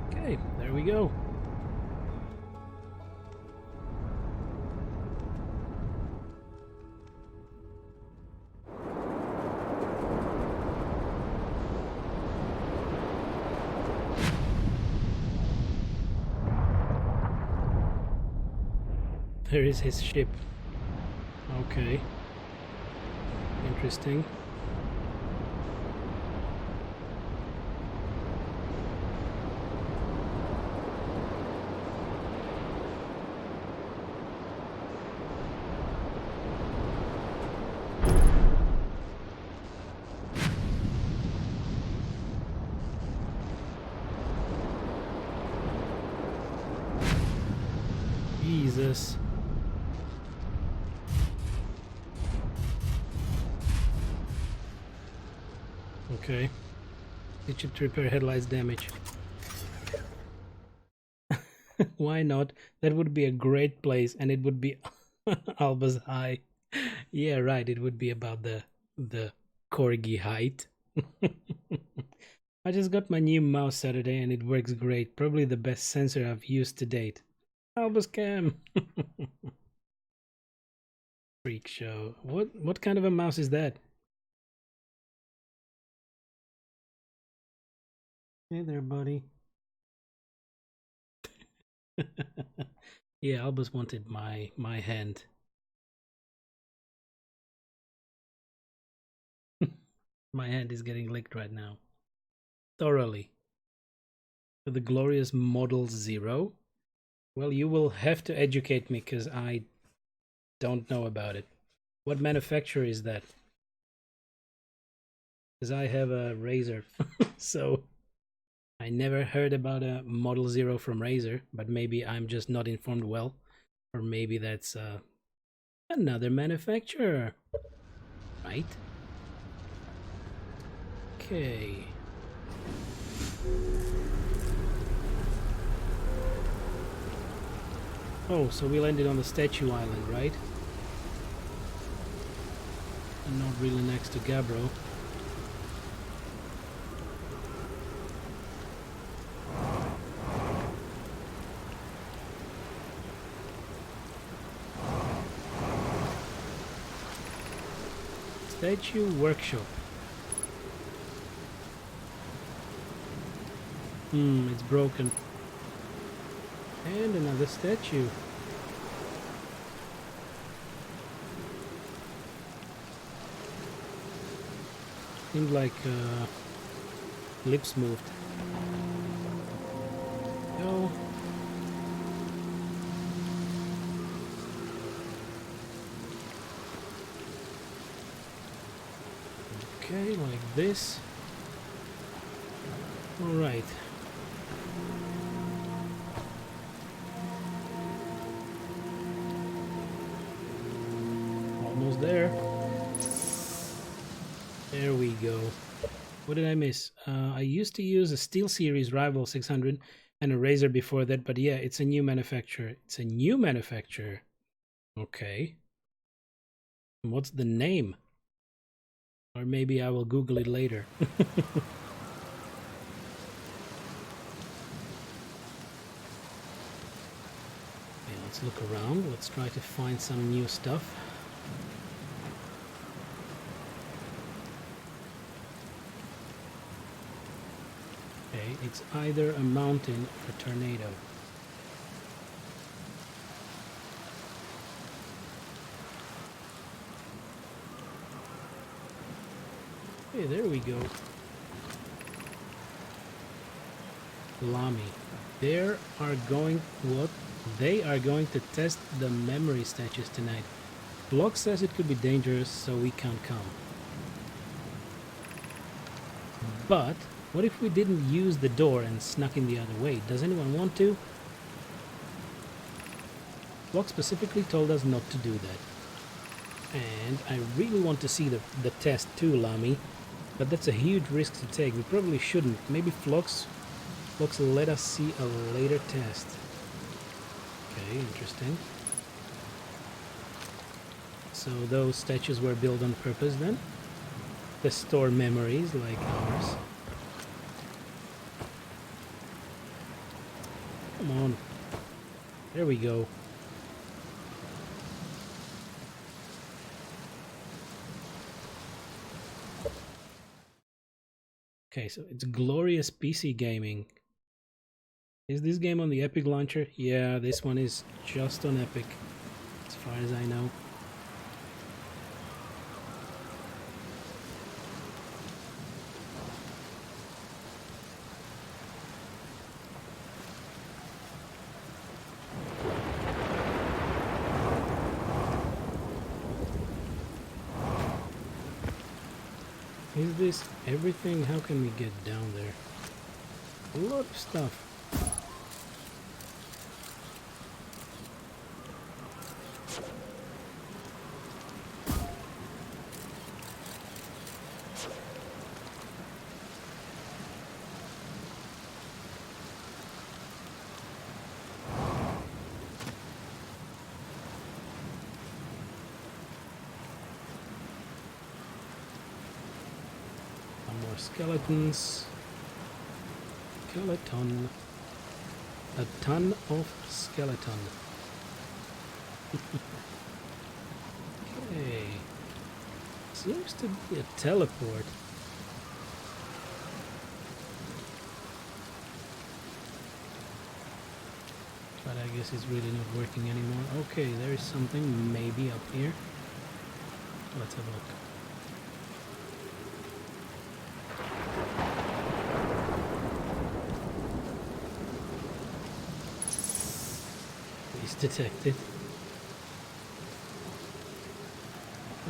Okay, there we go. There is his ship. Okay. Interesting. Jesus. Okay. It should repair headlights damage. Why not? That would be a great place, and it would be Alba's high. Yeah, right. It would be about the corgi height. I just got my new mouse Saturday, and it works great. Probably the best sensor I've used to date. Alba's cam. Freak show. What kind of a mouse is that? Hey there, buddy. Yeah, Albus wanted my hand. My hand is getting licked right now. Thoroughly. For the glorious Model Zero? Well, you will have to educate me, because I don't know about it. What manufacturer is that? Because I have a Razer, so I never heard about a Model Zero from Razer, but maybe I'm just not informed well, or maybe that's another manufacturer, right? Okay. Oh, so we landed on the Statue Island, right? And not really next to Gabbro. statue workshop. It's broken. And another statue. Seemed like lips moved. No. Okay, like this. All right. Almost there. There we go. What did I miss? I used to use a SteelSeries Rival 600 and a Razer before that, but yeah, it's a new manufacturer. It's a new manufacturer. Okay. What's the name? Or maybe I will Google it later. Okay, let's look around. Let's try to find some new stuff. Okay, it's either a mountain or a tornado. Hey, there we go. Lamy. They are going to test the memory statues tonight. Block says it could be dangerous, so we can't come. But what if we didn't use the door and snuck in the other way? Does anyone want to? Block specifically told us not to do that. And I really want to see the test too, Lamy. But that's a huge risk to take. We probably shouldn't. Maybe Flox let us see a later test. Okay, interesting. So those statues were built on purpose then? To store memories like ours. Come on. There we go. Okay, so it's Glorious PC Gaming. Is this game on the Epic launcher? Yeah, this one is just on Epic, as far as I know. Is this everything? How can we get down there? A lot of stuff. More skeletons. Skeleton. A ton of skeleton. Okay. Seems to be a teleport. But I guess it's really not working anymore. Okay, there is something maybe up here. Let's have a look. Detected.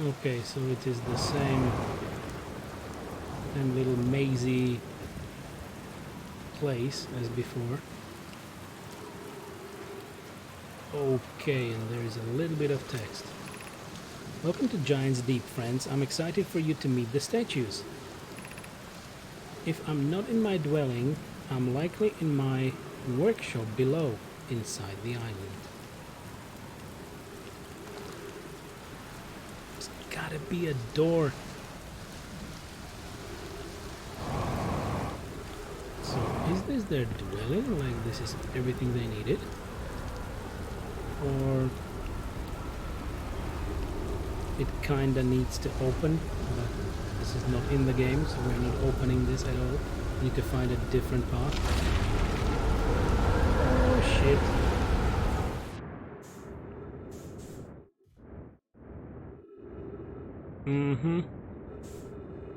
Okay, so it is the same little mazy place as before. Okay, and there is a little bit of text. Welcome to Giant's Deep, friends. I'm excited for you to meet the statues. If I'm not in my dwelling, I'm likely in my workshop below, inside the island. Gotta be a door. So, is this their dwelling? Like, this is everything they needed? Or... it kinda needs to open, but this is not in the game, so we're not opening this at all. We need to find a different path. Oh shit. Mm-hmm.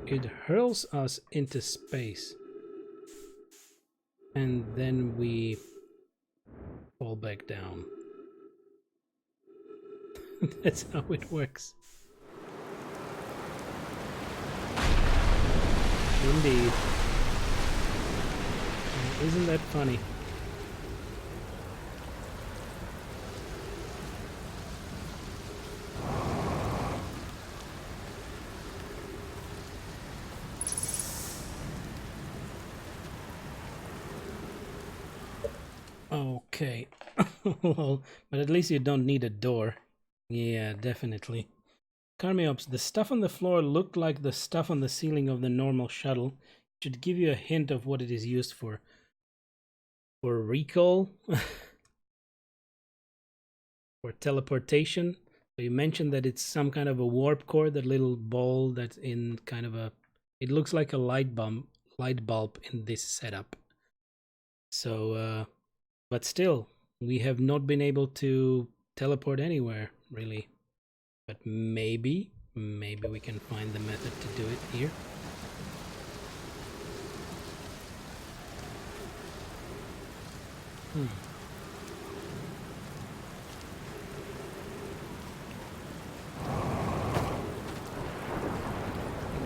It hurls us into space. And then we fall back down. That's how it works. Indeed. Isn't that funny? Okay. Well, but at least you don't need a door. Yeah, definitely. Carmiops, the stuff on the floor looked like the stuff on the ceiling of the normal shuttle. It should give you a hint of what it is used for. For recall? For teleportation? So you mentioned that it's some kind of a warp core, that little ball that's in kind of a... It looks like a light bulb in this setup. So, but still, we have not been able to teleport anywhere, really. But maybe we can find the method to do it here.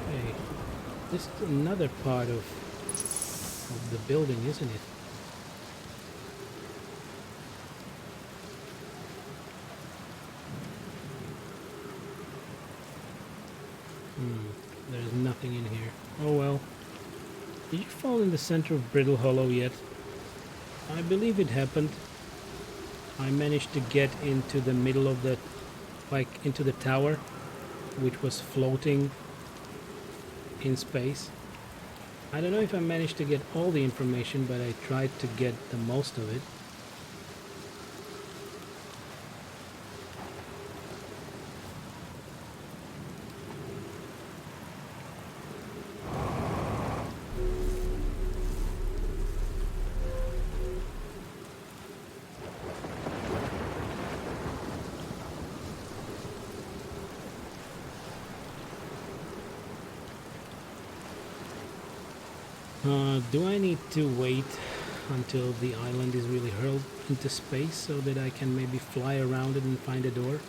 Okay, this is another part of the building, isn't it? There's nothing in here. Oh well. Did you fall in the center of Brittle Hollow yet? I believe it happened. I managed to get into the middle of the... like into the tower, which was floating in space. I don't know if I managed to get all the information, but I tried to get the most of it. Do I need to wait until the island is really hurled into space so that I can maybe fly around it and find a door?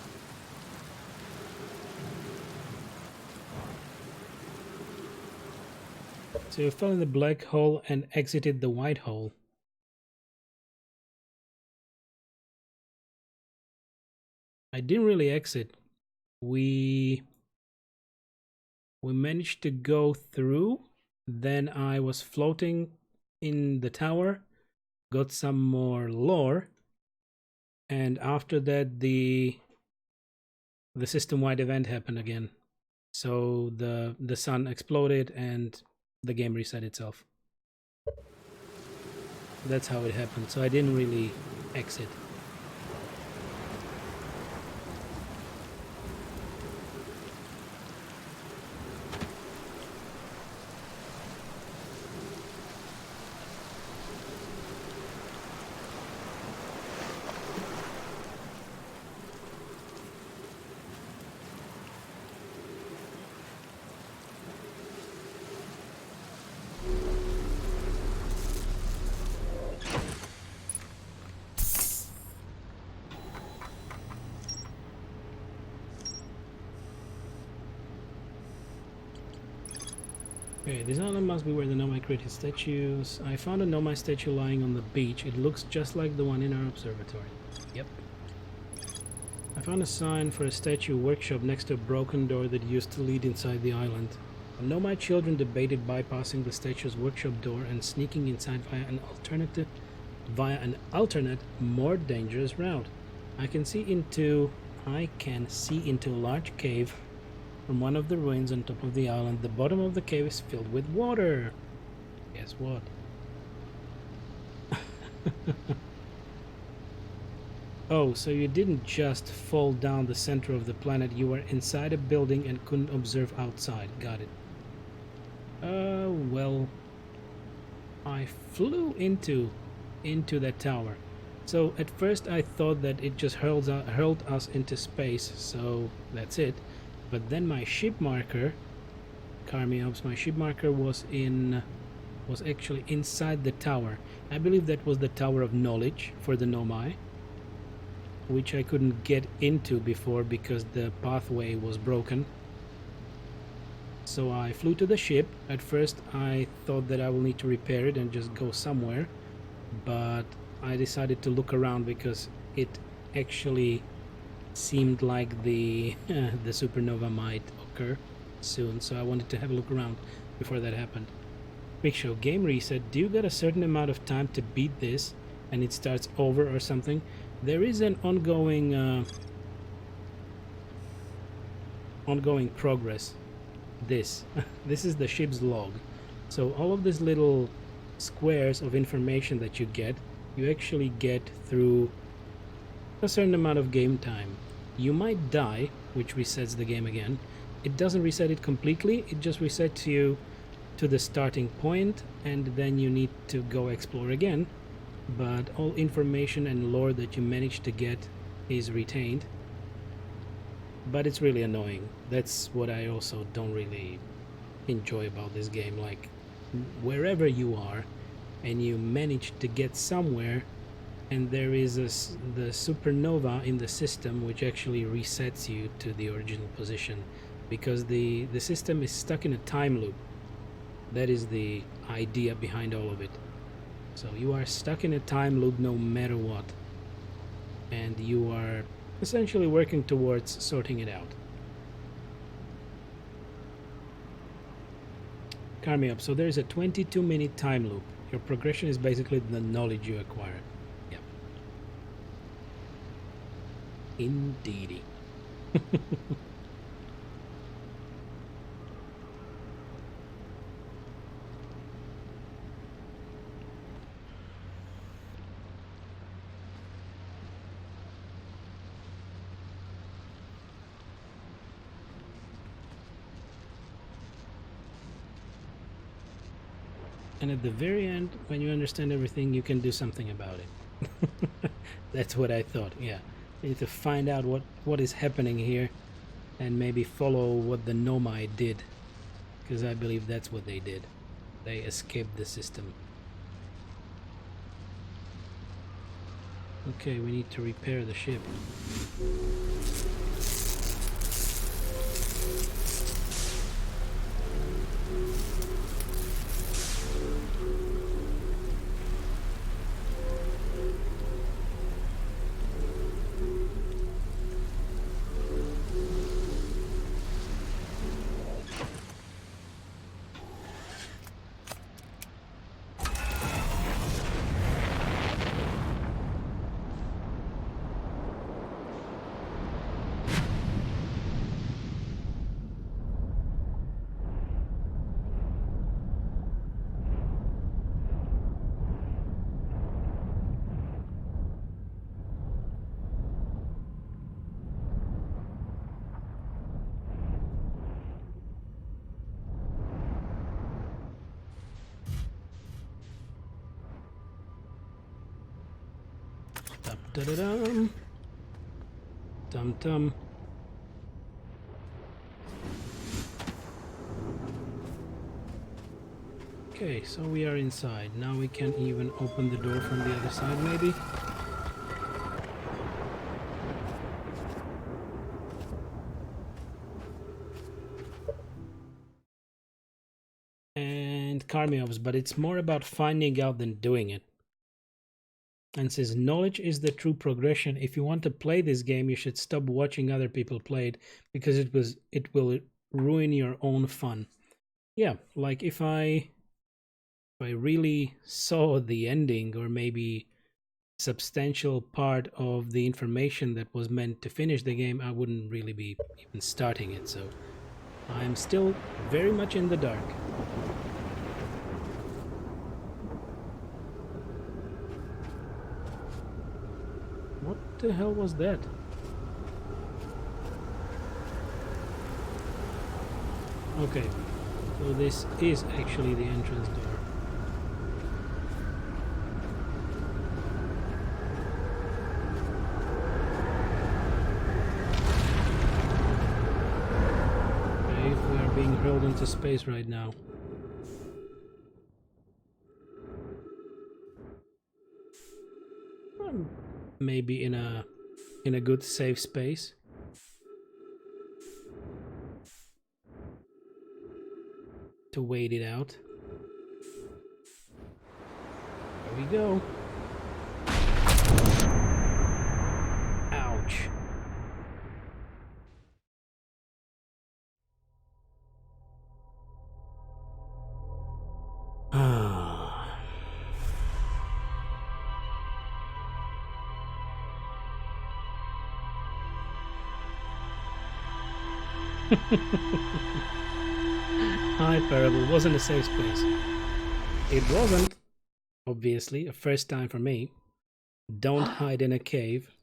So you fell in the black hole and exited the white hole. I didn't really exit. We managed to go through. Then I was floating in the tower, got some more lore, and after that the system-wide event happened again. So the sun exploded and the game reset itself. That's how it happened. So I didn't really exit. Okay, this island must be where the Nomai created statues. I found a Nomai statue lying on the beach. It looks just like the one in our observatory. Yep. I found a sign for a statue workshop next to a broken door that used to lead inside the island. The Nomai children debated bypassing the statue's workshop door and sneaking inside via an alternate, more dangerous route. I can see into a large cave from one of the ruins on top of the island. The bottom of the cave is filled with water. Guess what? Oh, so you didn't just fall down the center of the planet, you were inside a building and couldn't observe outside. Got it. Well, I flew into that tower. So at first I thought that it just hurled us into space, so that's it. But then my ship marker, Carmiops, my ship marker was actually inside the tower. I believe that was the Tower of Knowledge for the Nomai, which I couldn't get into before because the pathway was broken. So I flew to the ship. At first I thought that I will need to repair it and just go somewhere, but I decided to look around because it actually seemed like the the supernova might occur soon, so I wanted to have a look around before that happened. Big Show, game reset. Do you get a certain amount of time to beat this and it starts over or something? There is an ongoing progress. This is the ship's log. So all of these little squares of information that you actually get through a certain amount of game time. You might die, which resets the game again. It doesn't reset it completely, it just resets you to the starting point, and then you need to go explore again. But all information and lore that you manage to get is retained. But it's really annoying. That's what I also don't really enjoy about this game. Like, wherever you are and you manage to get somewhere, and there is the supernova in the system which actually resets you to the original position, because the system is stuck in a time loop. That is the idea behind all of it. So you are stuck in a time loop no matter what, and you are essentially working towards sorting it out. Carry me up. So there's a 22-minute time loop. Your progression is basically the knowledge you acquire. Yep. Indeedy. And at the very end, when you understand everything, you can do something about it. That's what I thought, yeah. You need to find out what is happening here and maybe follow what the Nomai did. Because I believe that's what they did. They escaped the system. Okay, we need to repair the ship. Da-da-dum. Dum-dum. Okay, so we are inside. Now we can even open the door from the other side, maybe? And Carmiops, but it's more about finding out than doing it. And says, knowledge is the true progression. If you want to play this game, you should stop watching other people play it, because it will ruin your own fun. Yeah, like if I really saw the ending, or maybe substantial part of the information that was meant to finish the game, I wouldn't really be even starting it. So I'm still very much in the dark. What the hell was that? Okay, so this is actually the entrance door. Okay, we are being hurled into space right now. Maybe in a good safe space. To wait it out. There we go. Ouch. Ah. Hi, Parable. Wasn't a safe space. It wasn't, obviously, a first time for me. Don't hide in a cave.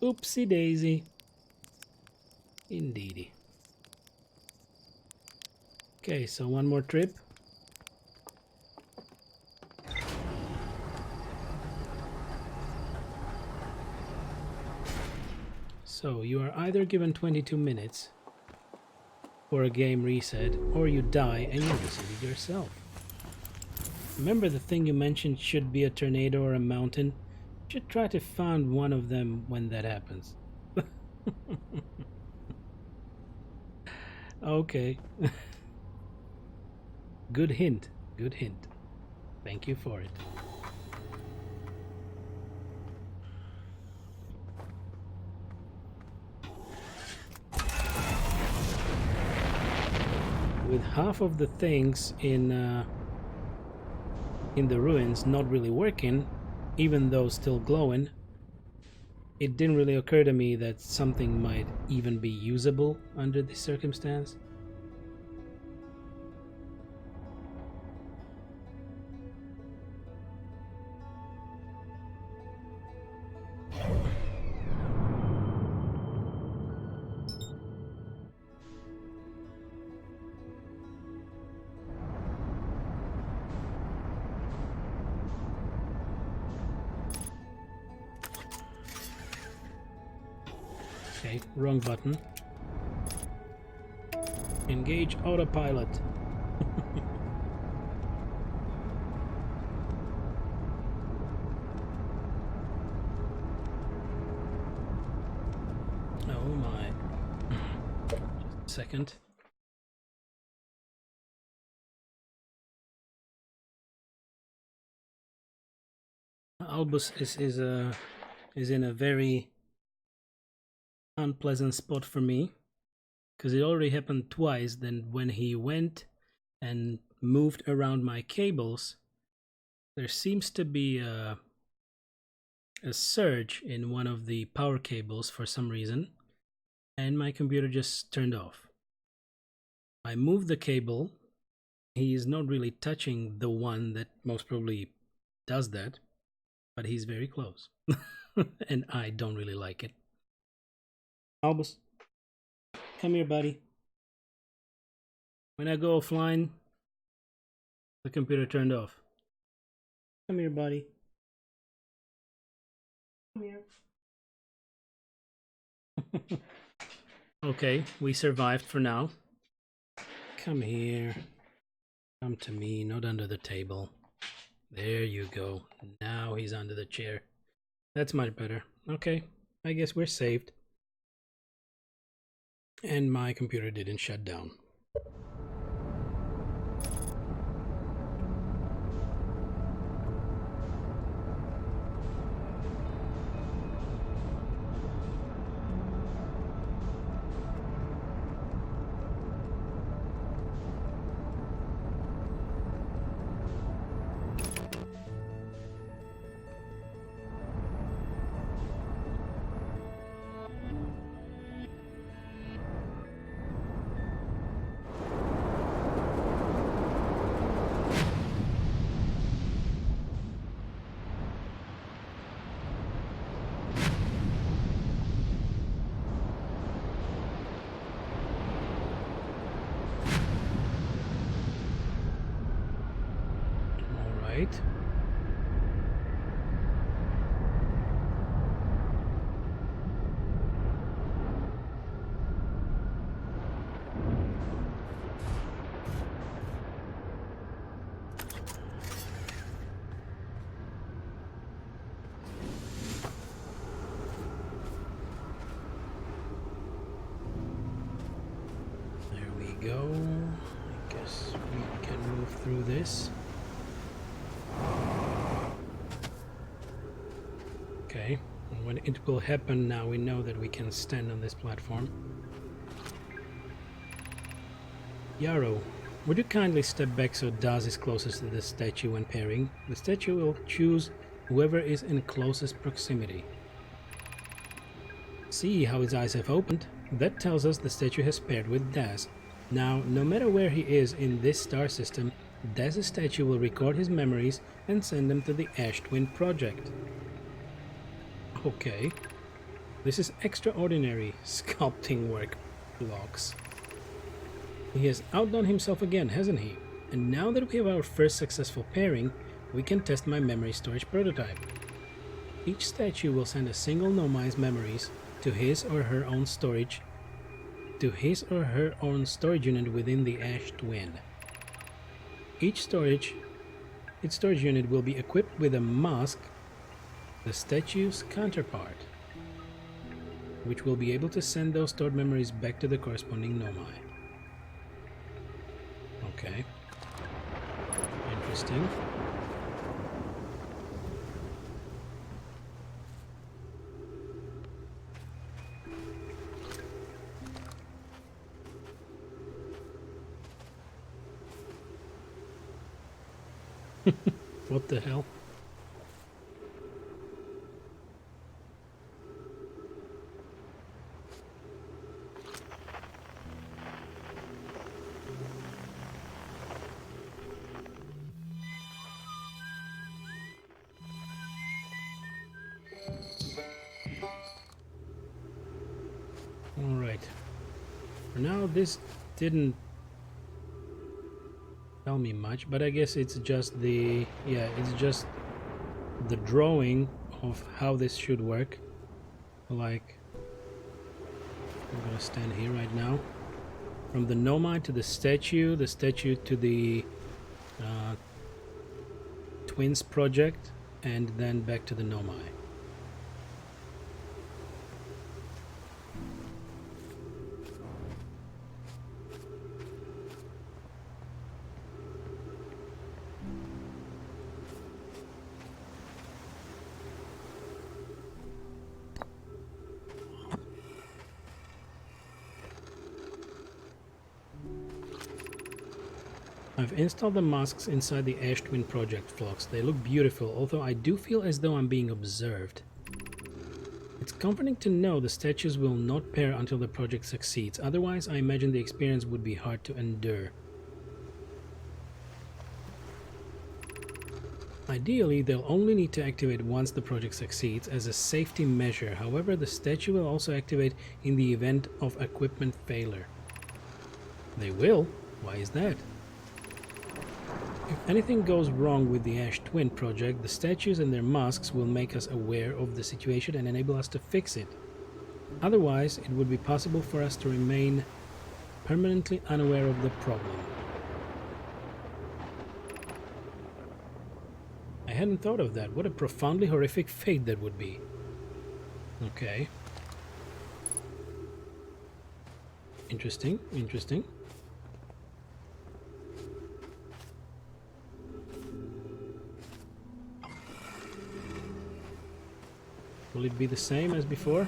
Oopsie daisy. Indeedy. Okay, so one more trip. So you are either given 22 minutes for a game reset, or you die and you reset it yourself. Remember the thing you mentioned should be a tornado or a mountain? You should try to find one of them when that happens. Okay. Good hint. Good hint. Thank you for it. With half of the things in the ruins not really working, even though still glowing, it didn't really occur to me that something might even be usable under this circumstance. Okay, wrong button. Engage autopilot. Oh my. Just a second. Albus is in a very unpleasant spot for me, because it already happened twice. Then when he went and moved around my cables, there seems to be a surge in one of the power cables for some reason, and my computer just turned off. I moved the cable. He is not really touching the one that most probably does that, but he's very close. And I don't really like it. Albus, come here, buddy. When I go offline, the computer turned off. Come here, buddy. Come here. Okay, we survived for now. Come here. Come to me, not under the table. There you go. Now he's under the chair. That's much better. Okay, I guess we're saved. And my computer didn't shut down. Right. There we go. I guess we can move through this. Okay, and when it will happen now, we know that we can stand on this platform. Yarrow, would you kindly step back so Daz is closest to the statue when pairing? The statue will choose whoever is in closest proximity. See how his eyes have opened? That tells us the statue has paired with Daz. Now, no matter where he is in this star system, Daz's statue will record his memories and send them to the Ash Twin Project. Okay. This is extraordinary sculpting work, blocks. He has outdone himself again, hasn't he? And now that we have our first successful pairing, we can test my memory storage prototype. Each statue will send a single Nomai's memories to his or her own storage unit within the Ash Twin. Its storage unit will be equipped with a mask, the statue's counterpart, which will be able to send those stored memories back to the corresponding Nomai. Okay. Interesting. What the hell? Alright. For now, this didn't tell me much, but I guess it's just the drawing of how this should work. Like, I'm gonna stand here right now. From the Nomai to the statue to the Twins project, and then back to the Nomai. I've installed the masks inside the Ash Twin project flocks. They look beautiful, although I do feel as though I'm being observed. It's comforting to know the statues will not pair until the project succeeds, otherwise I imagine the experience would be hard to endure. Ideally, they'll only need to activate once the project succeeds as a safety measure. However, the statue will also activate in the event of equipment failure. They will? Why is that? If anything goes wrong with the Ash Twin project, the statues and their masks will make us aware of the situation and enable us to fix it. Otherwise, it would be possible for us to remain permanently unaware of the problem. I hadn't thought of that. What a profoundly horrific fate that would be. Okay. Interesting, interesting. Will it be the same as before?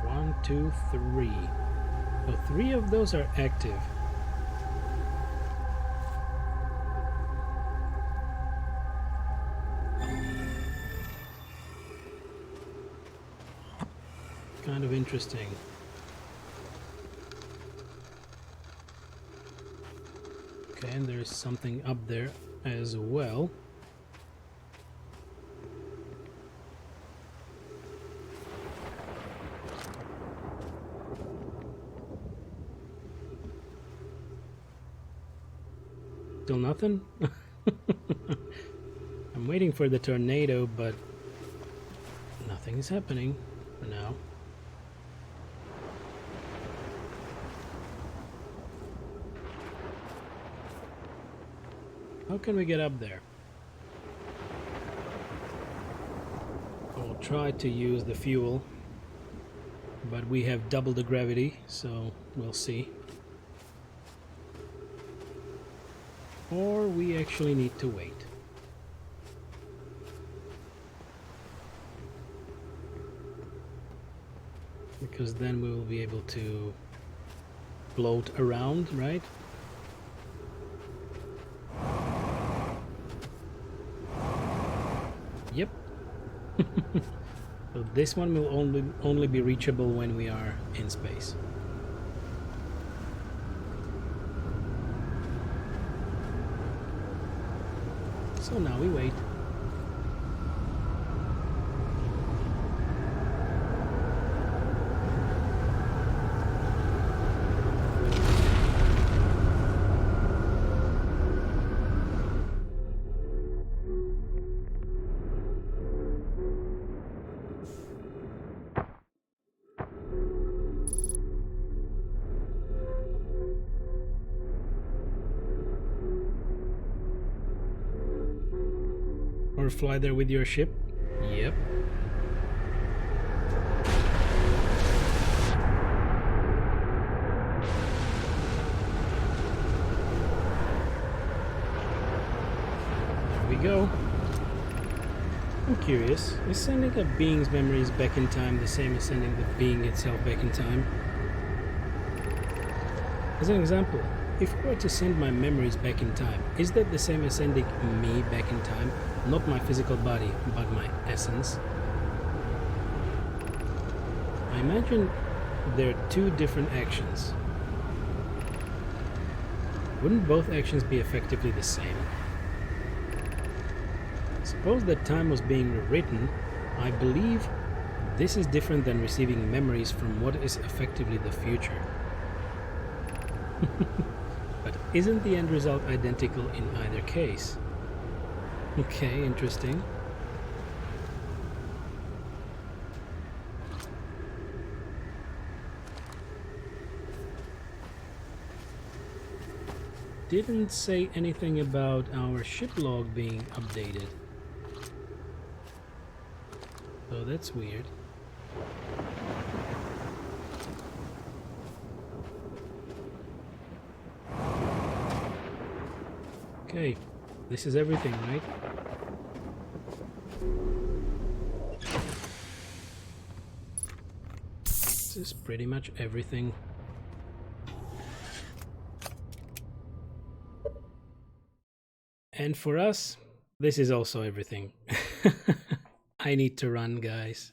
One, two, three. So 3 of those are active. Kind of interesting. Okay, and there's something up there as well. Still nothing? I'm waiting for the tornado, but nothing is happening for now. How can we get up there? I'll try to use the fuel, but we have double the gravity, so we'll see. Or we actually need to wait. Because then we will be able to float around, right? Yep. So this one will only be reachable when we are in space. So now we wait. Or fly there with your ship? Yep. There we go. I'm curious, is sending a being's memories back in time the same as sending the being itself back in time? As an example, if I were to send my memories back in time, is that the same as sending me back in time? Not my physical body, but my essence. I imagine there are two different actions. Wouldn't both actions be effectively the same? Suppose that time was being rewritten. I believe this is different than receiving memories from what is effectively the future. But isn't the end result identical in either case? Okay, interesting. Didn't say anything about our ship log being updated. So that's weird. Okay, this is everything, right? This is pretty much everything. And for us, this is also everything. I need to run, guys.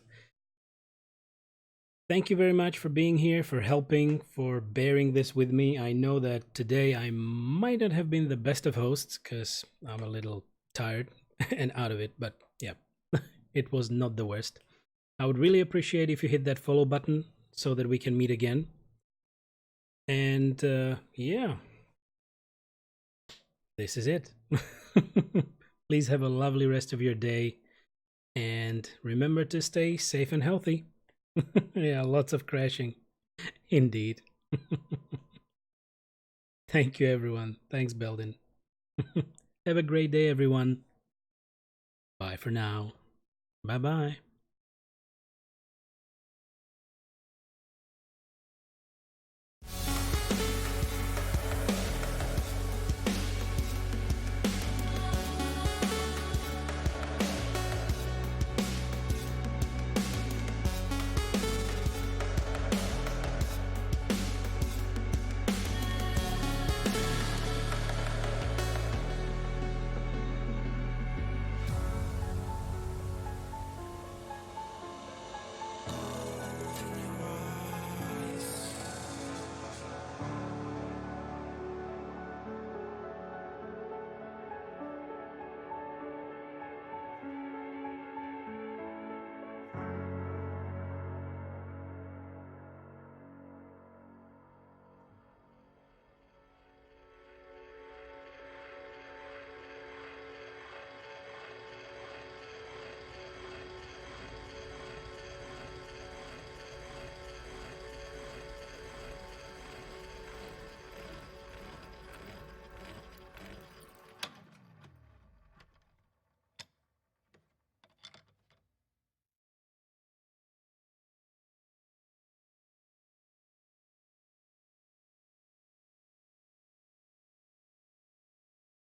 Thank you very much for being here, for helping, for bearing this with me. I know that today I might not have been the best of hosts because I'm a little tired and out of it, but yeah, it was not the worst. I would really appreciate if you hit that follow button so that we can meet again. And yeah, this is it. Please have a lovely rest of your day and remember to stay safe and healthy. Yeah, lots of crashing. Indeed. Thank you, everyone. Thanks, Belden. Have a great day, everyone. Bye for now. Bye-bye.